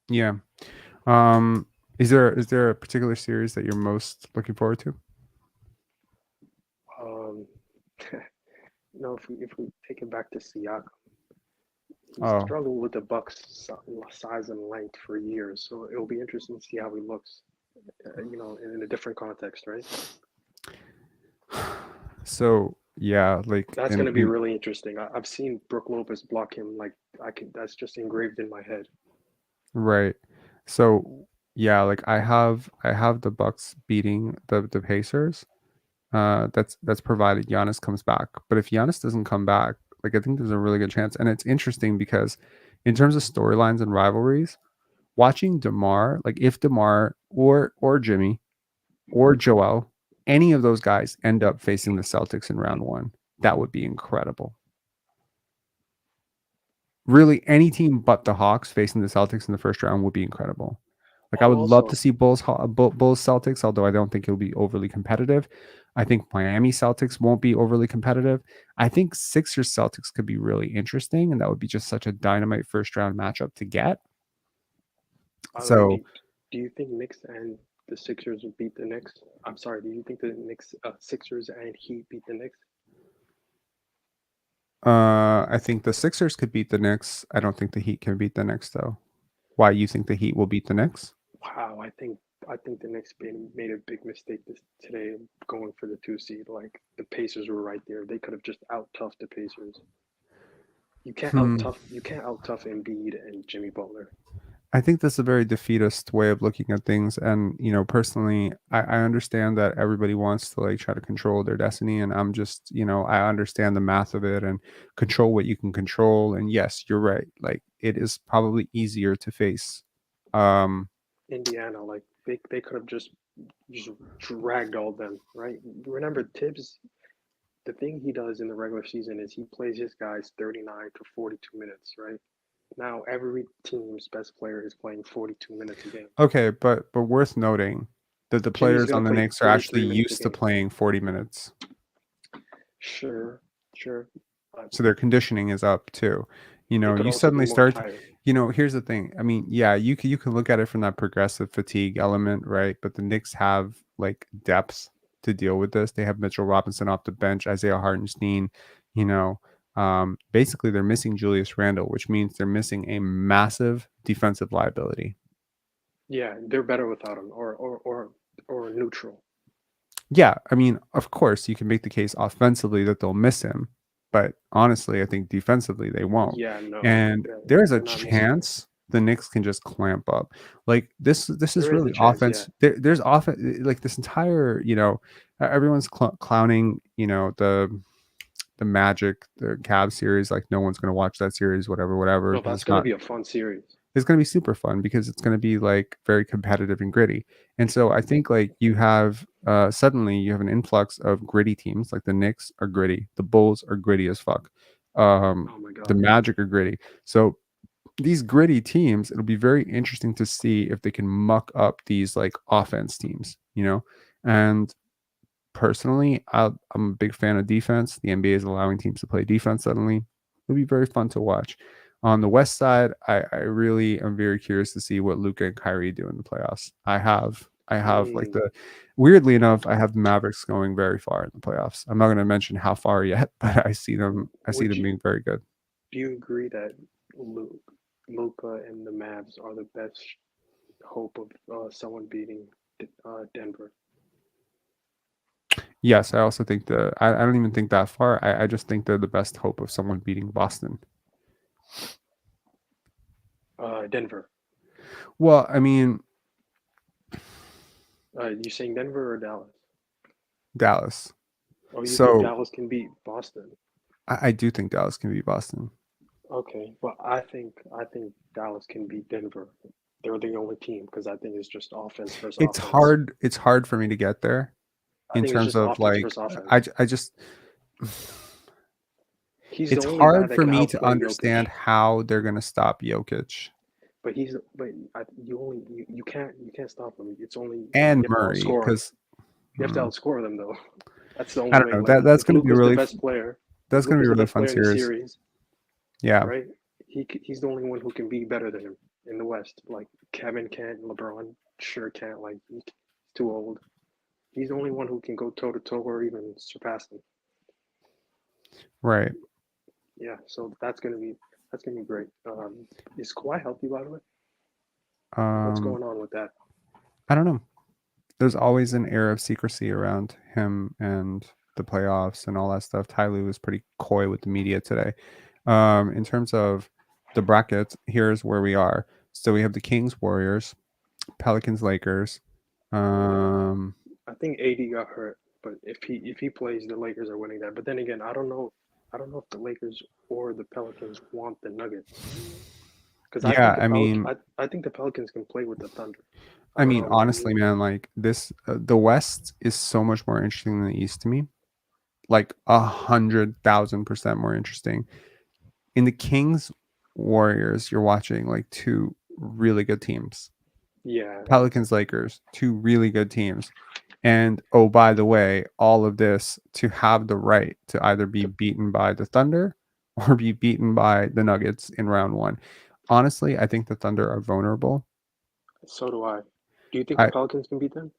[SPEAKER 1] Yeah. Is there a particular series that you're most looking forward to?
[SPEAKER 8] If we take it back to Siakam, he's
[SPEAKER 1] Oh,
[SPEAKER 8] struggled with the Bucks' size and length for years, so it'll be interesting to see how he looks, in a different context, right?
[SPEAKER 1] so yeah, like,
[SPEAKER 8] That's going to be really interesting. I've seen Brook Lopez block him, like, that's just engraved in my head.
[SPEAKER 1] right. So yeah, like, I have the Bucks beating the Pacers. That's provided Giannis comes back. But if Giannis doesn't come back, like, I think there's a really good chance. And it's interesting because in terms of storylines and rivalries, watching DeMar, like, if DeMar or Jimmy or Joel, any of those guys end up facing the Celtics in round one, that would be incredible. Really, any team but the Hawks facing the Celtics in the first round would be incredible. Like, I would love to see Bulls Celtics, although I don't think it'll be overly competitive. I think Miami Celtics won't be overly competitive. I think Sixers Celtics could be really interesting, and that would be just such a dynamite first round matchup to get. So,
[SPEAKER 8] do you think Knicks and the Sixers will beat the Knicks? I'm sorry, do you think the Knicks, Sixers and Heat beat the Knicks?
[SPEAKER 1] I think the Sixers could beat the Knicks. I don't think the Heat can beat the Knicks, though. Why, you think the Heat will beat the Knicks?
[SPEAKER 8] Wow, I think the Knicks made a big mistake today going for the 2 seed. Like, the Pacers were right there. They could have just out-toughed the Pacers. You can't out-tough Embiid and Jimmy Butler.
[SPEAKER 1] I think that's a very defeatist way of looking at things. And, personally, I understand that everybody wants to, like, try to control their destiny. And I'm just, I understand the math of it and control what you can control. And yes, you're right. Like, it is probably easier to face
[SPEAKER 8] Indiana. Like, they could have just dragged all them, right? Remember, Tibbs, the thing he does in the regular season is he plays his guys 39 to 42 minutes, right? Now every team's best player is playing 42 minutes a game.
[SPEAKER 1] Okay, but worth noting that the players on the Knicks are actually used to playing 40 minutes.
[SPEAKER 8] Sure.
[SPEAKER 1] So their conditioning is up too. You suddenly start. Here's the thing. I mean, yeah, you can look at it from that progressive fatigue element, right? But the Knicks have, like, depth to deal with this. They have Mitchell Robinson off the bench, Isaiah Hartenstein. Basically they're missing Julius Randle, which means they're missing a massive defensive liability.
[SPEAKER 8] Yeah, they're better without him, or neutral.
[SPEAKER 1] Yeah, I mean, of course, you can make the case offensively that they'll miss him, but honestly, I think defensively they won't.
[SPEAKER 8] Yeah, no.
[SPEAKER 1] And there's a chance the Knicks can just clamp up. Like, this is really offense. Yeah. There's offense, like, this entire, everyone's clowning, the the Magic, the Cavs series, like no one's going to watch that series, whatever.
[SPEAKER 8] No,
[SPEAKER 1] 'Cause
[SPEAKER 8] that's
[SPEAKER 1] it's
[SPEAKER 8] gonna
[SPEAKER 1] not.
[SPEAKER 8] be a fun series.
[SPEAKER 1] It's going to be super fun because it's going to be like very competitive and gritty. And so I think like you have suddenly you have an influx of gritty teams. Like the Knicks are gritty, the Bulls are gritty as fuck.
[SPEAKER 8] Oh my
[SPEAKER 1] The
[SPEAKER 8] god.
[SPEAKER 1] Magic are gritty. So these gritty teams, it'll be very interesting to see if they can muck up these like offense teams, you know. And personally, I'm a big fan of defense. The NBA is allowing teams to play defense suddenly. It'll be very fun to watch. On the West side, I really am very curious to see what Luka and Kyrie do in the playoffs. I have like
[SPEAKER 8] Mm,
[SPEAKER 1] weirdly enough, I have the Mavericks going very far in the playoffs. I'm not going to mention how far yet, but I see them
[SPEAKER 8] would you
[SPEAKER 1] being very good.
[SPEAKER 8] do you agree that Luca and the Mavs are the best hope of someone beating Denver?
[SPEAKER 1] Yes, I also think I don't even think that far. I just think they're the best hope of someone beating Boston.
[SPEAKER 8] Denver.
[SPEAKER 1] Well, I mean,
[SPEAKER 8] You saying Denver or Dallas?
[SPEAKER 1] Dallas.
[SPEAKER 8] Oh, you think
[SPEAKER 1] So
[SPEAKER 8] Dallas can beat Boston?
[SPEAKER 1] I do think Dallas can beat Boston.
[SPEAKER 8] Okay, but I think Dallas can beat Denver. They're the only team because I think it's just offense versus
[SPEAKER 1] It's
[SPEAKER 8] offense.
[SPEAKER 1] hard. It's hard for me to get there
[SPEAKER 8] I
[SPEAKER 1] in
[SPEAKER 8] think it's
[SPEAKER 1] terms
[SPEAKER 8] just
[SPEAKER 1] of
[SPEAKER 8] offense
[SPEAKER 1] like
[SPEAKER 8] versus offense.
[SPEAKER 1] I just
[SPEAKER 8] He's
[SPEAKER 1] it's
[SPEAKER 8] the only guy
[SPEAKER 1] hard
[SPEAKER 8] that
[SPEAKER 1] for
[SPEAKER 8] can
[SPEAKER 1] me to
[SPEAKER 8] outplay
[SPEAKER 1] understand
[SPEAKER 8] Jokic.
[SPEAKER 1] how they're gonna stop Jokic
[SPEAKER 8] You can't stop him. It's only
[SPEAKER 1] and
[SPEAKER 8] you have to
[SPEAKER 1] Murray
[SPEAKER 8] outscore him.
[SPEAKER 1] because
[SPEAKER 8] You have to outscore them though. That's the
[SPEAKER 1] I
[SPEAKER 8] only
[SPEAKER 1] don't
[SPEAKER 8] way.
[SPEAKER 1] know
[SPEAKER 8] Like
[SPEAKER 1] that's
[SPEAKER 8] if
[SPEAKER 1] gonna be
[SPEAKER 8] Luka's the
[SPEAKER 1] really
[SPEAKER 8] best player, if
[SPEAKER 1] that's gonna be
[SPEAKER 8] Luka's
[SPEAKER 1] a
[SPEAKER 8] the
[SPEAKER 1] really
[SPEAKER 8] best
[SPEAKER 1] fun
[SPEAKER 8] player in the
[SPEAKER 1] series.
[SPEAKER 8] series,
[SPEAKER 1] Yeah,
[SPEAKER 8] right? He's the only one who can be better than him in the West. Like Kevin can't, LeBron sure can't. Like he's too old. He's the only one who can go toe to toe or even surpass him.
[SPEAKER 1] right.
[SPEAKER 8] Yeah, so that's gonna be great. Is Kawhi healthy by the way? What's
[SPEAKER 1] Um,
[SPEAKER 8] going on with that?
[SPEAKER 1] I don't know. There's always an air of secrecy around him and the playoffs and all that stuff. Ty Lue was pretty coy with the media today. In terms of the brackets, here's where we are. So we have the Kings, Warriors, Pelicans, Lakers. Um,
[SPEAKER 8] I think AD got hurt, but if he plays, the Lakers are winning that. But then again, I don't know. I don't know if the Lakers or the Pelicans want the Nuggets because I
[SPEAKER 1] yeah,
[SPEAKER 8] think the
[SPEAKER 1] I
[SPEAKER 8] Pelic
[SPEAKER 1] mean,
[SPEAKER 8] I think the Pelicans can play with the Thunder. I
[SPEAKER 1] I
[SPEAKER 8] don't
[SPEAKER 1] mean,
[SPEAKER 8] know about
[SPEAKER 1] honestly,
[SPEAKER 8] you.
[SPEAKER 1] man, like this, the West is so much more interesting than the East to me. Like 100,000% more interesting. In the Kings, Warriors, you're watching like two really good teams.
[SPEAKER 8] Yeah,
[SPEAKER 1] Pelicans, Lakers, two really good teams. And oh, by the way, all of this to have the right to either be beaten by the Thunder or be beaten by the Nuggets in round one. Honestly, I think the Thunder are vulnerable.
[SPEAKER 8] so do I. Do you think the
[SPEAKER 1] I
[SPEAKER 8] Pelicans can beat them?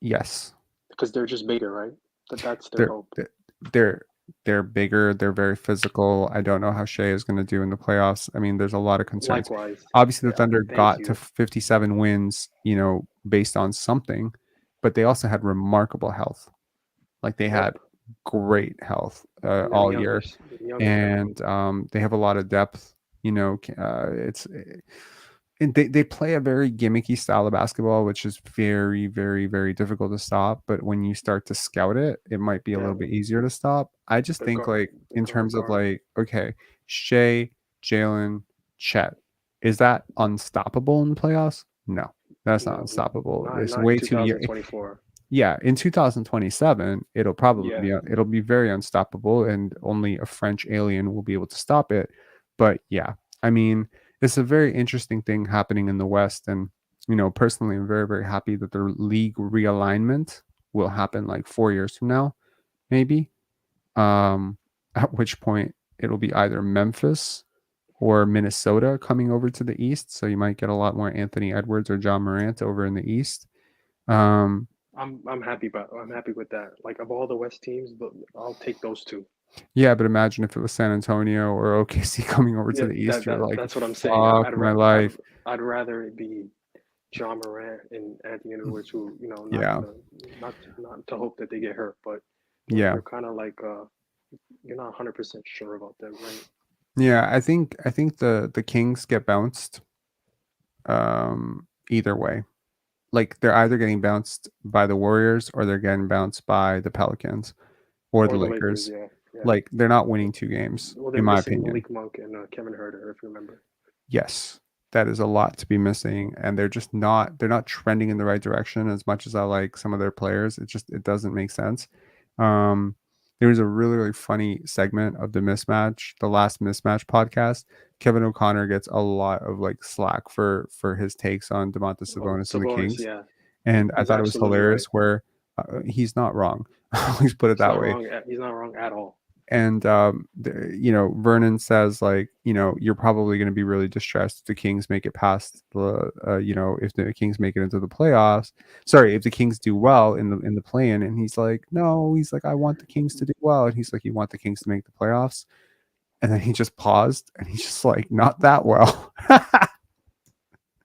[SPEAKER 1] yes,
[SPEAKER 8] Because they're just bigger, right? That's their
[SPEAKER 1] they're
[SPEAKER 8] hope.
[SPEAKER 1] they're they're they're bigger. They're very physical. I don't know how Shea is going to do in the playoffs. I mean, there's a lot of concerns.
[SPEAKER 8] Likewise.
[SPEAKER 1] Obviously, the
[SPEAKER 8] Yeah.
[SPEAKER 1] Thunder
[SPEAKER 8] Thank
[SPEAKER 1] got to
[SPEAKER 8] you.
[SPEAKER 1] 57 wins, based on something, but they also had remarkable health. Like they had
[SPEAKER 8] Yep.
[SPEAKER 1] great health
[SPEAKER 8] And they're
[SPEAKER 1] all year,
[SPEAKER 8] young as hell.
[SPEAKER 1] and they have a lot of depth. And they play a very gimmicky style of basketball, which is very, very, very difficult to stop. But when you start to scout it, it might be a
[SPEAKER 8] Yeah.
[SPEAKER 1] little bit easier to stop. I just
[SPEAKER 8] The
[SPEAKER 1] think
[SPEAKER 8] guard,
[SPEAKER 1] like
[SPEAKER 8] the
[SPEAKER 1] in
[SPEAKER 8] guard
[SPEAKER 1] terms of
[SPEAKER 8] guard.
[SPEAKER 1] like, okay, Shea, Jalen, Chet, is that unstoppable in the playoffs? No, that's not
[SPEAKER 8] No, no,
[SPEAKER 1] unstoppable.
[SPEAKER 8] not
[SPEAKER 1] It's
[SPEAKER 8] not in
[SPEAKER 1] way too young.
[SPEAKER 8] 2024.
[SPEAKER 1] Yeah, in 2027, it'll probably
[SPEAKER 8] Yeah.
[SPEAKER 1] it'll be very unstoppable, and only a French alien will be able to stop it. But yeah, I mean, it's a very interesting thing happening in the West, and personally, I'm very, very happy that the league realignment will happen like 4 years from now, maybe. At which point it'll be either Memphis or Minnesota coming over to the East, so you might get a lot more Anthony Edwards or John Morant over in the East. Um,
[SPEAKER 8] I'm happy with that. Like of all the West teams, I'll take those two.
[SPEAKER 1] Yeah, but imagine if it was San Antonio or OKC coming over to
[SPEAKER 8] Yeah,
[SPEAKER 1] the East. You're like,
[SPEAKER 8] that's what I'm saying.
[SPEAKER 1] fuck my life.
[SPEAKER 8] I'd rather it be John Morant and Anthony Edwards, who
[SPEAKER 1] Yeah,
[SPEAKER 8] not to hope that they get hurt, but
[SPEAKER 1] yeah,
[SPEAKER 8] you're kind of like you're not 100% sure about them, right?
[SPEAKER 1] yeah. I think the Kings get bounced. Either way, like they're either getting bounced by the Warriors or they're getting bounced by the Pelicans or the
[SPEAKER 8] Or the Lakers,
[SPEAKER 1] Lakers.
[SPEAKER 8] yeah, Yeah.
[SPEAKER 1] Like, they're not winning 2 games,
[SPEAKER 8] Well, they're
[SPEAKER 1] in my
[SPEAKER 8] missing
[SPEAKER 1] opinion.
[SPEAKER 8] Malik Monk and Kevin Herter, if you remember.
[SPEAKER 1] Yes, that is a lot to be missing, and they're just not trending in the right direction as much as I like some of their players. It doesn't make sense. There was a really, really funny segment of the last mismatch podcast. Kevin O'Connor gets a lot of like slack for his takes on Domantas Sabonis and the Kings.
[SPEAKER 8] Yeah.
[SPEAKER 1] And I
[SPEAKER 8] He's
[SPEAKER 1] thought it was
[SPEAKER 8] absolutely
[SPEAKER 1] hilarious
[SPEAKER 8] right.
[SPEAKER 1] where he's not wrong. Let's put it that way.
[SPEAKER 8] He's not wrong at all.
[SPEAKER 1] And Vernon says, like, you're probably going to be really distressed if the Kings make it past the if the Kings make it into the playoffs. Sorry, if the Kings do well in the play-in. And he's like, no, he's like, I want the Kings to do well. And he's like, you want the Kings to make the playoffs? And then he just paused and he's just like, not that well.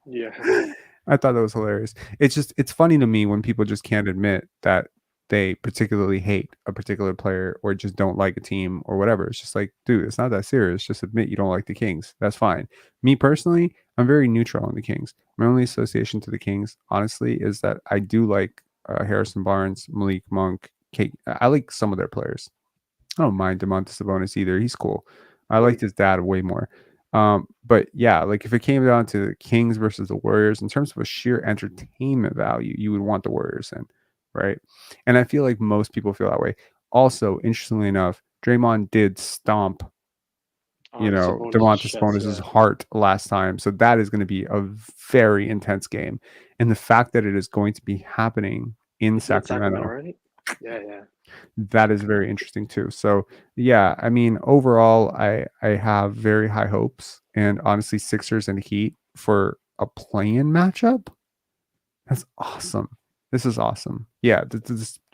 [SPEAKER 8] Yeah.
[SPEAKER 1] I thought that was hilarious. It's funny to me when people just can't admit that they particularly hate a particular player or just don't like a team or whatever. It's just like, dude, it's not that serious. Just admit you don't like the Kings. That's fine. Me personally, I'm very neutral on the Kings. My only association to the Kings, honestly, is that I do like Harrison Barnes, Malik Monk, Kate. I like some of their players. I don't mind Domantas Sabonis either. He's cool. I liked his dad way more. But yeah, like if it came down to the Kings versus the Warriors, in terms of a sheer entertainment value, you would want the Warriors in. Right. And I feel like most people feel that way. Also, interestingly enough, Draymond did stomp, Domantas Sabonis' heart last time. So that is going to be a very intense game. And the fact that it is going to be happening in Sacramento,
[SPEAKER 8] right? Yeah.
[SPEAKER 1] That is very interesting too. So yeah, I mean, overall, I have very high hopes. And honestly, Sixers and Heat for a play-in matchup, that's awesome. This is awesome. Yeah, the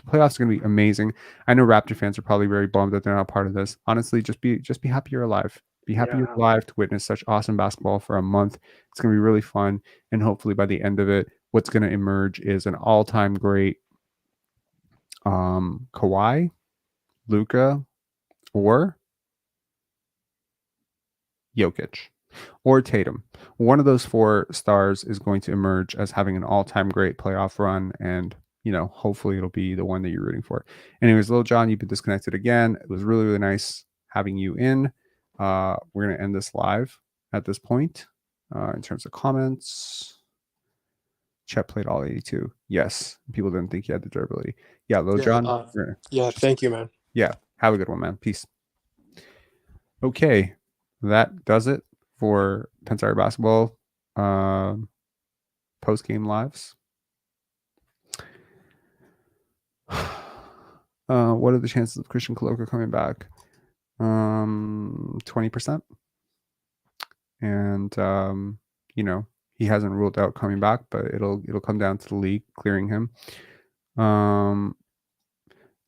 [SPEAKER 1] playoffs are going to be amazing. I know Raptor fans are probably very bummed that they're not part of this. Honestly, just be happy you're alive. Be happy you're alive to witness such awesome basketball for a month. It's going to be really fun. And hopefully by the end of it, what's going to emerge is an all-time great Kawhi, Luka, or Jokic, or Tatum. One of those 4 stars is going to emerge as having an all-time great playoff run, and hopefully it'll be the one that you're rooting for. Anyways, Lil John, you've been disconnected again. It was really, really nice having you in. We're going to end this live at this point. In terms of comments, Chet played all 82. Yes, people didn't think he had the durability. Yeah, Lil John.
[SPEAKER 8] Yeah, thank you, man.
[SPEAKER 1] Yeah, have a good one, man. Peace. Okay, that does it for Pensire Basketball post-game lives. What are the chances of Christian Coloca coming back? 20%. And he hasn't ruled out coming back, but it'll come down to the league clearing him.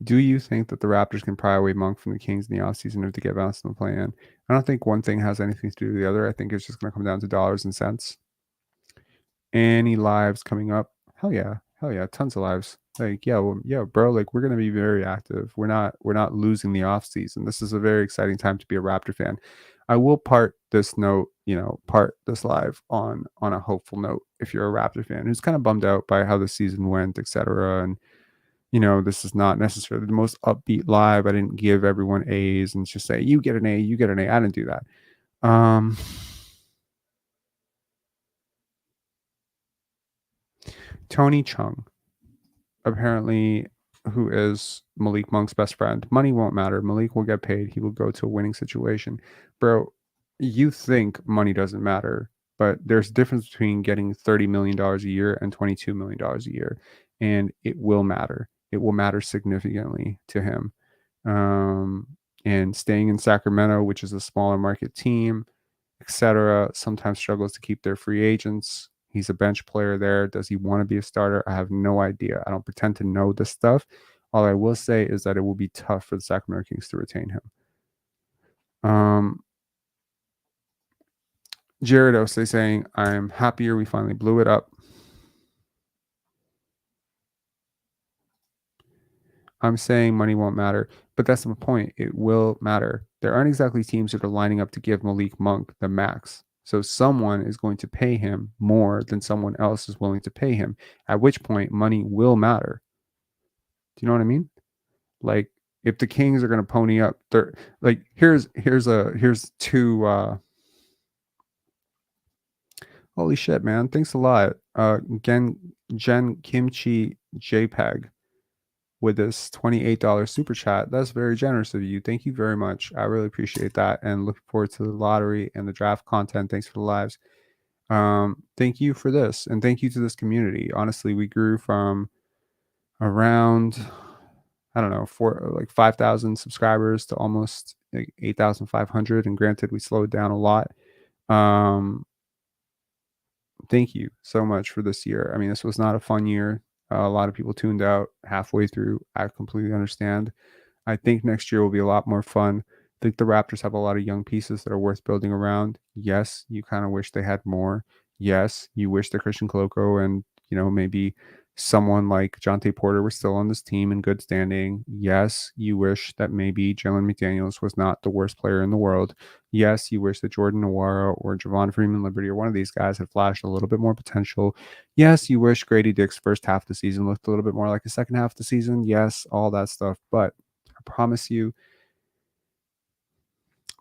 [SPEAKER 1] Do you think that the Raptors can pry away Monk from the Kings in the offseason if they get bounced in the play-in? I don't think one thing has anything to do with the other. I think it's just going to come down to dollars and cents. Any lives coming up? Hell yeah. Tons of lives. Like, bro, like we're going to be very active. We're not losing the off season. This is a very exciting time to be a Raptor fan. I will part this live on a hopeful note. If you're a Raptor fan who's kind of bummed out by how the season went, etc. And this is not necessarily the most upbeat live. I didn't give everyone A's and just say you get an A, you get an A. I didn't do that. Tony Chung, apparently, who is Malik Monk's best friend. Money won't matter. Malik will get paid. He will go to a winning situation. Bro, you think money doesn't matter, but there's a difference between getting $30 million a year and $22 million a year. And it will matter. It will matter significantly to him. And staying in Sacramento, which is a smaller market team, etc., sometimes struggles to keep their free agents. He's a bench player there. Does he want to be a starter? I have no idea. I don't pretend to know this stuff. All I will say is that it will be tough for the Sacramento Kings to retain him. Jared Osei saying, I'm happier we finally blew it up. I'm saying money won't matter, but that's the point. It will matter. There aren't exactly teams that are lining up to give Malik Monk the max. So someone is going to pay him more than someone else is willing to pay him, at which point money will matter. Do you know what I mean? Like, if the Kings are going to pony up, they're like, here's two. Holy shit, man! Thanks a lot, Jen Kimchi JPEG, with this $28 super chat. That's very generous of you. Thank you very much. I really appreciate that, and looking forward to the lottery and the draft content. Thanks for the lives. Thank you for this, and thank you to this community. Honestly, we grew from around, I don't know, 5,000 subscribers to almost like 8,500. And granted, we slowed down a lot. Thank you so much for this year. I mean, this was not a fun year. A lot of people tuned out halfway through. I completely understand. I think next year will be a lot more fun. I think the Raptors have a lot of young pieces that are worth building around. Yes, you kind of wish they had more. Yes, you wish that Christian Koloko and, maybe someone like Jonte Porter were still on this team in good standing. Yes, you wish that maybe Jalen McDaniels was not the worst player in the world. Yes, you wish that Jordan Nwora or Javon Freeman Liberty or one of these guys had flashed a little bit more potential. Yes, you wish Grady Dick's first half of the season looked a little bit more like the second half of the season. Yes, all that stuff. But I promise you,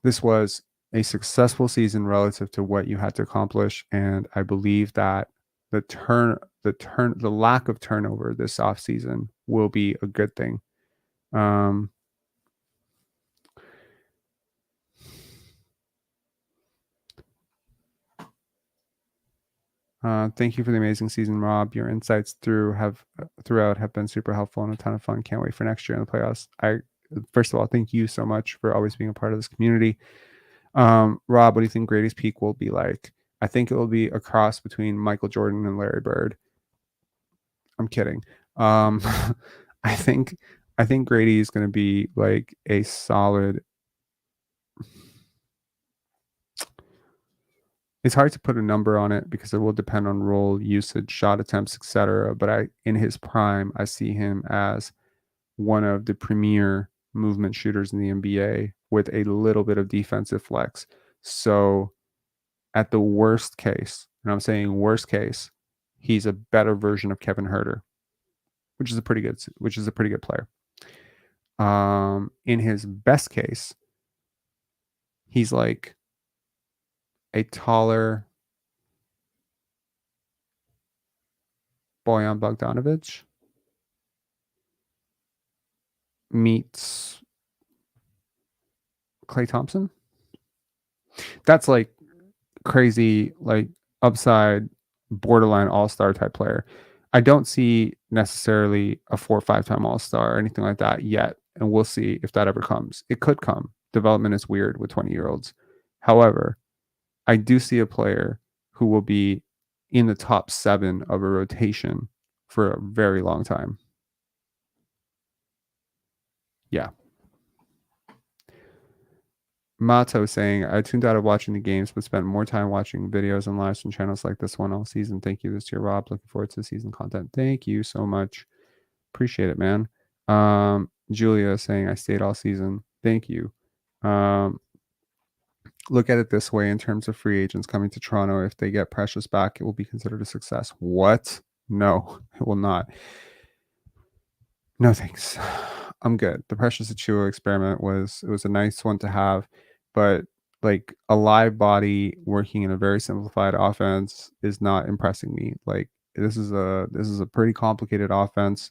[SPEAKER 1] this was a successful season relative to what you had to accomplish. And I believe that the lack of turnover this offseason will be a good thing. Thank you for the amazing season, Rob. Your insights throughout have been super helpful and a ton of fun. Can't wait for next year in the playoffs. First of all, thank you so much for always being a part of this community. Rob, what do you think Grady's peak will be like? I think it will be a cross between Michael Jordan and Larry Bird. I'm kidding. I think Grady is going to be like a solid. It's hard to put a number on it because it will depend on role, usage, shot attempts, etc. But in his prime, I see him as one of the premier movement shooters in the NBA with a little bit of defensive flex. So at the worst case, and I'm saying worst case, he's a better version of Kevin Huerter, which is a pretty good player. In his best case, he's like a taller Bojan Bogdanovic meets Klay Thompson. That's like crazy, like upside, borderline all-star type player. I don't see necessarily a 4 or 5-time all-star or anything like that yet, and we'll see if that ever comes. It could come. Development is weird with 20-year-olds. However, I do see a player who will be in the top 7 of a rotation for a very long time. Yeah. Mato saying, I tuned out of watching the games, but spent more time watching videos and lives from channels like this one all season. Thank you this year, Rob. Looking forward to the season content. Thank you so much. Appreciate it, man. Julia saying, I stayed all season. Thank you. Look at it this way in terms of free agents coming to Toronto. If they get Precious back, it will be considered a success. What? No, it will not. No, thanks. I'm good. The Precious Achua experiment was a nice one to have, but like a live body working in a very simplified offense is not impressing me. Like this is a pretty complicated offense.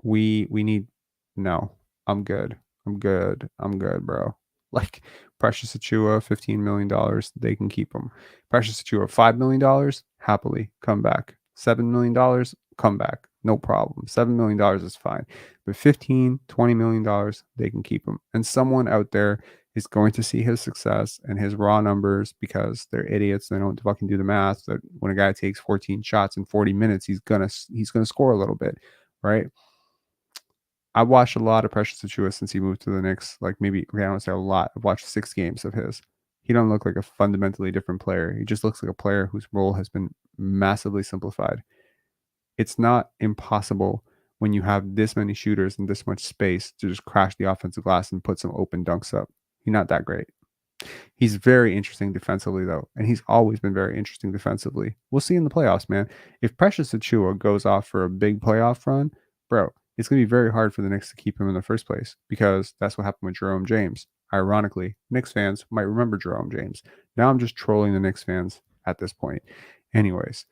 [SPEAKER 1] We need no. I'm good, bro. Like Precious Achua, $15 million, they can keep him. Precious Achua, $5 million, happily come back. $7 million, come back. No problem. $7 million is fine. But $15, $20 million, they can keep him. And someone out there is going to see his success and his raw numbers because they're idiots. They don't fucking do the math. That when a guy takes 14 shots in 40 minutes, he's gonna score a little bit, right? I watched a lot of Precious Achua since he moved to the Knicks. Like maybe, okay, I don't say a lot. I've watched 6 games of his. He don't look like a fundamentally different player. He just looks like a player whose role has been massively simplified. It's not impossible when you have this many shooters and this much space to just crash the offensive glass and put some open dunks up. He's not that great. He's very interesting defensively, though, and he's always been very interesting defensively. We'll see in the playoffs, man. If Precious Achua goes off for a big playoff run, bro, it's going to be very hard for the Knicks to keep him in the first place, because that's what happened with Jerome James. Ironically, Knicks fans might remember Jerome James. Now I'm just trolling the Knicks fans at this point. Anyways,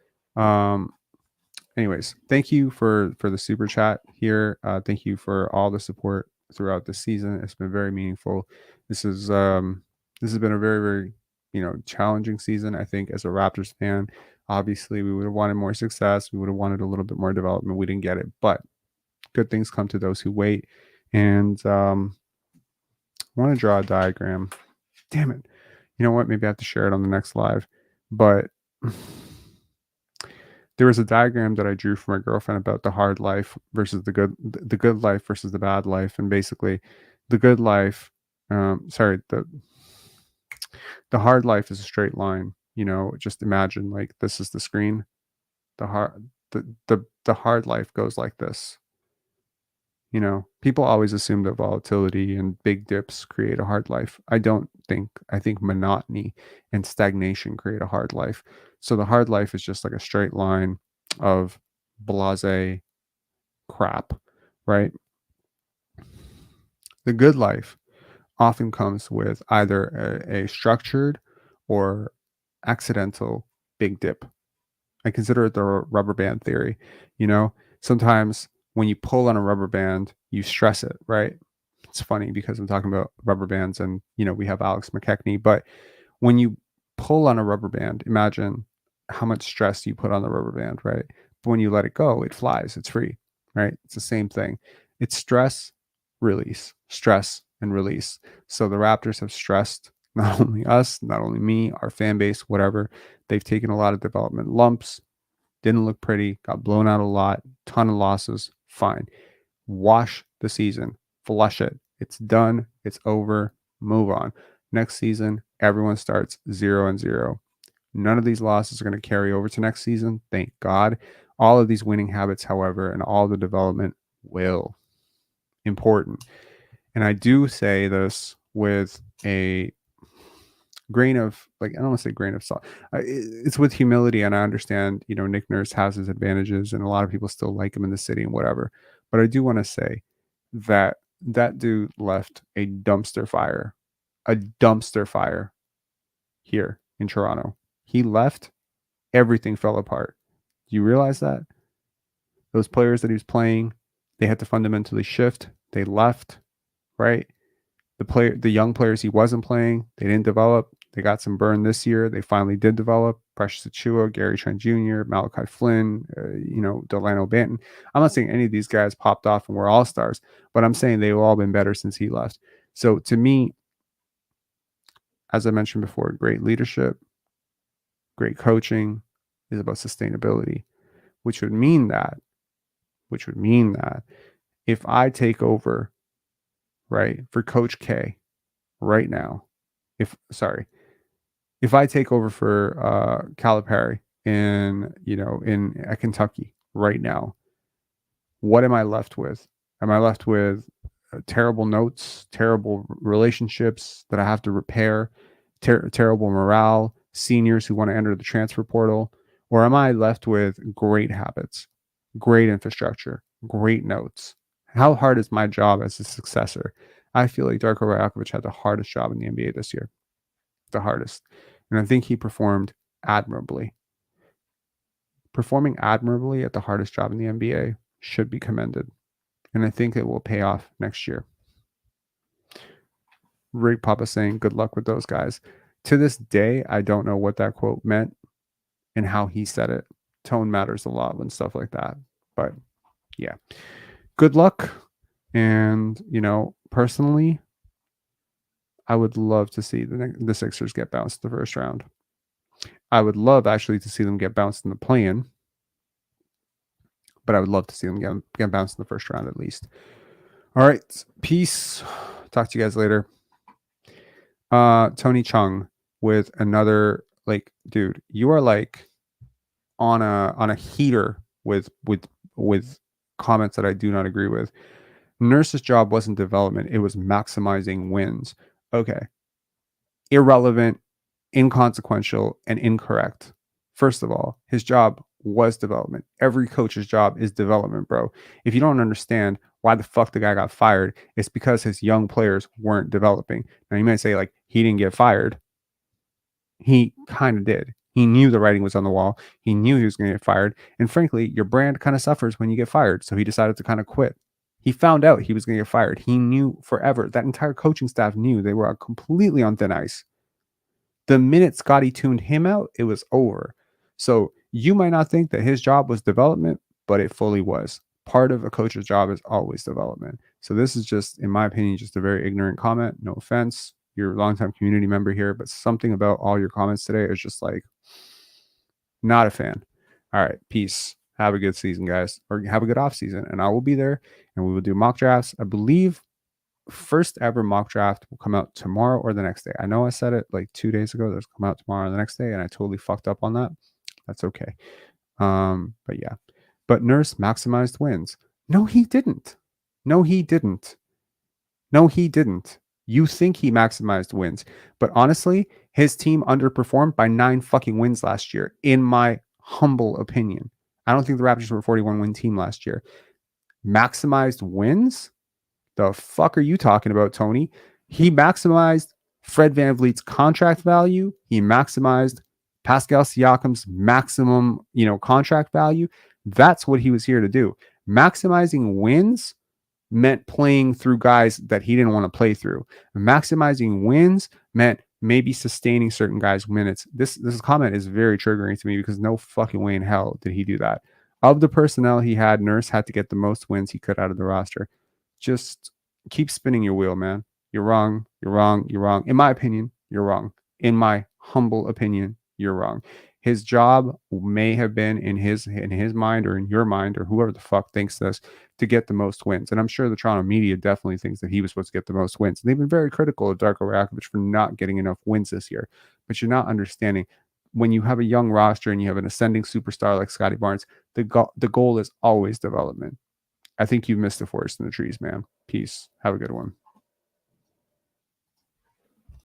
[SPEAKER 1] thank you for the super chat here. Thank you for all the support throughout the season. It's been very meaningful. This has been a very, very, challenging season. I think as a Raptors fan, obviously we would have wanted more success. We would have wanted a little bit more development. We didn't get it, but good things come to those who wait. And I want to draw a diagram. Damn it. You know what? Maybe I have to share it on the next live. But there was a diagram that I drew for my girlfriend about the hard life versus the good life versus the bad life. And basically the good life, the hard life is a straight line. Just imagine, like, this is the screen. The hard life goes like this. People always assume that volatility and big dips create a hard life. I think monotony and stagnation create a hard life. So the hard life is just like a straight line of blasé crap, right? The good life often comes with either a structured or accidental big dip. I consider it the rubber band theory. Sometimes when you pull on a rubber band, you stress it, right? It's funny because I'm talking about rubber bands and, we have Alex McKechnie, but when you pull on a rubber band, imagine how much stress you put on the rubber band, right? But when you let it go, it flies, it's free, right? It's the same thing. It's stress, and release. So the Raptors have stressed not only us, not only me, our fan base, whatever. They've taken a lot of development lumps, didn't look pretty, got blown out a lot, ton of losses. Fine. Wash the season, flush it. It's done. It's over. Move on. Next season, everyone starts 0-0. None of these losses are going to carry over to next season. Thank God. All of these winning habits, however, and all the development will. Important. And I do say this with a grain of, I don't want to say grain of salt. It's with humility, and I understand, Nick Nurse has his advantages, and a lot of people still like him in the city and whatever. But I do want to say that dude left a dumpster fire here in Toronto. He left, everything fell apart. Do you realize that? Those players that he was playing, they had to fundamentally shift. They left, right? The young players he wasn't playing, they didn't develop. They got some burn this year. They finally did develop. Precious Achiuwa, Gary Trent Jr., Malachi Flynn, Delano Banton. I'm not saying any of these guys popped off and were all-stars, but I'm saying they've all been better since he left. So to me, as I mentioned before, great leadership, great coaching is about sustainability, which would mean that if I take over, right, for Coach K right now, if I take over for Calipari at Kentucky right now, what am I left with? Am I left with terrible notes, terrible relationships that I have to repair, terrible morale, seniors who want to enter the transfer portal? Or am I left with great habits, great infrastructure, great notes? How hard is my job as a successor? I feel like Darko Rajakovic had the hardest job in the NBA this year. The hardest. And I think he performed admirably. Performing admirably at the hardest job in the NBA should be commended. And I think it will pay off next year. Rick Papa saying good luck with those guys. To this day, I don't know what that quote meant and how he said it. Tone matters a lot when stuff like that. But yeah, good luck. And, personally, I would love to see the Sixers get bounced in the first round. I would love actually to see them get bounced in the play-in, but I would love to see them get bounced in the first round at least. All right, peace. Talk to you guys later. Tony Chung with another, dude, you are on a heater with comments that I do not agree with. Nurse's job wasn't development, it was maximizing wins. Okay. Irrelevant, inconsequential, and incorrect. First of all, his job was development. Every coach's job is development, bro. If you don't understand why the fuck the guy got fired, it's because his young players weren't developing. Now you might say, like, he didn't get fired. He kind of did. He knew the writing was on the wall. He knew he was going to get fired. And frankly, your brand kind of suffers when you get fired. So he decided to kind of quit. He found out he was going to get fired. He knew forever. That entire coaching staff knew they were completely on thin ice. The minute Scotty tuned him out, it was over. So you might not think that his job was development, but it fully was. Part of a coach's job is always development. So this is just, in my opinion, just a very ignorant comment. No offense. You're a longtime community member here, but something about all your comments today is just like, not a fan. All right. Peace. Have a good season, guys, or have a good off season. And I will be there and we will do mock drafts. I believe first ever mock draft will come out tomorrow or the next day. I know I said it like 2 days ago. There's come out tomorrow or the next day, and I totally fucked up on that. That's okay. But yeah. But Nurse maximized wins. No, he didn't. No, he didn't. No, he didn't. You think he maximized wins, but honestly, his team underperformed by 9 fucking wins last year, in my humble opinion. I don't think the Raptors were a 41-win team last year. Maximized wins? The fuck are you talking about, Tony? He maximized Fred VanVleet's contract value. He maximized Pascal Siakam's maximum, contract value. That's what he was here to do. Maximizing wins meant playing through guys that he didn't want to play through. Maximizing wins meant maybe sustaining certain guys' minutes. This comment is very triggering to me because no fucking way in hell did he do that. Of the personnel he had, Nurse had to get the most wins he could out of the roster. Just keep spinning your wheel, man. You're wrong. You're wrong. You're wrong. In my opinion, you're wrong. In my humble opinion, you're wrong. His job may have been in his mind or in your mind or whoever the fuck thinks this to get the most wins. And I'm sure the Toronto media definitely thinks that he was supposed to get the most wins. And they've been very critical of Darko Rakovic for not getting enough wins this year. But you're not understanding when you have a young roster and you have an ascending superstar like Scotty Barnes, the goal is always development. I think you've missed the forest in the trees, man. Peace. Have a good one.